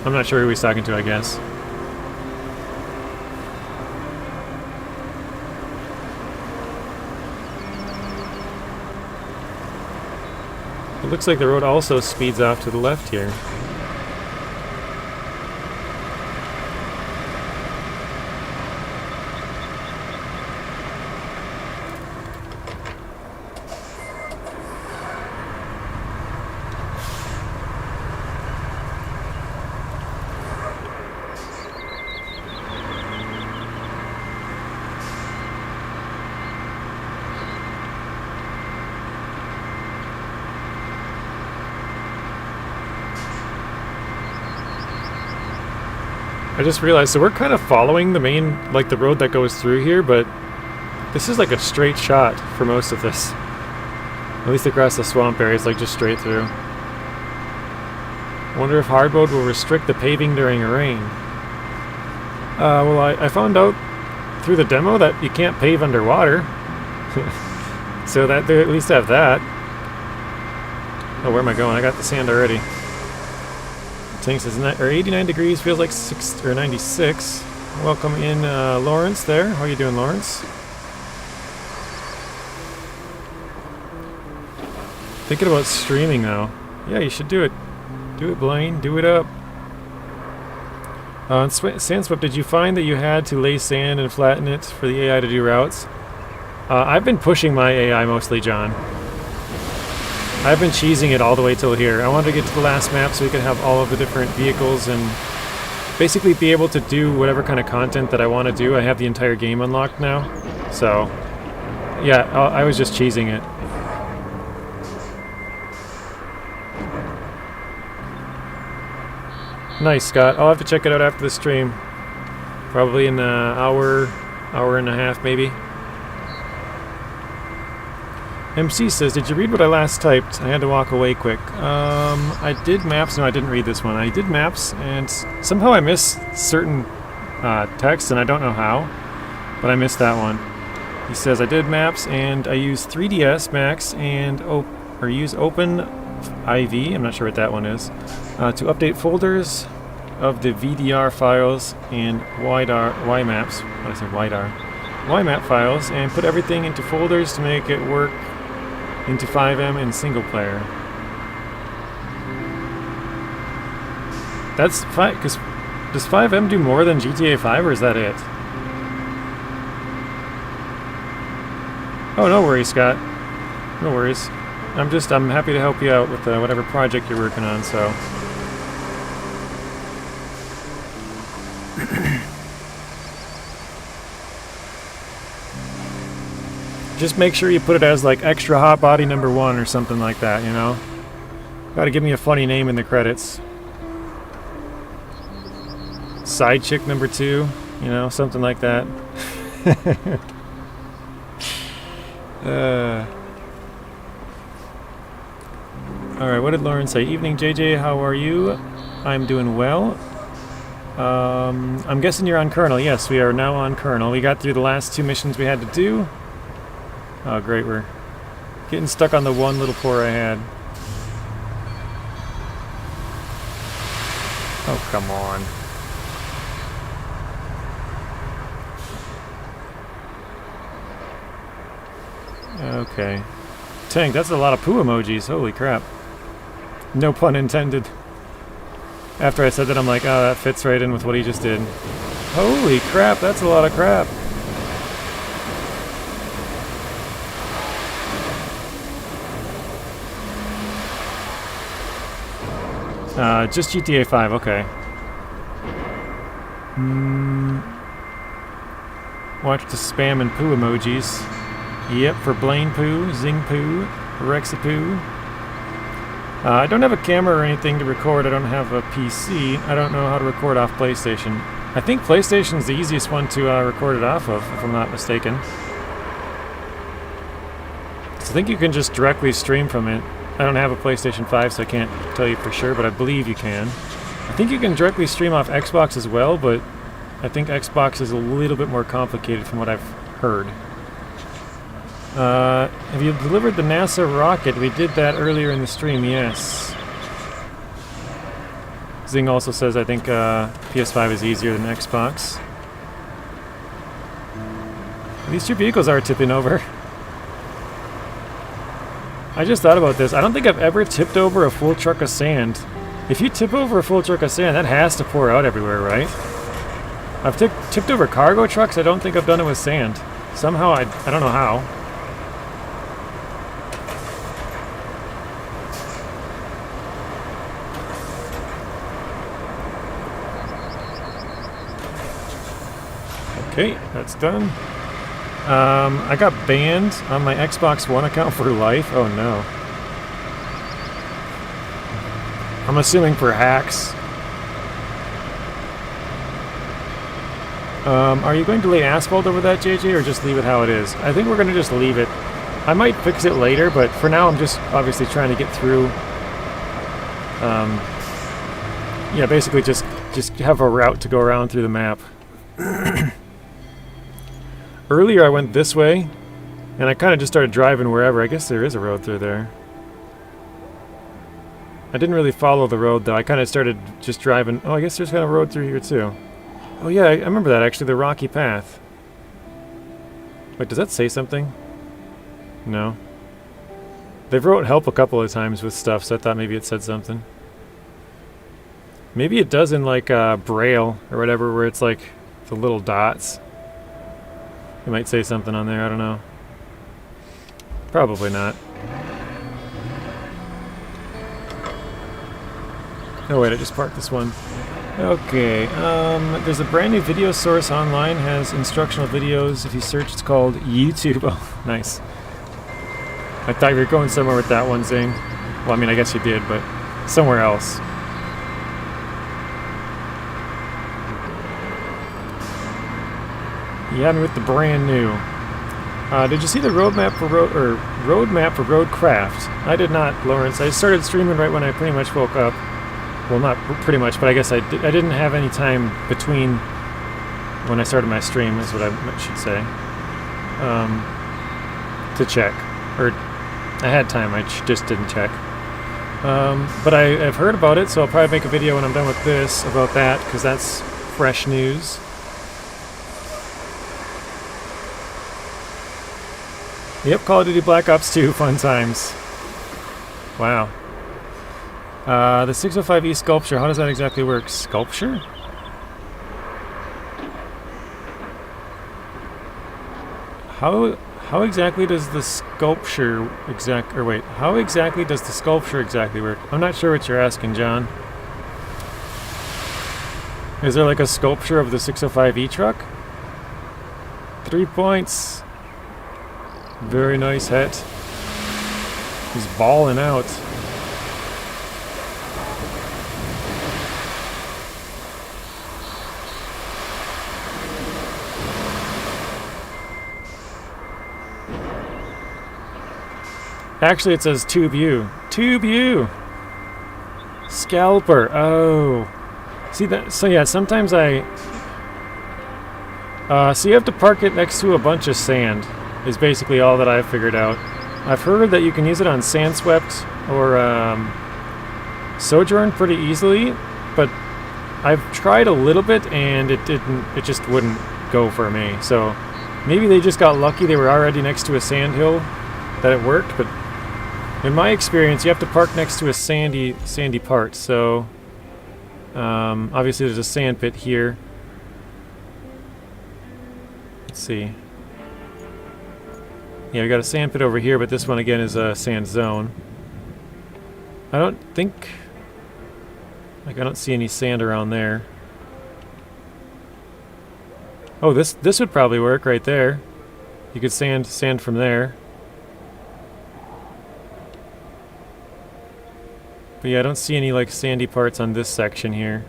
I'm not sure who he's talking to, I guess. It looks like the road also speeds off to the left here. I just realized, so we're kind of following the main, like the road that goes through here, but this is like a straight shot for most of this. At least across the swamp area, it's like just straight through. I wonder if hard mode will restrict the paving during a rain. Well, I found out through the demo that you can't pave underwater. So that they at least have that. Oh, where am I going? I got the sand already. Tank says 89 degrees, feels like 96. Welcome in, Lawrence there. How are you doing, Lawrence? Thinking about streaming now. Yeah, you should do it. Do it, Blaine. Do it up. Sandswept, did you find that you had to lay sand and flatten it for the AI to do routes? I've been pushing my AI mostly, John. I've been cheesing it all the way till here. I wanted to get to the last map so we could have all of the different vehicles and basically be able to do whatever kind of content that I want to do. I have the entire game unlocked now. So, yeah, I was just cheesing it. Nice, Scott. I'll have to check it out after the stream. Probably in an hour and a half, maybe. MC says, did you read what I last typed? I had to walk away quick. I did maps. No, I didn't read this one. I did maps, and somehow I missed certain text, and I don't know how, but I missed that one. He says, I did maps, and I used 3DS Max and use Open IV, I'm not sure what that one is, to update folders of the VDR files and YMaps. What did I say? YMap files, and put everything into folders to make it work into 5M in single player. That's fine, because does 5M do more than GTA 5, or is that it? Oh, no worries, Scott. No worries. I'm happy to help you out with whatever project you're working on, so. Just make sure you put it as like extra hot body number 1 or something like that, you know? Gotta give me a funny name in the credits. Side chick number 2, you know, something like that. Alright, what did Lauren say? Evening, JJ, how are you? I'm doing well. I'm guessing you're on KERNEL. Yes, we are now on KERNEL. We got through the last 2 missions we had to do. Oh, great, we're getting stuck on the one little pour I had. Oh, come on. Okay. Tank, that's a lot of poo emojis. Holy crap. No pun intended. After I said that, I'm like, oh, that fits right in with what he just did. Holy crap, that's a lot of crap. Just GTA 5, okay. Watch the spam and poo emojis. Yep, for Blaine Poo, Zing Poo, Rexy Poo. I don't have a camera or anything to record. I don't have a PC. I don't know how to record off PlayStation. I think PlayStation's the easiest one to record it off of, if I'm not mistaken. So I think you can just directly stream from it. I don't have a PlayStation 5, so I can't tell you for sure, but I believe you can. I think you can directly stream off Xbox as well, but I think Xbox is a little bit more complicated from what I've heard. Have you delivered the NASA rocket? We did that earlier in the stream, yes. Zing also says I think PS5 is easier than Xbox. These two vehicles are tipping over. I just thought about this. I don't think I've ever tipped over a full truck of sand. If you tip over a full truck of sand, that has to pour out everywhere, right? I've tipped over cargo trucks. I don't think I've done it with sand. Somehow, I don't know how. Okay, that's done. I got banned on my Xbox One account for life. Oh no. I'm assuming for hacks. Are you going to lay asphalt over that, JJ, or just leave it how it is? I think we're going to just leave it. I might fix it later, but for now I'm just obviously trying to get through. Yeah, basically just have a route to go around through the map. Earlier I went this way, and I kind of just started driving wherever. I guess there is a road through there. I didn't really follow the road, though. I kind of started just driving. Oh, I guess there's kind of a road through here, too. Oh, yeah, I remember that, actually, the rocky path. Wait, does that say something? No. They've wrote help a couple of times with stuff, so I thought maybe it said something. Maybe it does in, like, Braille or whatever, where it's, like, the little dots. It might say something on there, I don't know. Probably not. Oh wait, I just parked this one. Okay, there's a brand new video source online, has instructional videos. If you search, it's called YouTube. Oh, nice. I thought you were going somewhere with that one, Zing. Well, I mean, I guess you did, but somewhere else. You had me with the brand new. Did you see the roadmap for Roadcraft? I did not, Lawrence. I started streaming right when I pretty much woke up. Well, not pretty much, but I guess I didn't have any time between when I started my stream, is what I should say, to check. Or I had time, I just didn't check. But I've heard about it, so I'll probably make a video when I'm done with this about that, because that's fresh news. Yep, Call of Duty Black Ops 2, fun times. Wow. The 605E sculpture, how does that exactly work? Sculpture? How exactly does the sculpture how exactly does the sculpture exactly work? I'm not sure what you're asking, John. Is there like a sculpture of the 605E truck? 3 points. Very nice hit. He's balling out. Actually, it says Tube U. Tube U! Scalper. Oh. See that? So yeah, sometimes so you have to park it next to a bunch of sand. is basically all that I've figured out. I've heard that you can use it on Sandswept or Sojourn pretty easily, but I've tried a little bit and it just wouldn't go for me. So maybe they just got lucky, they were already next to a sand hill that it worked, but in my experience you have to park next to a sandy part, so obviously there's a sand pit here. Let's see. Yeah, we got a sand pit over here, but this one again is a sand zone. I don't think... Like, I don't see any sand around there. Oh, this would probably work right there. You could sand from there. But yeah, I don't see any, like, sandy parts on this section here.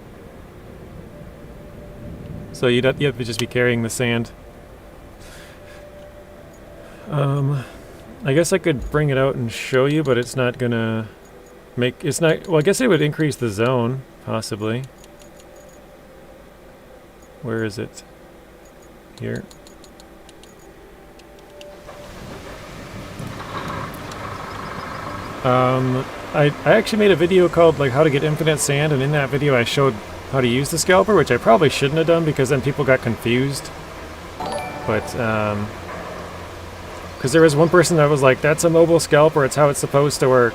So you have to just be carrying the sand. I guess I could bring it out and show you, but it's not gonna make... It's not... Well, I guess it would increase the zone, possibly. Where is it? Here. I actually made a video called, like, how to get infinite sand, and in that video I showed how to use the scalper, which I probably shouldn't have done because then people got confused. But, because there was one person that was like, that's a mobile scalper, it's how it's supposed to work.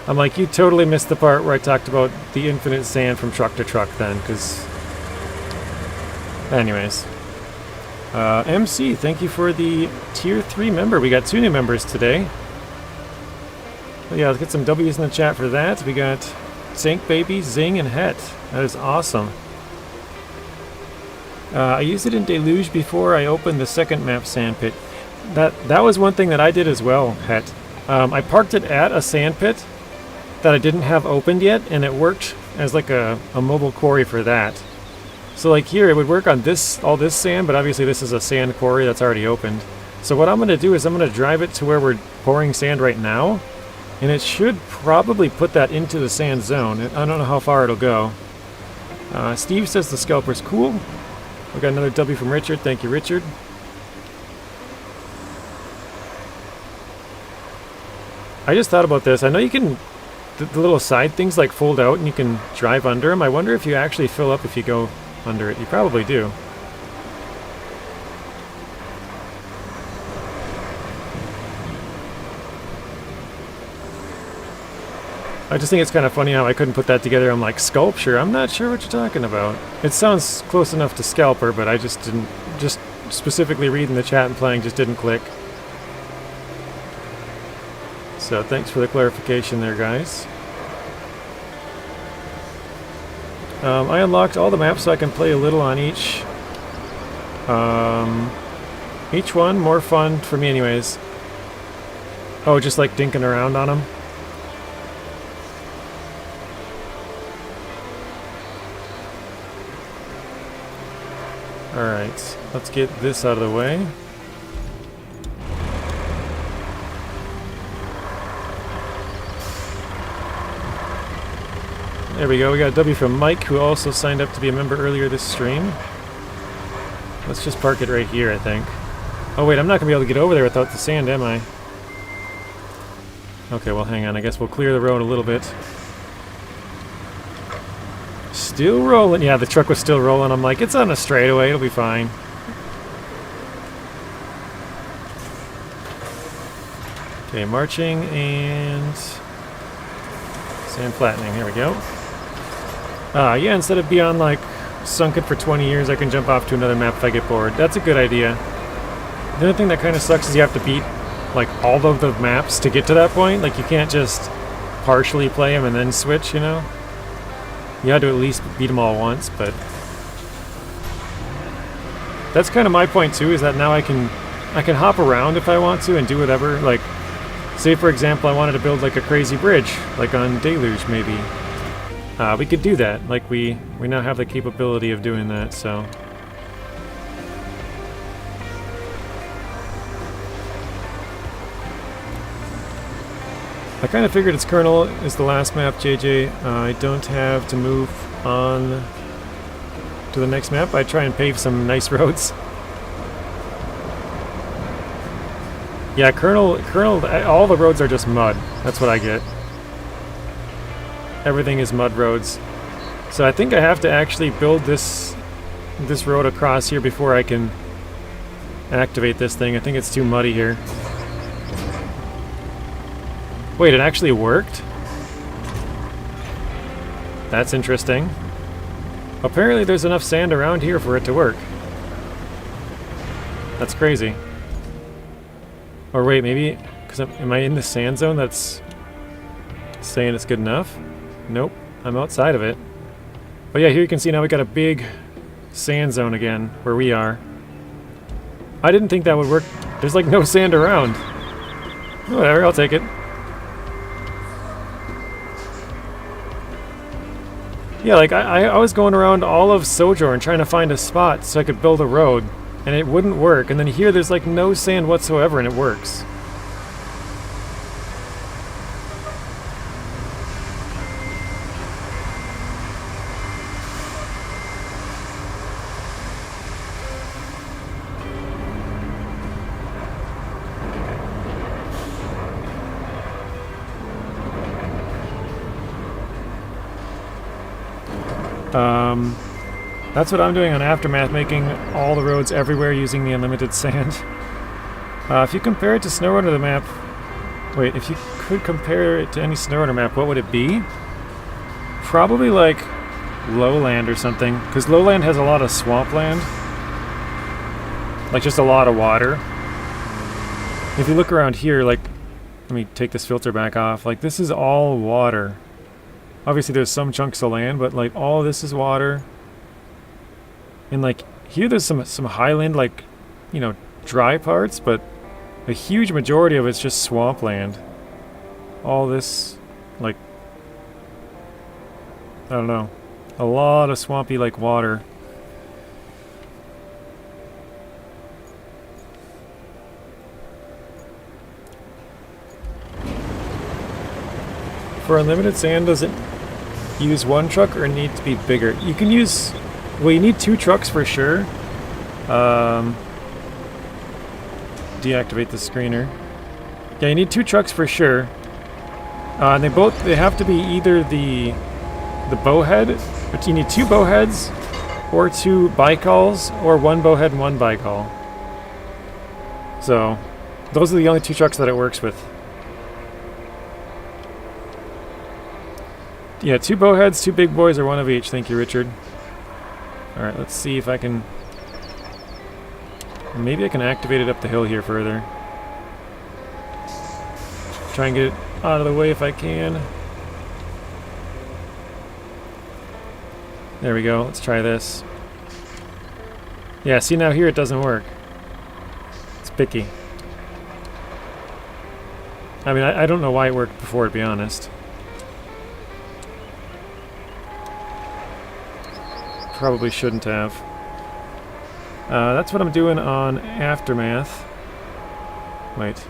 I'm like, you totally missed the part where I talked about the infinite sand from truck to truck then, because... Anyways. MC, thank you for the Tier 3 member. We got 2 new members today. But yeah, let's get some W's in the chat for that. We got Sink Baby, Zing, and Het. That is awesome. I used it in Deluge before I opened the second map sandpit. That was one thing that I did as well, Het. I parked it at a sandpit that I didn't have opened yet, and it worked as like a mobile quarry for that. So like here, it would work on all this sand, but obviously this is a sand quarry that's already opened. So what I'm going to do is I'm going to drive it to where we're pouring sand right now, and it should probably put that into the sand zone. I don't know how far it'll go. Steve says the scalper's cool. We got another W from Richard. Thank you, Richard. I just thought about this. I know you can... The little side things like fold out and you can drive under them. I wonder if you actually fill up if you go under it. You probably do. I just think it's kind of funny how I couldn't put that together. I'm like, sculpture? I'm not sure what you're talking about. It sounds close enough to scalper, but I just didn't... Just specifically reading the chat and playing just didn't click. So thanks for the clarification there, guys. I unlocked all the maps so I can play a little on each. Each one more fun for me anyways. Oh, just like dinking around on them? Alright, let's get this out of the way. There we go, we got a W from Mike, who also signed up to be a member earlier this stream. Let's just park it right here, I think. Oh wait, I'm not going to be able to get over there without the sand, am I? Okay, well hang on, I guess we'll clear the road a little bit. Still rolling. Yeah, the truck was still rolling. I'm like, it's on a straightaway, it'll be fine. Okay, marching and... sand flattening, here we go. Yeah, instead of being on, like, sunken for 20 years, I can jump off to another map if I get bored. That's a good idea. The other thing that kind of sucks is you have to beat, like, all of the maps to get to that point. Like, you can't just partially play them and then switch, you know? You had to at least beat them all once, but... That's kind of my point, too, is that now I can hop around if I want to and do whatever. Like, say, for example, I wanted to build, like, a crazy bridge, like on Deluge, maybe. We could do that. Like, we now have the capability of doing that, so... I kind of figured its kernel is the last map, JJ. I don't have to move on to the next map. I try and pave some nice roads. Yeah, Kernel, all the roads are just mud. That's what I get. Everything is mud roads. So I think I have to actually build this road across here before I can activate this thing. I think it's too muddy here. Wait, it actually worked? That's interesting. Apparently there's enough sand around here for it to work. That's crazy. Or wait, maybe... am I in the sand zone that's saying it's good enough? Nope, I'm outside of it. But yeah, here you can see now we got a big sand zone again, where we are. I didn't think that would work. There's like no sand around. Whatever, I'll take it. Yeah, like I was going around all of Sojourn trying to find a spot so I could build a road, and it wouldn't work. And then here there's like no sand whatsoever and it works. That's what I'm doing on Aftermath, making all the roads everywhere using the unlimited sand. If you compare it to SnowRunner the map... Wait, if you could compare it to any SnowRunner map, what would it be? Probably like Lowland or something, because Lowland has a lot of swampland. Like just a lot of water. If you look around here, like... Let me take this filter back off. Like this is all water. Obviously there's some chunks of land, but like all this is water. And like here there's some highland, like, you know, dry parts, but a huge majority of it's just swampland. All this, like, I don't know, a lot of swampy like water. For unlimited sand, does it use one truck or need to be bigger? You can use... Well, you need 2 trucks for sure. Deactivate the screener. Yeah, you need 2 trucks for sure. And they have to be either the bowhead, but you need 2 bowheads, or 2 bicalls, or 1 bowhead and 1 bicall. So, those are the only 2 trucks that it works with. Yeah, 2 bowheads, 2 big boys, or 1 of each. Thank you, Richard. Alright, let's see if I can... Maybe I can activate it up the hill here further. Try and get it out of the way if I can. There we go, let's try this. Yeah, see now here it doesn't work. It's picky. I mean, I don't know why it worked before, to be honest. Probably shouldn't have. That's what I'm doing on Aftermath. Wait.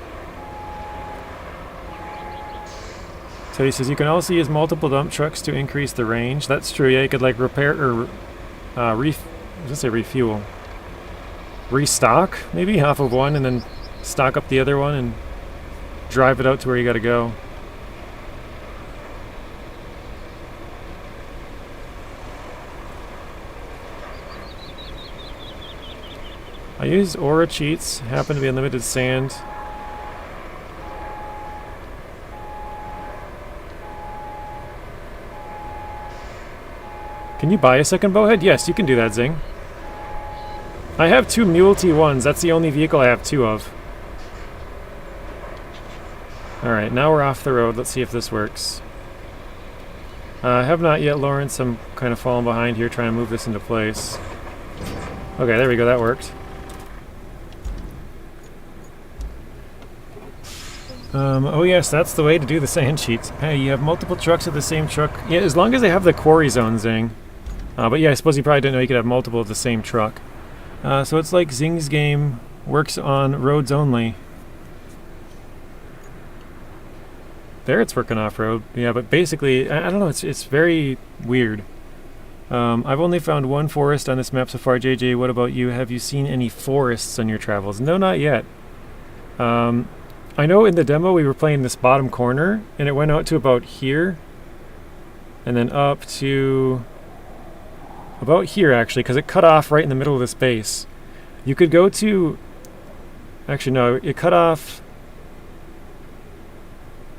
So he says you can also use multiple dump trucks to increase the range. That's true, yeah, you could like repair or refuel. Restock, maybe, off of one and then stock up the other one and drive it out to where you gotta go. I use aura cheats, happen to be unlimited sand. Can you buy a second bowhead? Yes, you can do that, Zing. I have 2 Mule T1s, that's the only vehicle I have 2 of. Alright, now we're off the road, let's see if this works. I have not yet, Lawrence, I'm kind of falling behind here trying to move this into place. Okay, there we go, that worked. Oh yes, that's the way to do the sand cheats. Hey, you have multiple trucks of the same truck. Yeah, as long as they have the quarry zone, Zing. But yeah, I suppose you probably didn't know you could have multiple of the same truck. So it's like Zing's game works on roads only. There it's working off-road. Yeah, but basically, I don't know, it's very weird. I've only found 1 forest on this map so far, JJ. What about you? Have you seen any forests on your travels? No, not yet. I know in the demo we were playing this bottom corner, and it went out to about here, and then up to about here actually, because it cut off right in the middle of this base. You could go to, actually no, it cut off,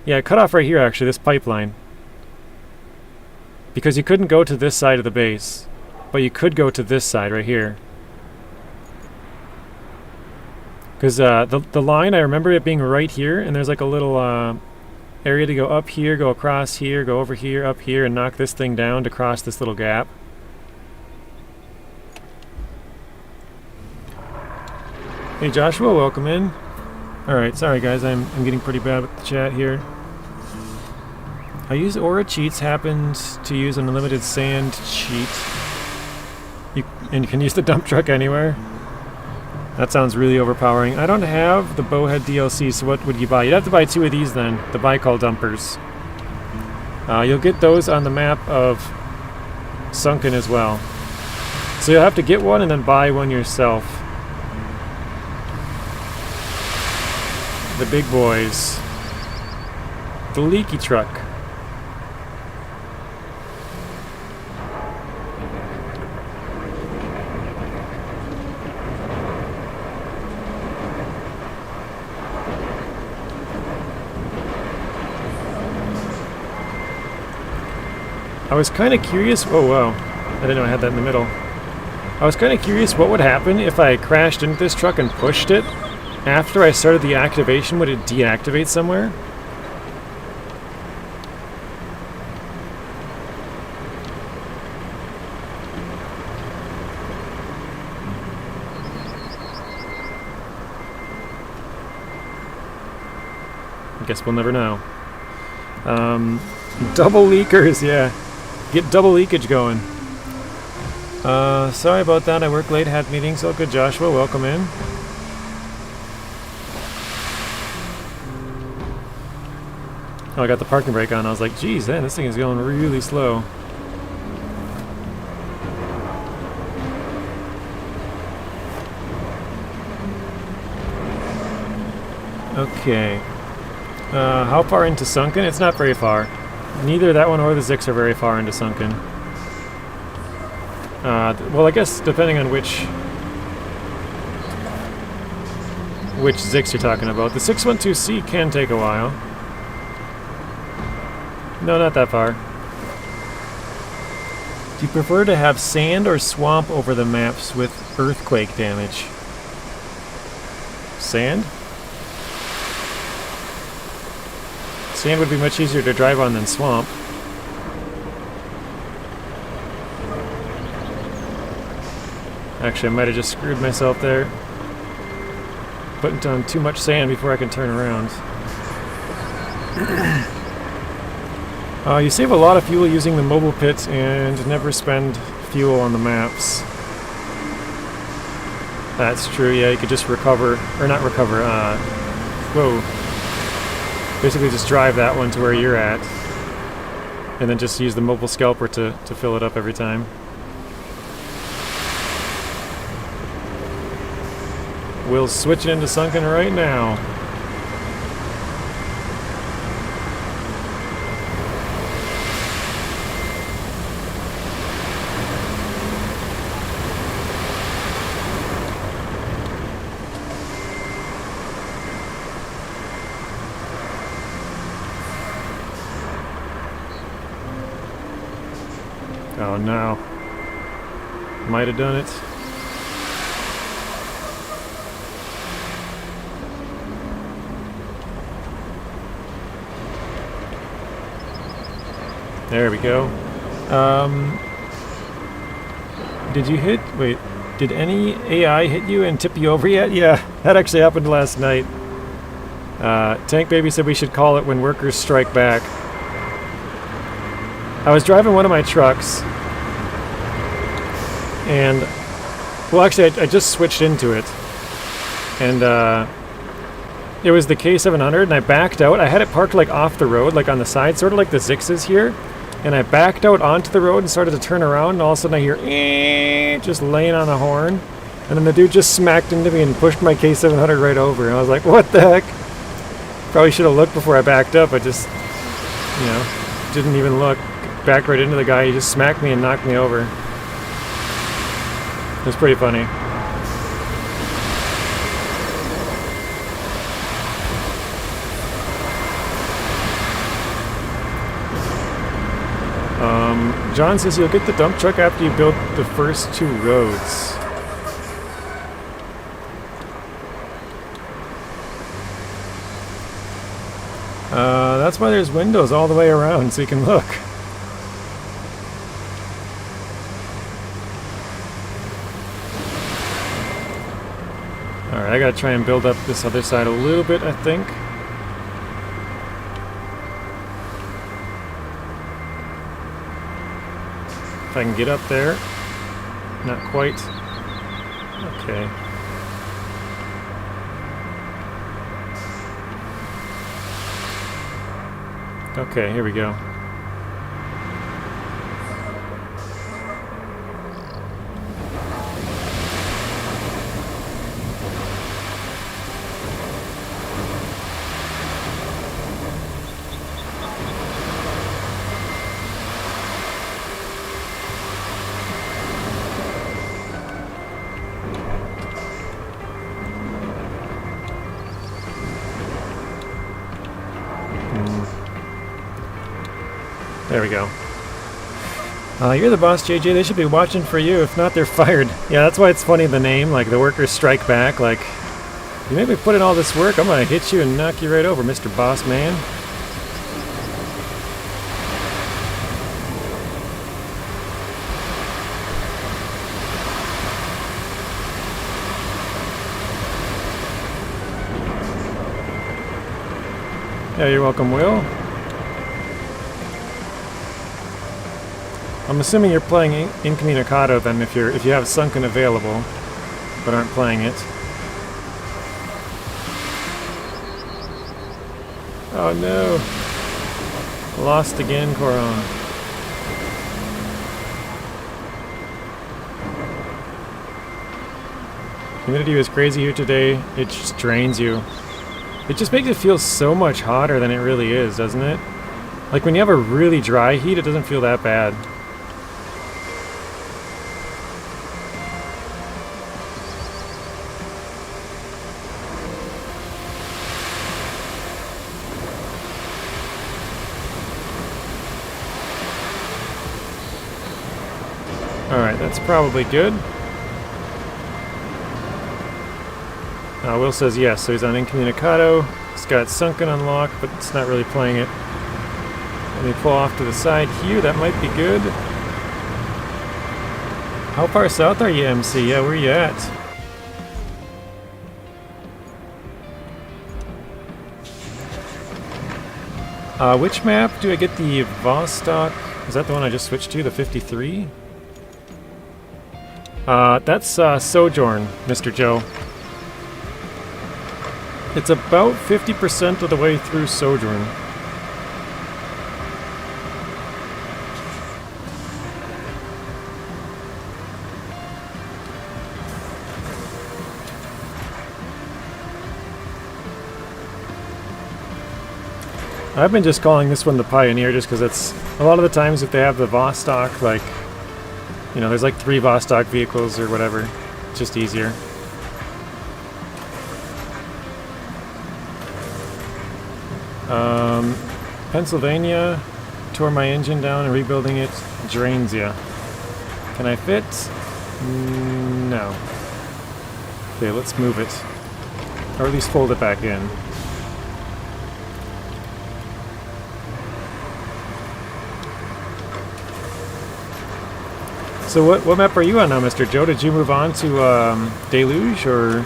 yeah, it cut off right here actually, this pipeline. Because you couldn't go to this side of the base, but you could go to this side right here. Because the line, I remember it being right here, and there's like a little area to go up here, go across here, go over here, up here, and knock this thing down to cross this little gap. Hey Joshua, welcome in. Alright, sorry guys, I'm getting pretty bad with the chat here. I use Aura Cheats, happened to use an unlimited sand cheat. And you can use the dump truck anywhere. That sounds really overpowering. I don't have the Bowhead DLC, so what would you buy? You'd have to buy 2 of these then, the Bicol dumpers. You'll get those on the map of Sunken as well. So you'll have to get one and then buy one yourself. The big boys. The leaky truck. I was kind of curious. Oh wow, I didn't know I had that in the middle. I was kind of curious what would happen if I crashed into this truck and pushed it. After I started the activation, would it deactivate somewhere? I guess we'll never know. Double leakers, yeah. Get double leakage going. Sorry about that. I work late, had meetings. Oh, good, Joshua. Welcome in. Oh, I got the parking brake on. I was like, geez, man, this thing is going really slow. Okay. How far into Sunken? It's not very far. Neither that one or the Zix are very far into Sunken. Well, I guess depending on which Zix you're talking about. The 612C can take a while. No, not that far. Do you prefer to have sand or swamp over the maps with earthquake damage? Sand? Sand would be much easier to drive on than swamp. Actually, I might have just screwed myself there. Putting down too much sand before I can turn around. You save a lot of fuel using the mobile pit and never spend fuel on the maps. That's true, yeah, you could just recover, or not recover, whoa. Basically just drive that one to where you're at. And then just use the mobile scalper to fill it up every time. We'll switch into Sunken right now. Oh no. Might have done it. There we go. Did you hit... Wait. Did any AI hit you and tip you over yet? Yeah, that actually happened last night. Tank Baby said we should call it when workers strike back. I was driving one of my trucks, and, well actually I just switched into it, and it was the K700, and I backed out. I had it parked like off the road, like on the side, sort of like the Zixes here, and I backed out onto the road and started to turn around, and all of a sudden I hear, just laying on the horn, And then the dude just smacked into me and pushed my K700 right over. And I was like, what the heck? Probably should have looked before I backed up. I just, you know, didn't even look. Backed right into the guy. He just smacked me and knocked me over. It was pretty funny. John says you'll get the dump truck after you build the first 2 roads. That's why there's windows all the way around so you can look. Alright, I gotta try and build up this other side a little bit, I think. If I can get up there. Not quite. Okay. Okay, here we go. There we go. You're the boss, JJ. They should be watching for you. If not, they're fired. Yeah, that's why it's funny, the name. Like, the workers strike back. Like, you made me put in all this work. I'm gonna hit you and knock you right over, Mr. Boss Man. Yeah, you're welcome, Will. I'm assuming you're playing Incommunicado then if you have Sunken available, but aren't playing it. Oh no! Lost again, Coron. Humidity was crazy here today. It just drains you. It just makes it feel so much hotter than it really is, doesn't it? Like when you have a really dry heat, it doesn't feel that bad. Alright, that's probably good. Will says yes, so he's on Incommunicado. He's got Sunken unlocked, but it's not really playing it. Let me pull off to the side here, that might be good. How far south are you, MC? Yeah, where are you at? Which map do I get the Vostok? Is that the one I just switched to, the 53? That's Sojourn, Mr. Joe. It's about 50% of the way through Sojourn. I've been just calling this one the Pioneer just because it's a lot of the times if they have the Vostok, like, you know, there's like 3 Vostok vehicles or whatever. It's just easier. Pennsylvania, tore my engine down and rebuilding it drains ya. Can I fit? No. Okay, let's move it. Or at least fold it back in. So what map are you on now, Mr. Joe? Did you move on to Deluge, or...?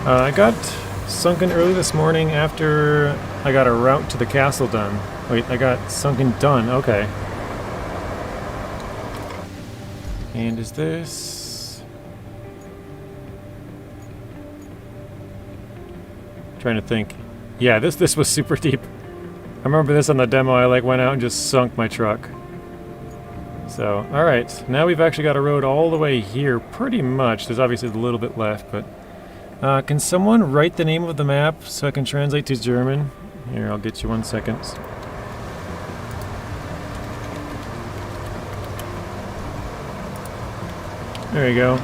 I got Sunken early this morning after I got a route to the castle done. Wait, I got Sunken done, okay. And is this... Trying to think. Yeah, this was super deep. I remember this on the demo. I like went out and just sunk my truck. So, alright. Now we've actually got a road all the way here, pretty much. There's obviously a little bit left, but... can someone write the name of the map so I can translate to German? Here, I'll get you 1 second. There you go.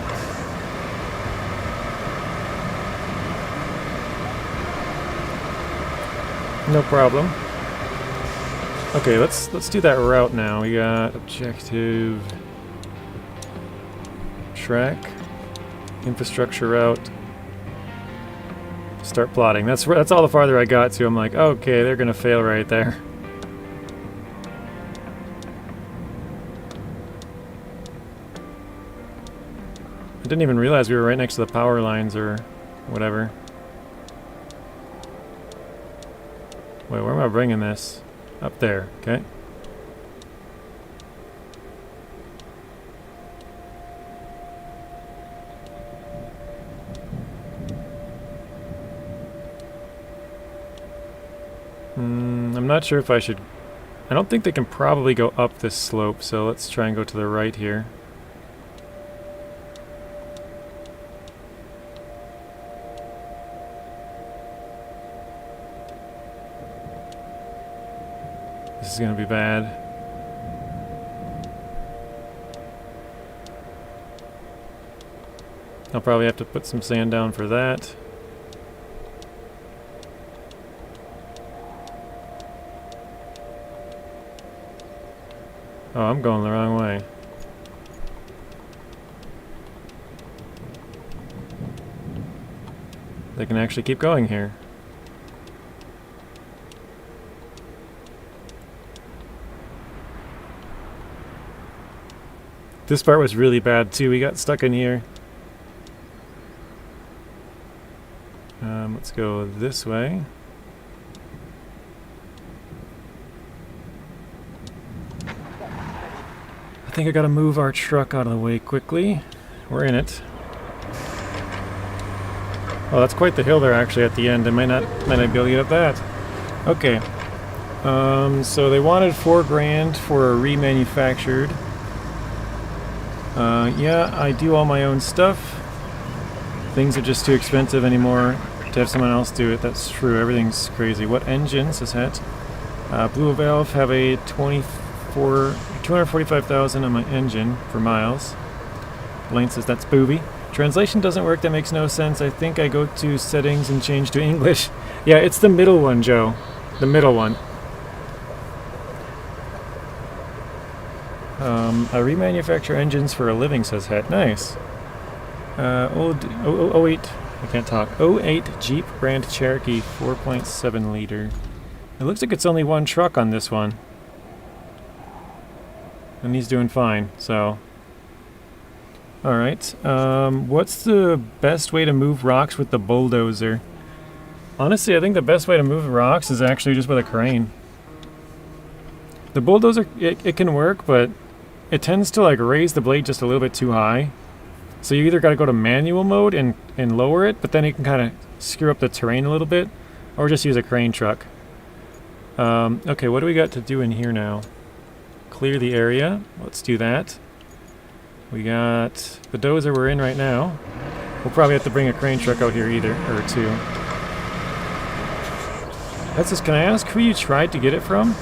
No problem. Okay, let's do that route now. We got objective, track, infrastructure route. Start plotting. That's all the farther I got to. I'm like, okay, they're gonna fail right there. I didn't even realize we were right next to the power lines or whatever. Wait, where am I bringing this? Up there, okay. I'm not sure if I should... I don't think they can probably go up this slope, so let's try and go to the right here. This is gonna be bad. I'll probably have to put some sand down for that. Oh, I'm going the wrong way. They can actually keep going here. This part was really bad too. We got stuck in here. Let's go this way. I think I gotta move our truck out of the way quickly. We're in it. Oh, that's quite the hill there actually at the end. I might not be able to get up that. Okay. So they wanted $4 grand for a remanufactured. Yeah, I do all my own stuff. Things are just too expensive anymore to have someone else do it. That's true. Everything's crazy. What engine says het? Blue Valve have a 245,000 on my engine for miles. Lane says that's booby. Translation doesn't work. That makes no sense. I think I go to settings and change to English. Yeah, it's the middle one, Joe. The middle one. I remanufacture engines for a living, says het. Nice. 08, I can't talk. 08 Jeep Grand Cherokee 4.7 liter. It looks like it's only one truck on this one. And he's doing fine, so. Alright. What's the best way to move rocks with the bulldozer? Honestly, I think the best way to move rocks is actually just with a crane. The bulldozer, it can work, but it tends to like raise the blade just a little bit too high. So you either got to go to manual mode and lower it, but then you can kind of screw up the terrain a little bit, or just use a crane truck. Okay, what do we got to do in here now? Clear the area. Let's do that. We got the dozer we're in right now. We'll probably have to bring a crane truck out here either, or two. That's just, can I ask who you tried to get it from?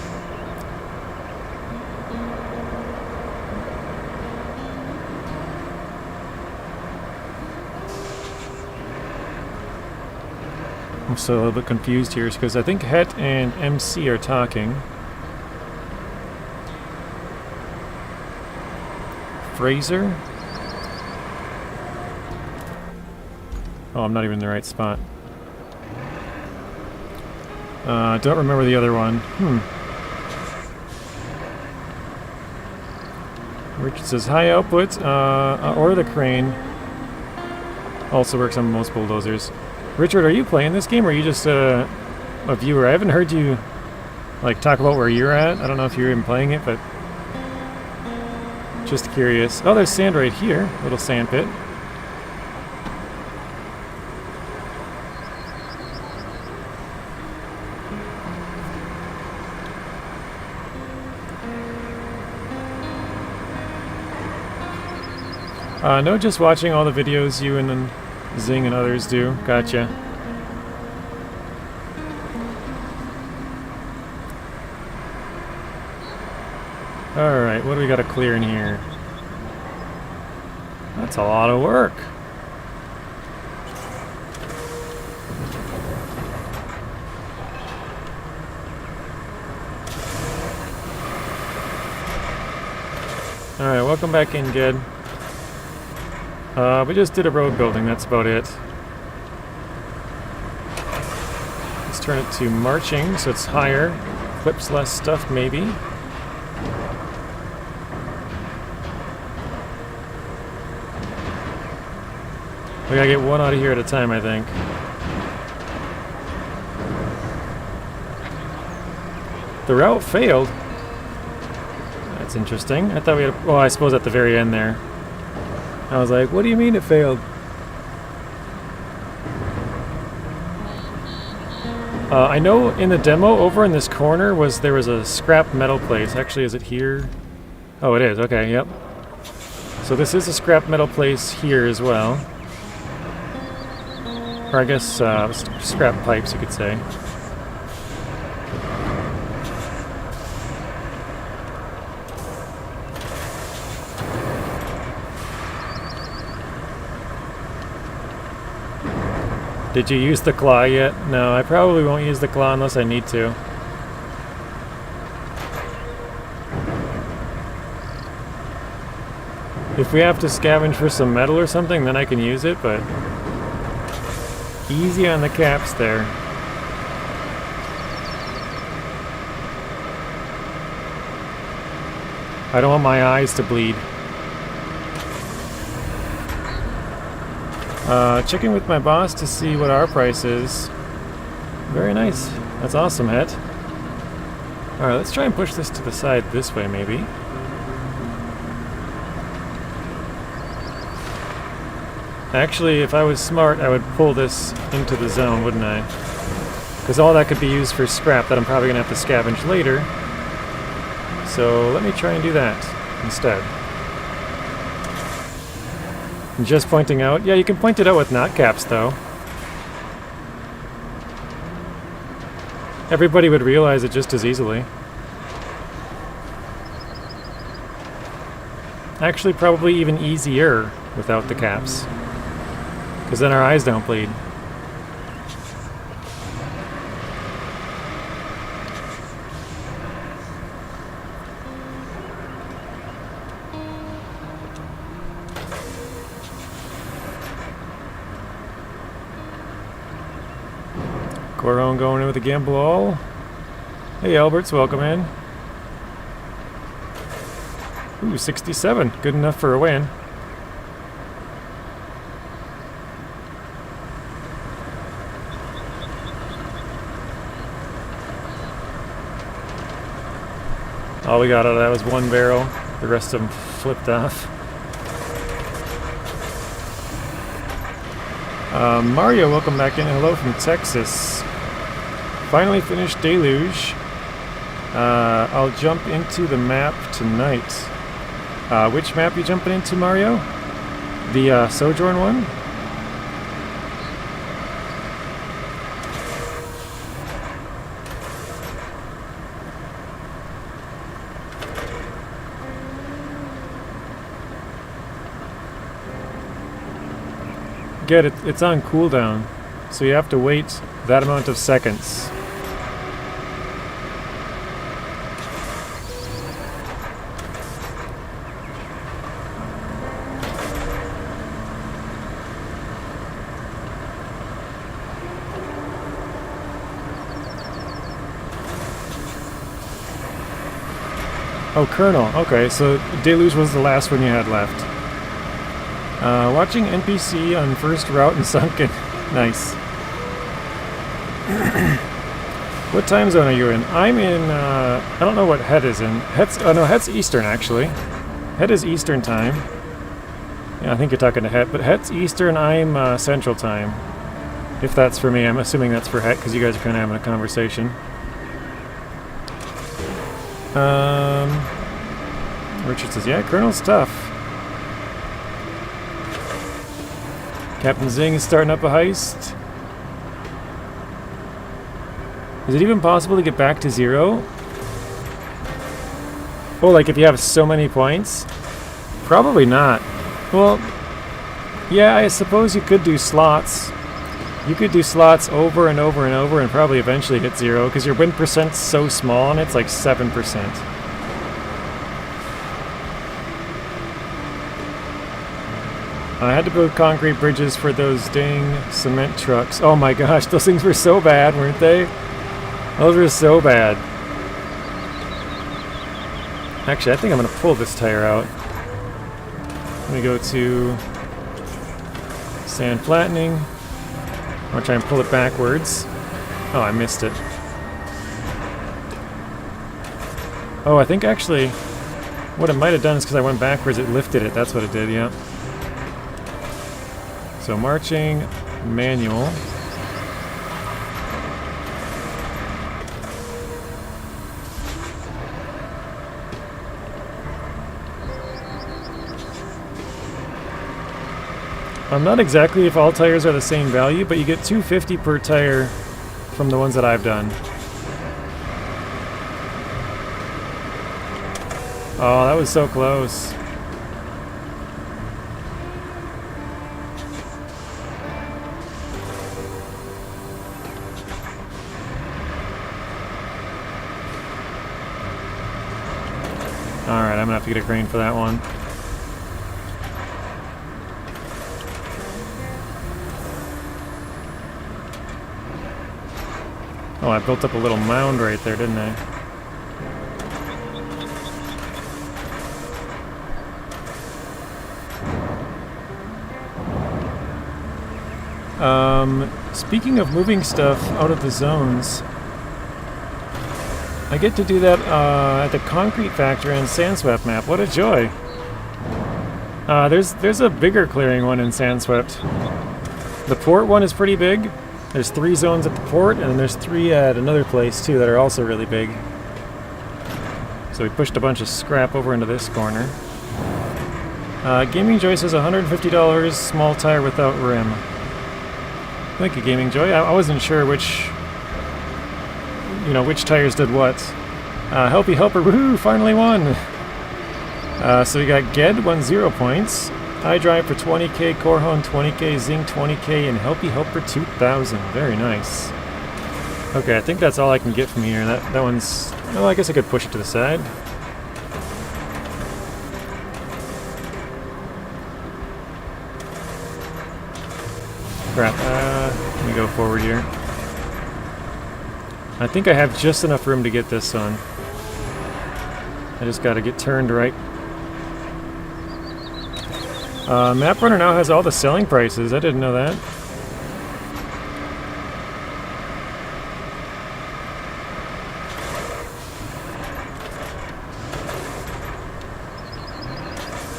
I'm still a little bit confused here because I think Het and MC are talking. Fraser? Oh, I'm not even in the right spot. Don't remember the other one. Richard says, high output, or the crane. Also works on most bulldozers. Richard, are you playing this game, or are you just a viewer? I haven't heard you like talk about where you're at. I don't know if you're even playing it, but Just curious. Oh, there's sand right here. Little sand pit. No, just watching all the videos you and then Zing and others do. Gotcha. Alright, what do we got to clear in here? That's a lot of work. Alright, welcome back in, Ged. We just did a road building, that's about it. Let's turn it to marching so it's higher. Clips less stuff, maybe. We gotta get one out of here at a time, I think. The route failed. That's interesting. I thought we had. Well, I suppose at the very end there. I was like, what do you mean it failed? I know in the demo over in this corner there was a scrap metal place. Actually, is it here? Oh, it is. Okay, yep. So this is a scrap metal place here as well. Or I guess scrap pipes, you could say. Did you use the claw yet? No, I probably won't use the claw unless I need to. If we have to scavenge for some metal or something, then I can use it, but easy on the caps there. I don't want my eyes to bleed. Checking with my boss to see what our price is. Very nice. That's awesome, Het. Alright, let's try and push this to the side this way, maybe. Actually, if I was smart, I would pull this into the zone, wouldn't I? Because all that could be used for scrap that I'm probably going to have to scavenge later. So let me try and do that instead. And just pointing out, yeah, you can point it out with knot caps, though. Everybody would realize it just as easily. Actually, probably even easier without the caps. Because then our eyes don't bleed. Coron going in with a gamble all. Hey Alberts, welcome in. Ooh, 67. Good enough for a win. All we got out of that was one barrel. The rest of them flipped off. Mario, welcome back in. Hello from Texas. Finally finished Deluge. I'll jump into the map tonight. Which map you jumping into, Mario? The Sojourn one? Get it, it's on cooldown, so you have to wait that amount of seconds. Oh, KERNEL. Okay, so Deluge was the last one you had left. Watching NPC on first route and sunken. Nice. What time zone are you in? I'm in, I don't know what Het is in. Oh no, Het's Eastern, actually. Het is Eastern time. Yeah, I think you're talking to Het, but Het's Eastern, I'm Central time. If that's for me, I'm assuming that's for Het, because you guys are kind of having a conversation. Richard says, yeah, Colonel's tough. Captain Zing is starting up a heist. Is it even possible to get back to 0? Oh, like if you have so many points? Probably not. Well, yeah, I suppose you could do slots. You could do slots over and over and over and probably eventually hit 0, because your win percent's so small and it's like 7%. I had to build concrete bridges for those dang cement trucks. Oh my gosh, those things were so bad, weren't they? Those were so bad. Actually, I think I'm going to pull this tire out. Let me go to sand flattening. I'm going to try and pull it backwards. Oh, I missed it. Oh, I think actually what it might have done is because I went backwards, it lifted it. That's what it did, yeah. So marching, manual. I'm not exactly if all tires are the same value, but you get $2.50 per tire from the ones that I've done. Oh, that was so close. Alright, I'm gonna have to get a crane for that one. Oh, I built up a little mound right there, didn't I? Speaking of moving stuff out of the zones, I get to do that at the concrete factory on Sandswept map. What a joy! There's a bigger clearing one in Sandswept. The port one is pretty big. There's 3 zones at the port, and then there's 3 at another place too that are also really big. So we pushed a bunch of scrap over into this corner. Gaming Joy says $150, small tire without rim. Thank you, Gaming Joy. I wasn't sure which tires did what. Helpy Helper, woohoo, finally won! So we got Ged won 0 points. iDrive for 20k, Corehone 20k, Zing 20k, and Helpy Helper 2000. Very nice. Okay, I think that's all I can get from here. That one's... Well, I guess I could push it to the side. Crap. Let me go forward here. I think I have just enough room to get this one. I just gotta get turned right. Map Runner now has all the selling prices. I didn't know that.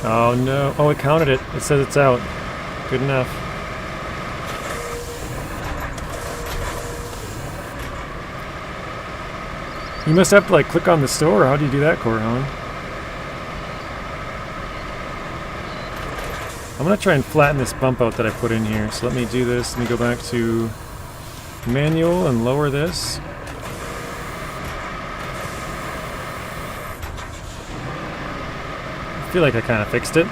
Oh no. Oh, it counted it. It says it's out. Good enough. You must have to like click on the store. How do you do that, Corehone? I'm gonna try and flatten this bump out that I put in here. So let me do this. Let me go back to manual and lower this. I feel like I kind of fixed it.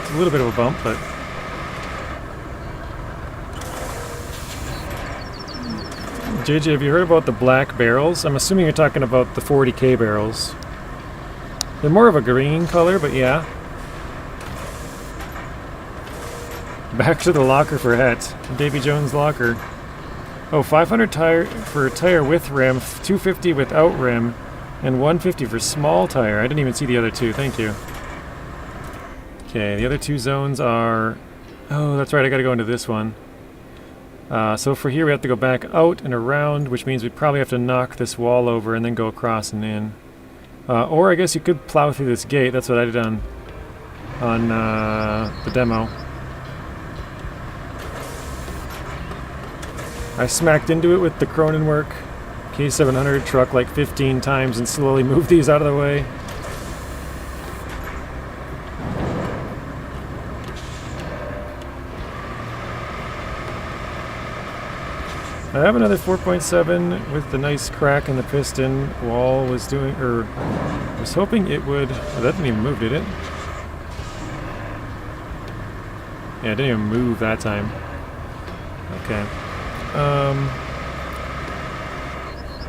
It's a little bit of a bump, but... JJ, have you heard about the black barrels? I'm assuming you're talking about the 40k barrels. They're more of a green color, but yeah. Back to the locker for Het. Davy Jones locker. Oh, 500 tire for tire with rim, 250 without rim, and 150 for small tire. I didn't even see the other two. Thank you. Okay, the other 2 zones are... Oh, that's right. I gotta go into this one. So for here we have to go back out and around, which means we probably have to knock this wall over and then go across and in. Or I guess you could plow through this gate. That's what I've done on the demo. I smacked into it with the Cronenwork K700 truck like 15 times and slowly moved these out of the way. I have another 4.7 with the nice crack in the piston. Wall was doing, or was hoping it would. Oh, that didn't even move, did it? Yeah, it didn't even move that time. Okay.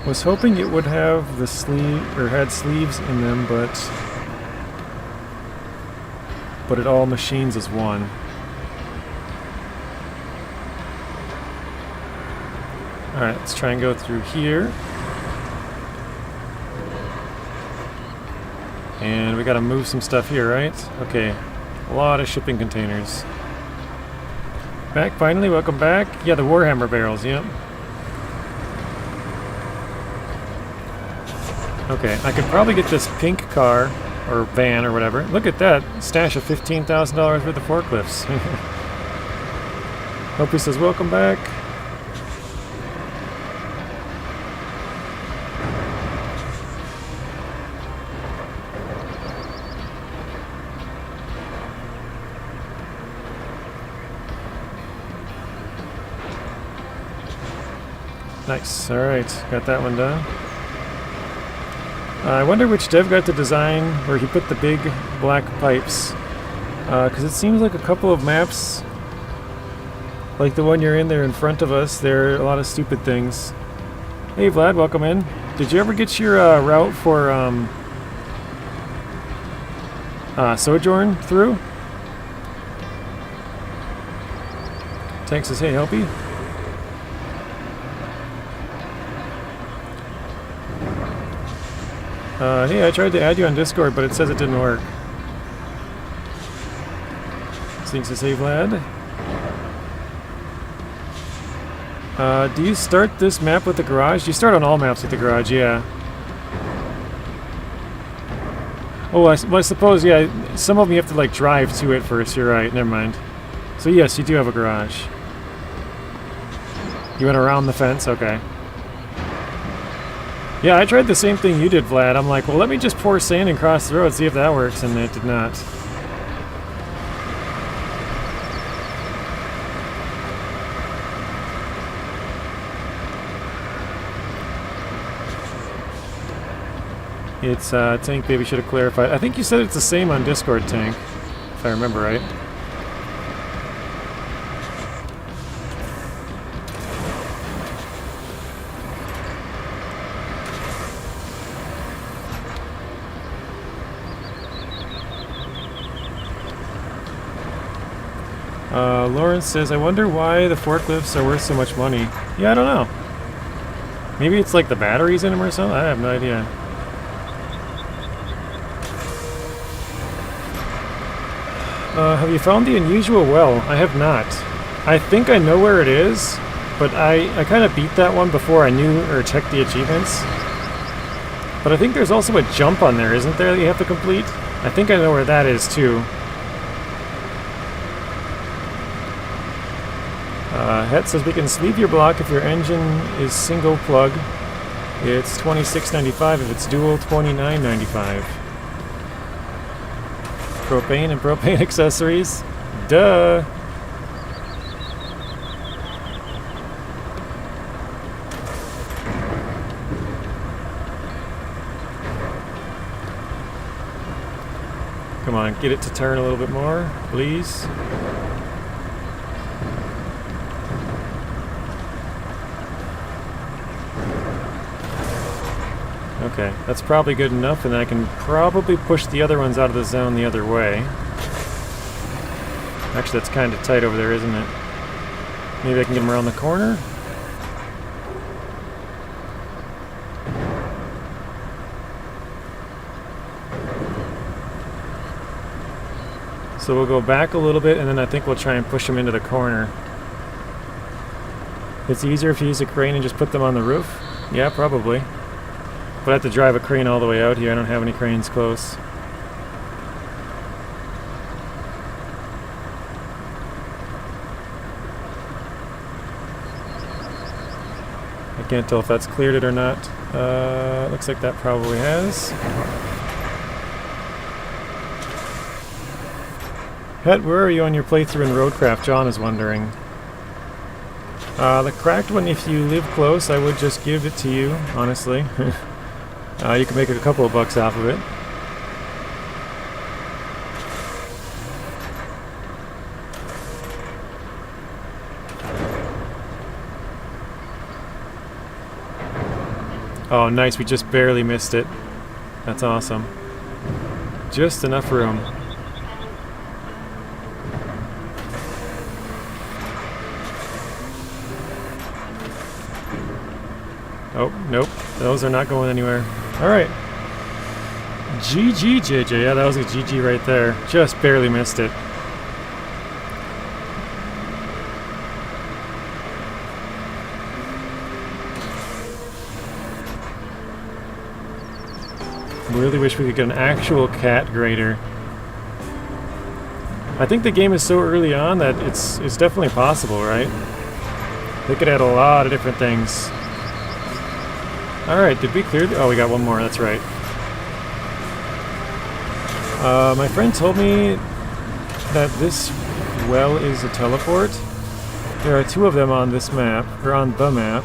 Was hoping it would have the sleeve, or had sleeves in them, but it all machines as one. Alright, let's try and go through here. And we gotta move some stuff here, right? Okay. A lot of shipping containers. Back finally, welcome back. Yeah, the Warhammer barrels, yep. Okay, I could probably get this pink car, or van, or whatever. Look at that, stash of $15,000 worth of forklifts. Hope he says welcome back. Nice, alright, got that one done. I wonder which dev got the design where he put the big black pipes. Because it seems like a couple of maps, like the one you're in there in front of us, there are a lot of stupid things. Hey Vlad, welcome in. Did you ever get your route for Sojourn through? Tank says, hey, help you? Hey, I tried to add you on Discord, but it says it didn't work. Thanks to say, Vlad. Do you start this map with the garage? You start on all maps with the garage, yeah. Oh, well, I suppose, yeah, some of them you have to, like, drive to it first. You're right, never mind. So, yes, you do have a garage. You went around the fence? Okay. Yeah, I tried the same thing you did, Vlad. I'm like, well, let me just pour sand and cross the road, see if that works, and it did not. It's, Tank Baby should have clarified. I think you said it's the same on Discord, Tank, if I remember right. Lawrence says, I wonder why the forklifts are worth so much money. Yeah, I don't know. Maybe it's like the batteries in them or something? I have no idea. Have you found the unusual well? I have not. I think I know where it is, but I kind of beat that one before I knew or checked the achievements. But I think there's also a jump on there, isn't there, that you have to complete? I think I know where that is, too. Het says we can sleeve your block if your engine is single plug. It's $26.95. If it's dual, $29.95. Propane and propane accessories. Duh! Come on, get it to turn a little bit more, please. Okay, that's probably good enough, and then I can probably push the other ones out of the zone the other way. Actually, that's kind of tight over there, isn't it? Maybe I can get them around the corner? So we'll go back a little bit, and then I think we'll try and push them into the corner. It's easier if you use a crane and just put them on the roof? Yeah, probably. But I have to drive a crane all the way out here. I don't have any cranes close. I can't tell if that's cleared it or not. Looks like that probably has. Het, where are you on your playthrough in Roadcraft? John is wondering. The cracked one, if you live close, I would just give it to you, honestly. You can make a couple of bucks off of it. Oh, nice. We just barely missed it. That's awesome. Just enough room. Oh, nope. Those are not going anywhere. Alright. GG, JJ. Yeah, that was a GG right there. Just barely missed it. Really wish we could get an actual cat grader. I think the game is so early on that it's definitely possible, right? They could add a lot of different things. Alright, did we clear? Oh, we got one more, that's right. My friend told me that this well is a teleport. There are 2 of them on this map, or on the map.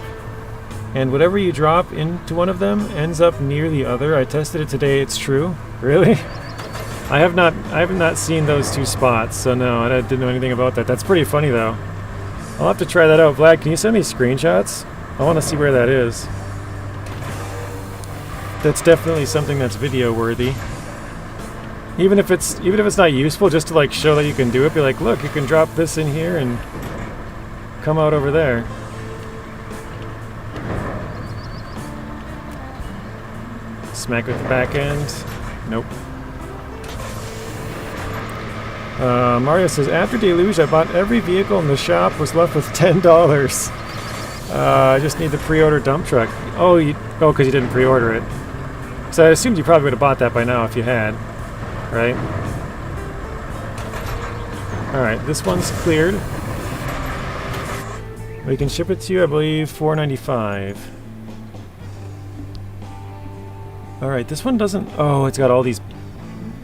And whatever you drop into one of them ends up near the other. I tested it today, it's true. Really? I have not seen those 2 spots, so no, I didn't know anything about that. That's pretty funny though. I'll have to try that out. Vlad, can you send me screenshots? I want to see where that is. That's definitely something that's video worthy. Even if it's not useful, just to like show that you can do it, be like, look, you can drop this in here and come out over there. Smack with the back end. Nope. Mario says, after Deluge, I bought every vehicle in the shop, was left with $10. I just need the pre-order dump truck. Oh, because you didn't pre-order it. So I assumed you probably would have bought that by now if you had. Right? Alright, this one's cleared. We can ship it to you, I believe, $4.95. Alright, this one doesn't... Oh, it's got all these...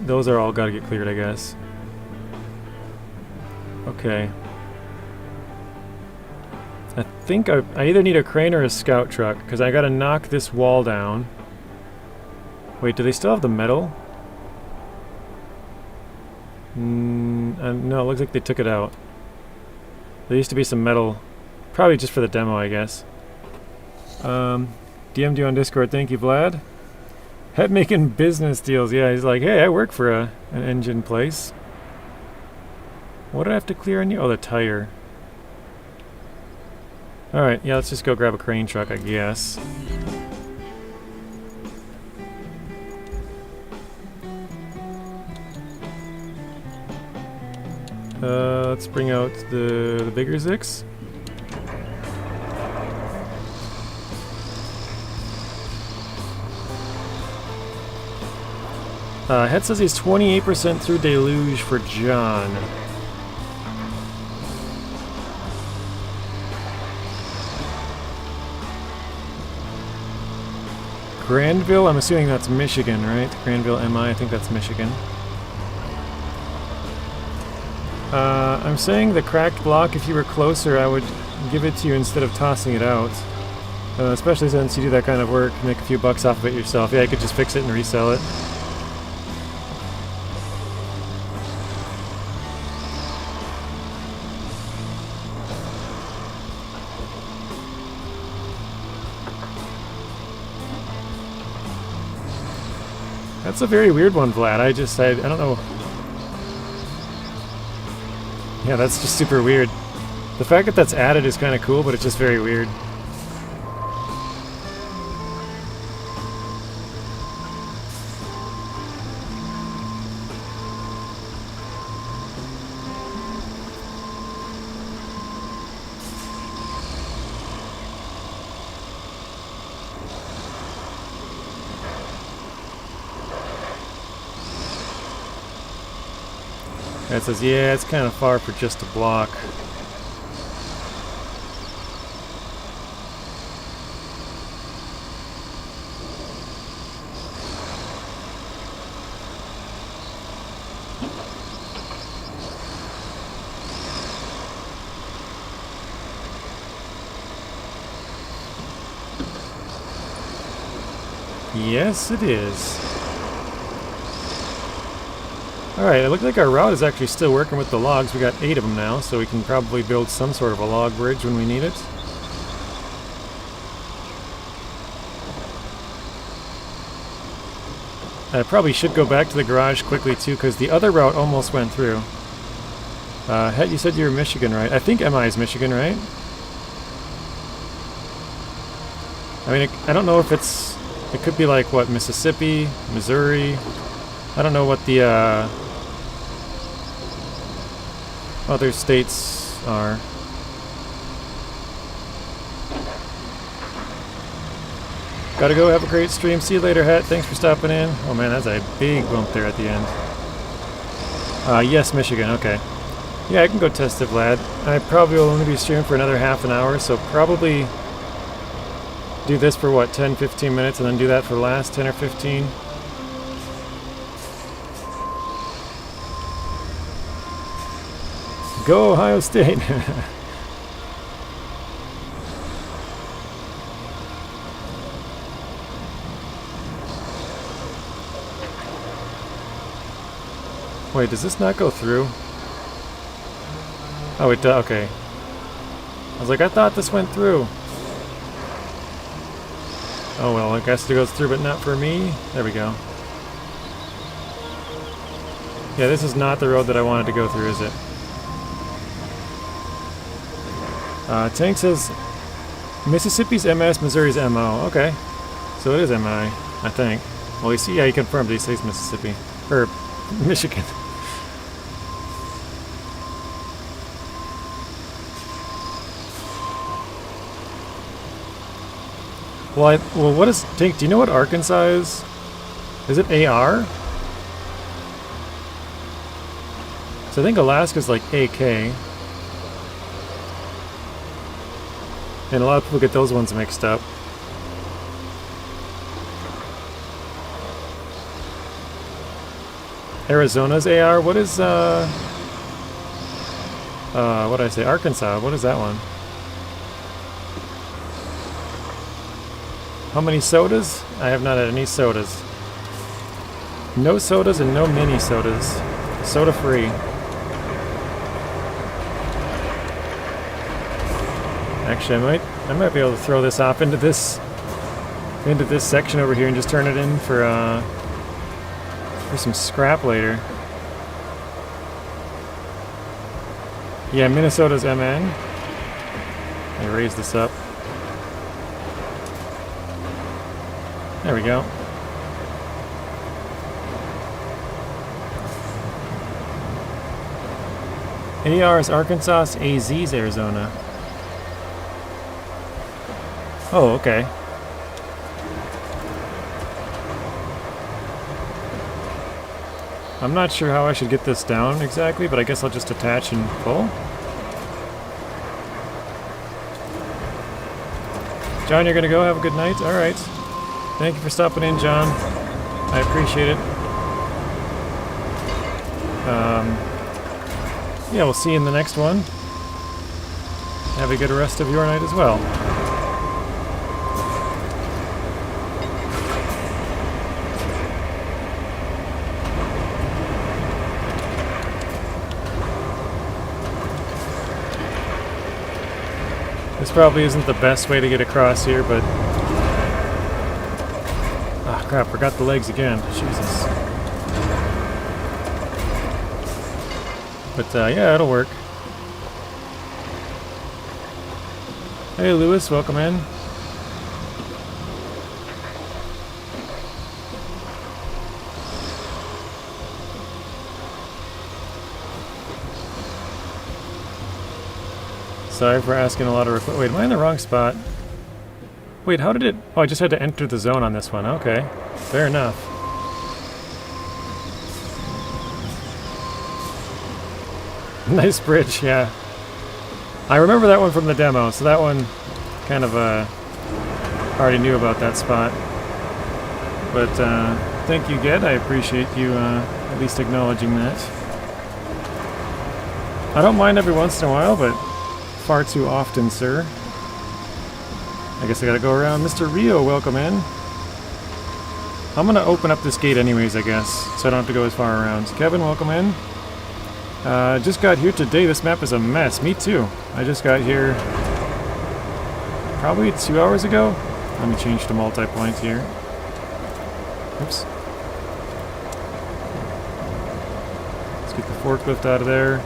Those are all gotta get cleared, I guess. Okay. I think I either need a crane or a scout truck, because I gotta knock this wall down. Wait, do they still have the metal? No, it looks like they took it out. There used to be some metal. Probably just for the demo, I guess. DM'd you on Discord, thank you, Vlad. Het making business deals, yeah, he's like, hey, I work for an engine place. What did I have to clear on you? Oh, the tire. Alright, yeah, let's just go grab a crane truck, I guess. Let's bring out the bigger Zix. Het says he's 28% through Deluge for John. Grandville, I'm assuming that's Michigan, right? Grandville, MI, I think that's Michigan. I'm saying the cracked block, if you were closer, I would give it to you instead of tossing it out. Especially since you do that kind of work, make a few bucks off of it yourself. Yeah, you could just fix it and resell it. That's a very weird one, Vlad. I don't know. Yeah, that's just super weird. The fact that that's added is kind of cool, but it's just very weird. It says, yeah, it's kind of far for just a block. Yes, it is. Alright, it looks like our route is actually still working with the logs. We got 8 of them now, so we can probably build some sort of a log bridge when we need it. I probably should go back to the garage quickly too, because the other route almost went through. Het, you said you were Michigan, right? I think MI is Michigan, right? I mean, I don't know if it's... It could be like, what, Mississippi, Missouri... I don't know what the other states are. Gotta go, have a great stream. See you later, Het. Thanks for stopping in. Oh man, that's a big bump there at the end. Yes, Michigan, okay. Yeah, I can go test it, Vlad. I probably will only be streaming for another half an hour, so probably do this for what, 10-15 minutes, and then do that for the last 10 or 15. Go Ohio State! Wait, does this not go through? Oh, it does. Okay. I was like, I thought this went through. Oh well, I guess it goes through, but not for me. There we go. Yeah, this is not the road that I wanted to go through, is it? Tank says Mississippi's MS, Missouri's MO. Okay. So it is MI, I think. Well, you see, yeah, he confirmed he says Mississippi. Or Michigan. Well, what is... Tank, do you know what Arkansas is? Is it AR? So I think Alaska's like AK. And a lot of people get those ones mixed up. Arizona's AR? What is, what did I say? Arkansas. What is that one? How many sodas? I have not had any sodas. No sodas and no mini sodas. Soda free. Actually, I might be able to throw this off into this section over here and just turn it in for some scrap later. Yeah, Minnesota's MN. Let me raise this up. There we go. AR is Arkansas, AZ is Arizona. Oh, okay. I'm not sure how I should get this down exactly, but I guess I'll just attach and pull. John, you're gonna go? Have a good night? Alright. Thank you for stopping in, John. I appreciate it. Yeah, we'll see you in the next one. Have a good rest of your night as well. This probably isn't the best way to get across here, but... Ah, crap, forgot the legs again. Jesus. But, yeah, it'll work. Hey, Lewis, welcome in. Sorry for asking a lot of requests. Wait, am I in the wrong spot? Wait, how did it... Oh, I just had to enter the zone on this one. Okay. Fair enough. Nice bridge, yeah. I remember that one from the demo, so that one kind of, already knew about that spot. But, thank you, Ged. I appreciate you, at least acknowledging that. I don't mind every once in a while, but far too often, sir. I guess I gotta go around. Mr. Rio, welcome in. I'm gonna open up this gate anyways, I guess, so I don't have to go as far around. Kevin, welcome in. Just got here today. This map is a mess. Me too. I just got here probably 2 hours ago. Let me change to multi-point here. Oops. Let's get the forklift out of there.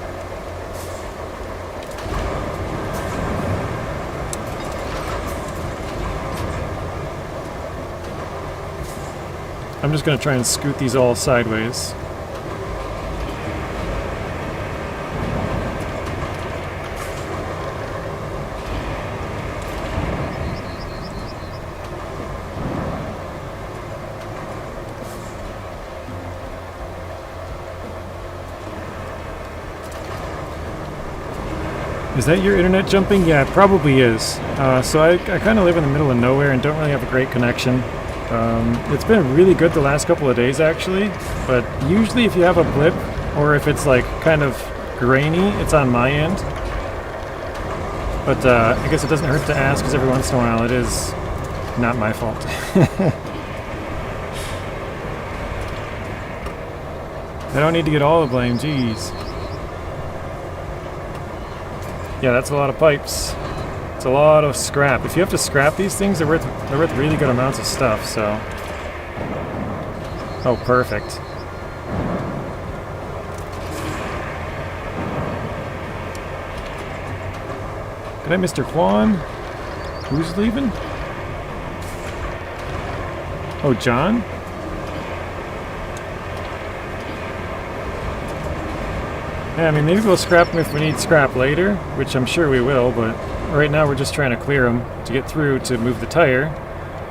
I'm just going to try and scoot these all sideways. Is that your internet jumping? Yeah, it probably is. So I kind of live in the middle of nowhere and don't really have a great connection. It's been really good the last couple of days actually, but usually if you have a blip or if it's like kind of grainy, it's on my end. But I guess it doesn't hurt to ask because every once in a while it is not my fault. I don't need to get all the blame, jeez. Yeah, that's a lot of pipes. It's a lot of scrap. If you have to scrap these things, they're worth really good amounts of stuff, so... Oh, perfect. Good night, Mr. Juan. Who's leaving? Oh, John? Yeah, I mean, maybe we'll scrap them if we need scrap later, which I'm sure we will, but right now we're just trying to clear them to get through to move the tire.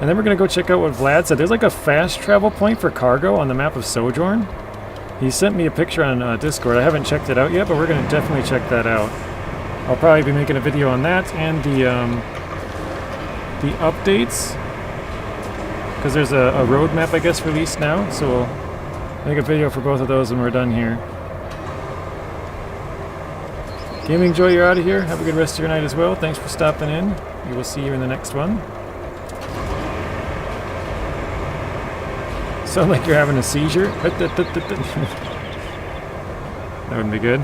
And then we're going to go check out what Vlad said. There's like a fast travel point for cargo on the map of Sojourn. He sent me a picture on Discord. I haven't checked it out yet, but we're going to definitely check that out. I'll probably be making a video on that and the updates. Because there's a road map, I guess, released now, so we'll make a video for both of those when we're done here. Gaming Joy, you're out of here. Have a good rest of your night as well. Thanks for stopping in. We will see you in the next one. Sound like you're having a seizure. That wouldn't be good.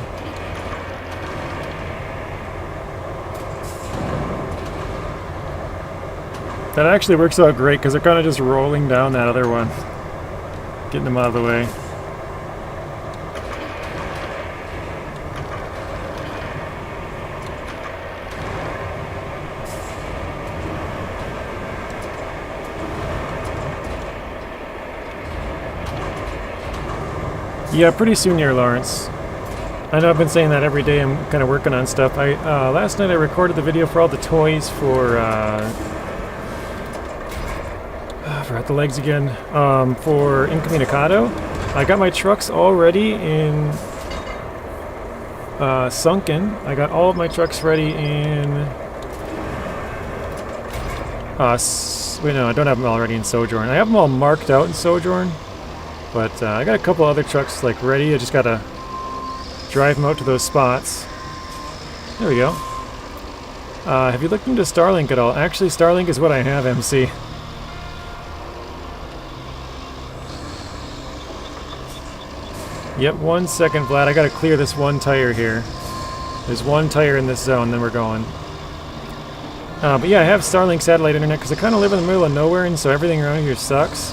That actually works out great because they're kind of just rolling down that other one. Getting them out of the way. Yeah, pretty soon here, Lawrence. I know I've been saying that every day. I'm kind of working on stuff. Last night I recorded the video for all the toys for I forgot the legs again. For Incommunicado. I got my trucks all ready in Sunken. I got all of my trucks ready in wait, no, I don't have them all ready in Sojourn. I have them all marked out in Sojourn. But I got a couple other trucks like ready. I just gotta drive them out to those spots. There we go. Have you looked into Starlink at all? Actually, Starlink is what I have, MC. Yep, 1 second, Vlad. I gotta clear this one tire here. There's one tire in this zone, then we're going. But yeah, I have Starlink satellite internet because I kind of live in the middle of nowhere, and so everything around here sucks.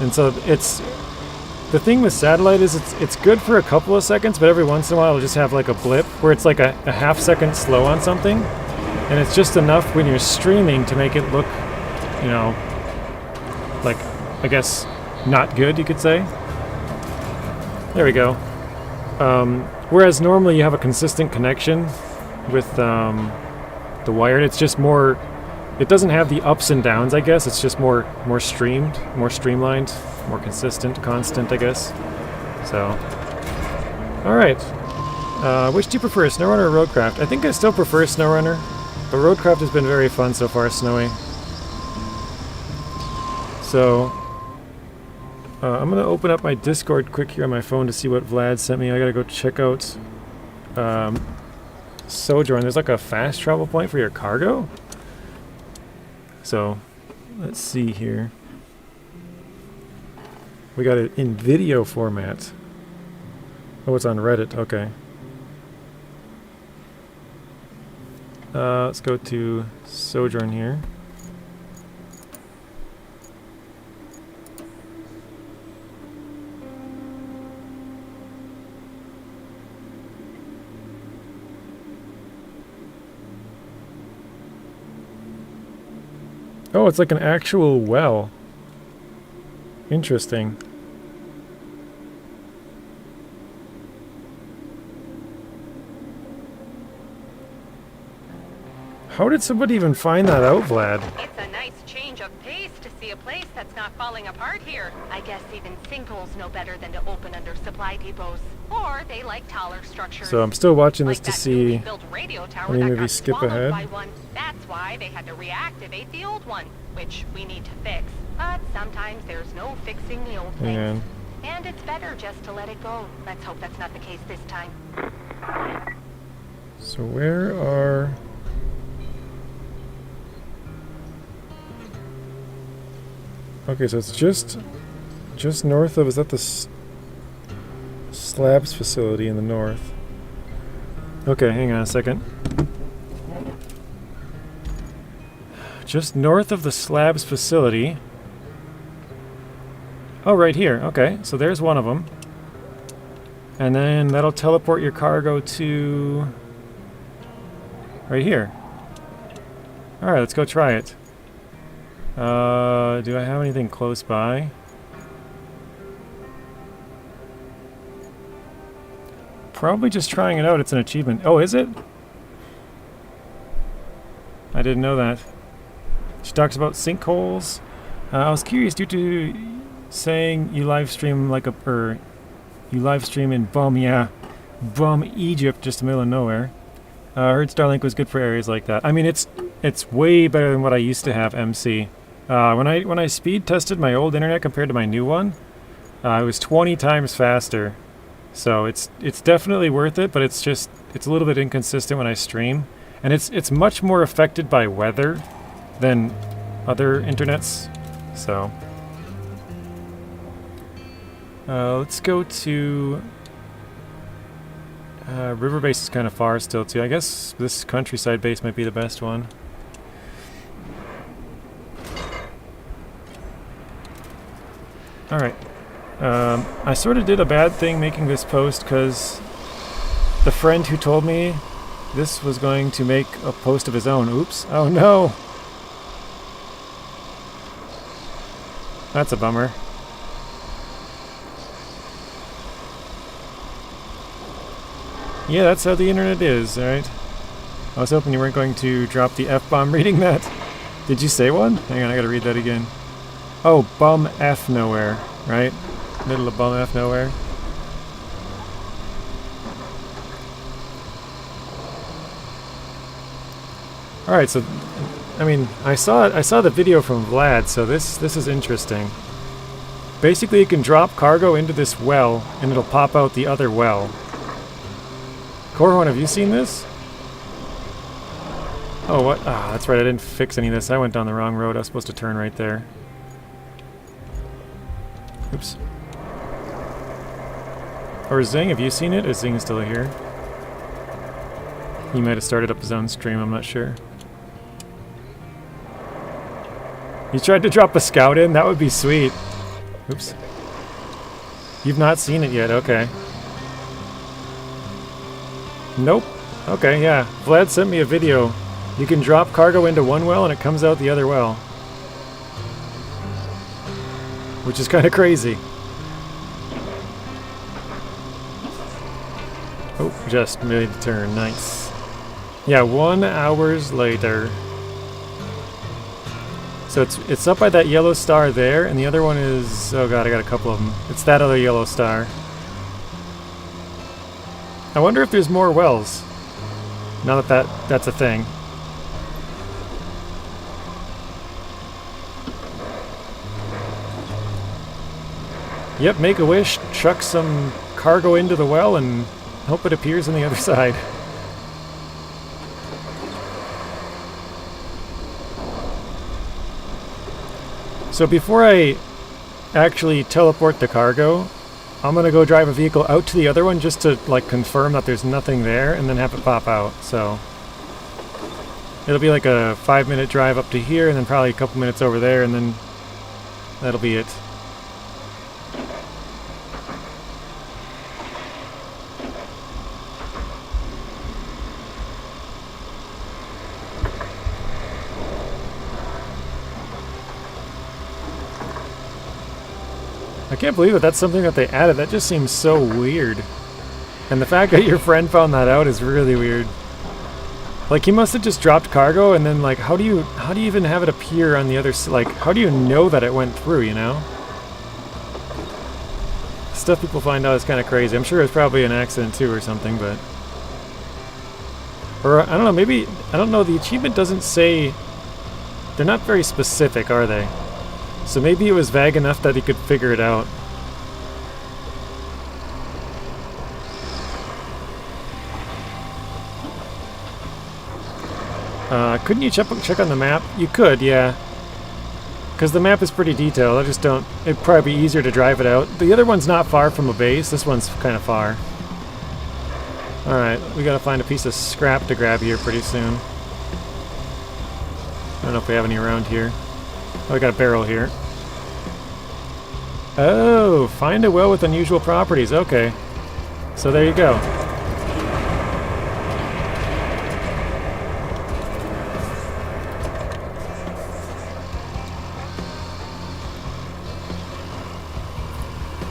And so it's the thing with satellite is it's good for a couple of seconds, but every once in a while it'll just have like a blip where it's like a half second slow on something, and it's just enough when you're streaming to make it look, you know, like, I guess not good, you could say. There we go. Whereas normally you have a consistent connection with the wired, it's just more. It doesn't have the ups and downs, I guess. It's just more streamed, more streamlined, more consistent, constant, I guess. So, all right. Which do you prefer, SnowRunner or Roadcraft? I think I still prefer SnowRunner, but Roadcraft has been very fun so far, Snowy. So, I'm gonna open up my Discord quick here on my phone to see what Vlad sent me. I gotta go check out Sojourn. There's like a fast travel point for your cargo. So, let's see here. We got it in video format. Oh, it's on Reddit. Okay. Let's go to Sojourn here. Oh, it's like an actual well. Interesting. How did somebody even find that out, Vlad? It's a nice change of pace to see a place that's not falling apart here. I guess even sinkholes know better than to open under supply depots. Or they like taller structures. So I'm still watching this like to that see. newly built radio tower Let me that maybe got skip swallowed ahead. by one. That's why they had to reactivate the old one, which we need to fix. But sometimes there's no fixing the old things. Man. And it's better just to let it go. Let's hope that's not the case this time. So where are... Okay, so it's just north of... Is that the slabs facility in the north? Okay, hang on a second. Just north of the slabs facility. Oh, right here. Okay, so there's one of them. And then that'll teleport your cargo to... right here. Alright, let's go try it. Do I have anything close by? Probably just trying it out. It's an achievement. Oh, is it? I didn't know that. She talks about sinkholes. I was curious due to saying you live stream like a... you live stream in Bum Egypt, just in the middle of nowhere. I heard Starlink was good for areas like that. I mean, it's way better than what I used to have, MC. When I speed tested my old internet compared to my new one, it was 20 times faster. So it's definitely worth it, but it's a little bit inconsistent when I stream, and it's much more affected by weather than other internets. So let's go to river base is kind of far still too. I guess this countryside base might be the best one. Alright. I sort of did a bad thing making this post because the friend who told me this was going to make a post of his own. Oops. Oh no! That's a bummer. Yeah, that's how the internet is, alright? I was hoping you weren't going to drop the F-bomb reading that. Did you say one? Hang on, I gotta read that again. Oh, bum F nowhere, right? Middle of bum F nowhere. Alright, so I mean, I saw the video from Vlad, so this is interesting. Basically you can drop cargo into this well and it'll pop out the other well. Corhorn, have you seen this? Oh, what? Ah, that's right, I didn't fix any of this. I went down the wrong road. I was supposed to turn right there. Oops. Or Zing, have you seen it? Is Zing still here? He might have started up his own stream, I'm not sure. You tried to drop a scout in? That would be sweet. Oops. You've not seen it yet, okay. Nope. Okay, yeah. Vlad sent me a video. You can drop cargo into one well and it comes out the other well. Which is kind of crazy. Oh, just made the turn. Nice. Yeah, 1 hour later. So it's up by that yellow star there, and the other one is... Oh god, I got a couple of them. It's that other yellow star. I wonder if there's more wells. Now that's a thing. Yep, make a wish, chuck some cargo into the well, and hope it appears on the other side. So before I actually teleport the cargo, I'm gonna go drive a vehicle out to the other one just to like confirm that there's nothing there and then have it pop out. So it'll be like a 5-minute drive up to here and then probably a couple minutes over there and then that'll be it. I can't believe that that's something that they added. That just seems so weird. And the fact that your friend found that out is really weird. Like, he must have just dropped cargo, and then, like, how do you even have it appear on the other side? Like, how do you know that it went through, you know? Stuff people find out is kind of crazy. I'm sure it's probably an accident, too, or something, but... Or, I don't know, maybe... I don't know, the achievement doesn't say... They're not very specific, are they? So maybe it was vague enough that he could figure it out. Couldn't you check on the map? You could, yeah. Because the map is pretty detailed. I just don't... It'd probably be easier to drive it out. The other one's not far from a base. This one's kind of far. Alright, we gotta find a piece of scrap to grab here pretty soon. I don't know if we have any around here. Oh, we got a barrel here. Oh, find a well with unusual properties. Okay. So there you go.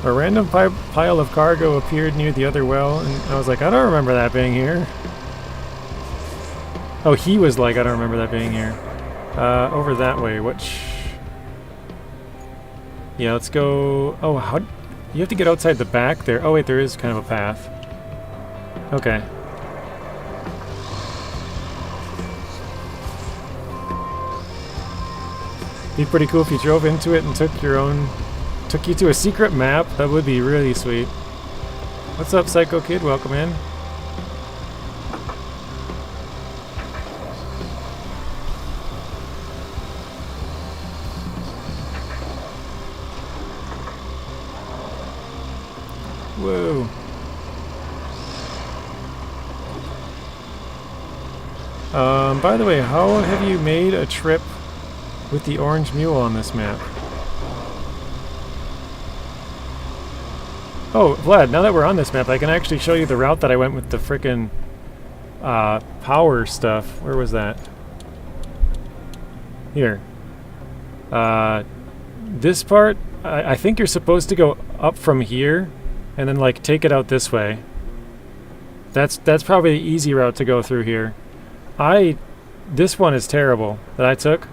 A random pile of cargo appeared near the other well, and I was like, I don't remember that being here. Oh, he was like, I don't remember that being here. Over that way, which... Yeah, let's go... Oh, how... You have to get outside the back there. Oh, wait, there is kind of a path. Okay. Be pretty cool if you drove into it and took you to a secret map. That would be really sweet. What's up, Psycho Kid? Welcome in. Whoa. By the way, how have you made a trip with the orange mule on this map? Oh, Vlad, now that we're on this map, I can actually show you the route that I went with the frickin' power stuff. Where was that? Here. This part, I think you're supposed to go up from here and then, like, take it out this way. That's probably the easy route to go through here. This one is terrible that I took.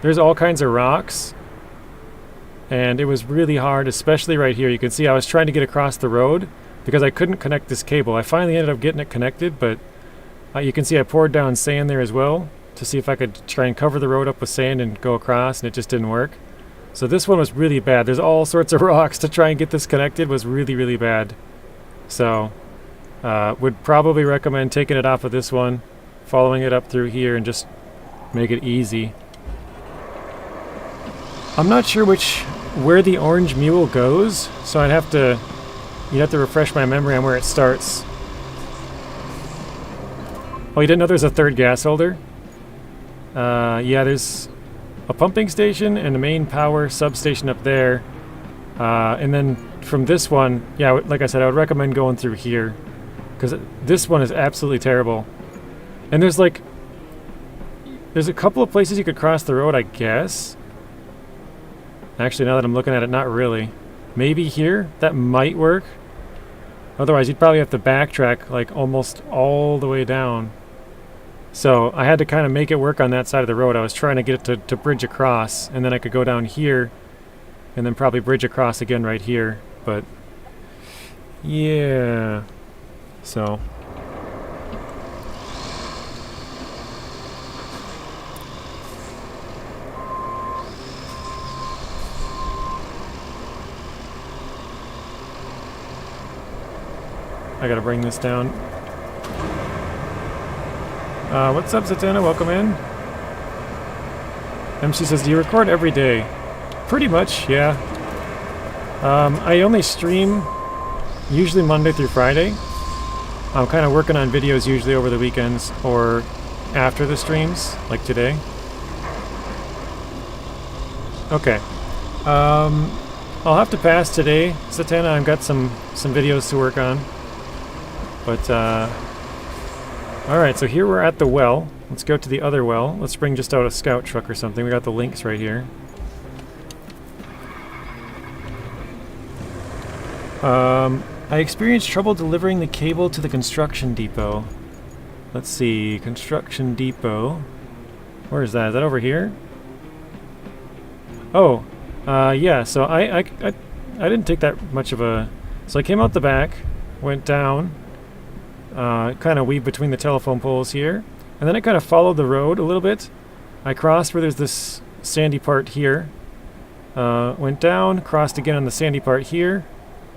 There's all kinds of rocks, and it was really hard, especially right here. You can see I was trying to get across the road because I couldn't connect this cable. I finally ended up getting it connected, but you can see I poured down sand there as well to see if I could try and cover the road up with sand and go across, and it just didn't work. So this one was really bad. There's all sorts of rocks to try and get this connected. Was really, really bad. So, would probably recommend taking it off of this one, following it up through here, and just make it easy. I'm not sure where the orange mule goes, so you'd have to refresh my memory on where it starts. Oh, you didn't know there's a third gas holder? Yeah, there's a pumping station and a main power substation up there. And then from this one, yeah, like I said, I would recommend going through here, because this one is absolutely terrible. And there's a couple of places you could cross the road, I guess. Actually, now that I'm looking at it, not really. Maybe here? That might work. Otherwise, you'd probably have to backtrack, like, almost all the way down. So, I had to kind of make it work on that side of the road. I was trying to get it to bridge across, and then I could go down here, and then probably bridge across again right here. But, yeah. So... I gotta bring this down. What's up, Zatanna? Welcome in. MC says, do you record every day? Pretty much, yeah. I only stream usually Monday through Friday. I'm kind of working on videos usually over the weekends or after the streams, like today. Okay. I'll have to pass today, Satana. I've got some videos to work on. But, alright, so here we're at the well. Let's go to the other well. Let's bring just out a scout truck or something. We got the links right here. I experienced trouble delivering the cable to the construction depot. Let's see, construction depot. Where is that? Is that over here? Oh, yeah, so I didn't take that much of a... So I came out the back, went down, kind of weaved between the telephone poles here, and then I kind of followed the road a little bit. I crossed where there's this sandy part here, went down, crossed again on the sandy part here,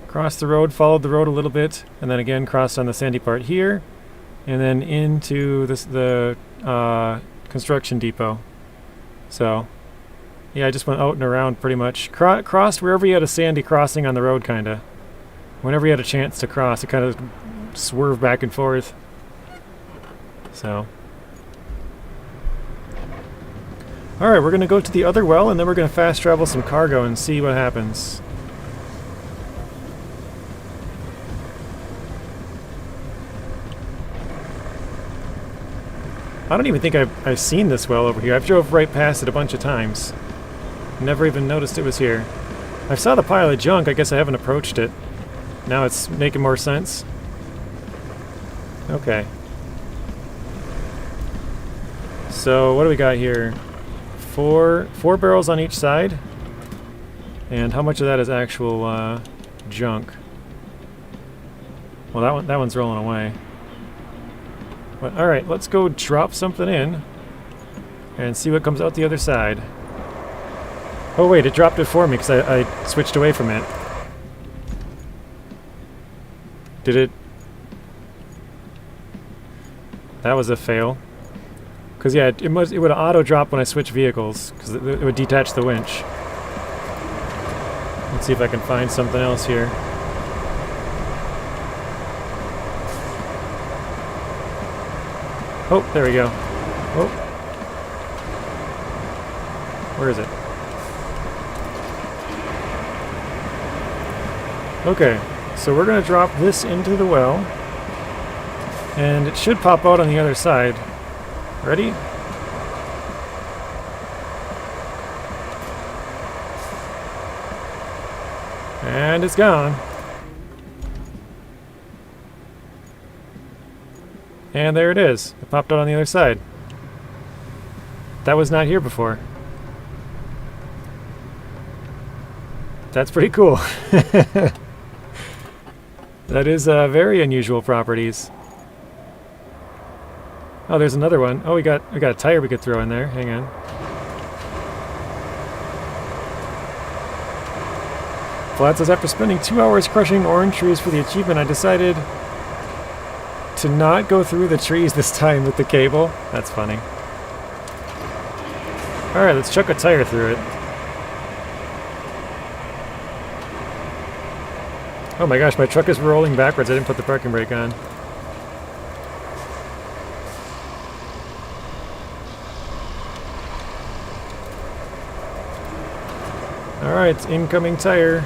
crossed the road, followed the road a little bit, and then again crossed on the sandy part here, and then into the construction depot. So, yeah, I just went out and around pretty much. Crossed wherever you had a sandy crossing on the road, kind of. Whenever you had a chance to cross, it kind of swerved back and forth. So. Alright, we're going to go to the other well, and then we're going to fast travel some cargo and see what happens. I don't even think I've seen this well over here. I've drove right past it a bunch of times. Never even noticed it was here. I saw the pile of junk. I guess I haven't approached it. Now it's making more sense. Okay. So what do we got here? Four barrels on each side. And how much of that is actual junk? Well, that one's rolling away. But alright, let's go drop something in and see what comes out the other side. Oh wait, it dropped it for me because I switched away from it. Did it? That was a fail. Because yeah, it would auto-drop when I switch vehicles, because it would detach the winch. Let's see if I can find something else here. Oh, there we go. Oh. Where is it? Okay, so we're going to drop this into the well. And it should pop out on the other side. Ready? And it's gone. And there it is. It popped out on the other side. That was not here before. That's pretty cool. That is very unusual properties. Oh, there's another one. Oh, we got a tire we could throw in there. Hang on. Vlad says, after spending 2 hours crushing orange trees for the achievement, I decided to not go through the trees this time with the cable. That's funny. Alright, let's chuck a tire through it. Oh my gosh, my truck is rolling backwards. I didn't put the parking brake on. Alright, incoming tire.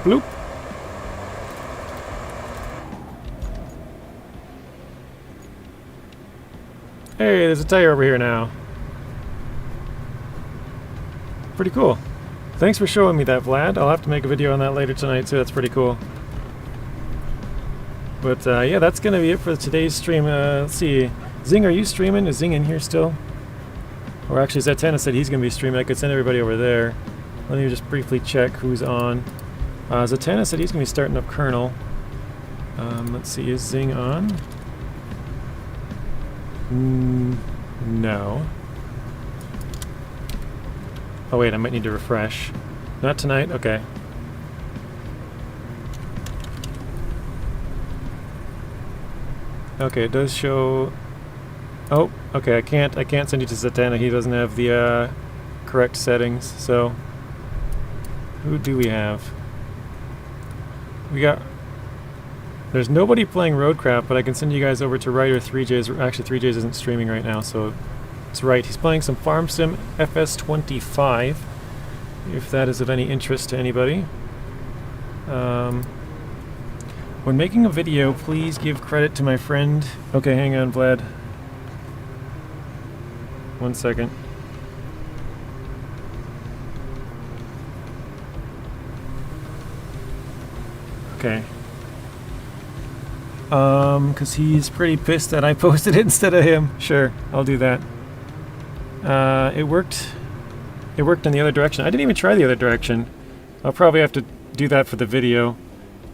Bloop. Hey, there's a tire over here now. Pretty cool. Thanks for showing me that, Vlad. I'll have to make a video on that later tonight too. That's pretty cool. But yeah, that's going to be it for today's stream. Let's see. Zing, are you streaming? Is Zing in here still? Or actually, Zatanna said he's going to be streaming. I could send everybody over there. Let me just briefly check who's on. Zatanna said he's going to be starting up KERNEL. Let's see, is Zing on? No. Oh wait, I might need to refresh. Not tonight? Okay. Okay, it does show... Oh, okay, I can't send you to Zatanna. He doesn't have the correct settings. So, who do we have? We got... There's nobody playing Roadcraft, but I can send you guys over to Writer 3J's. Actually, 3J's isn't streaming right now, so it's right. He's playing some Farm Sim FS25, if that is of any interest to anybody. When making a video, please give credit to my friend. Okay, hang on, Vlad. 1 second. Okay. Because he's pretty pissed that I posted it instead of him. Sure, I'll do that. It worked. It worked in the other direction. I didn't even try the other direction. I'll probably have to do that for the video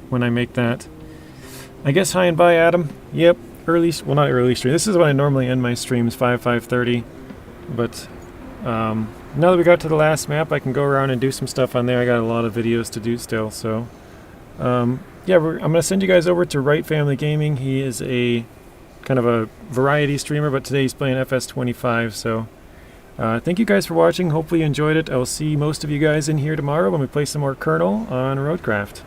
when I make that. I guess hi and bye, Adam. Yep, early, well, not early stream. This is when I normally end my streams, 5:30. But now that we got to the last map, I can go around and do some stuff on there. I got a lot of videos to do still, so yeah, I'm going to send you guys over to Right Family Gaming. He is a kind of a variety streamer, but today he's playing FS25, so thank you guys for watching. Hopefully you enjoyed it. I'll see most of you guys in here tomorrow when we play some more KERNEL on Roadcraft.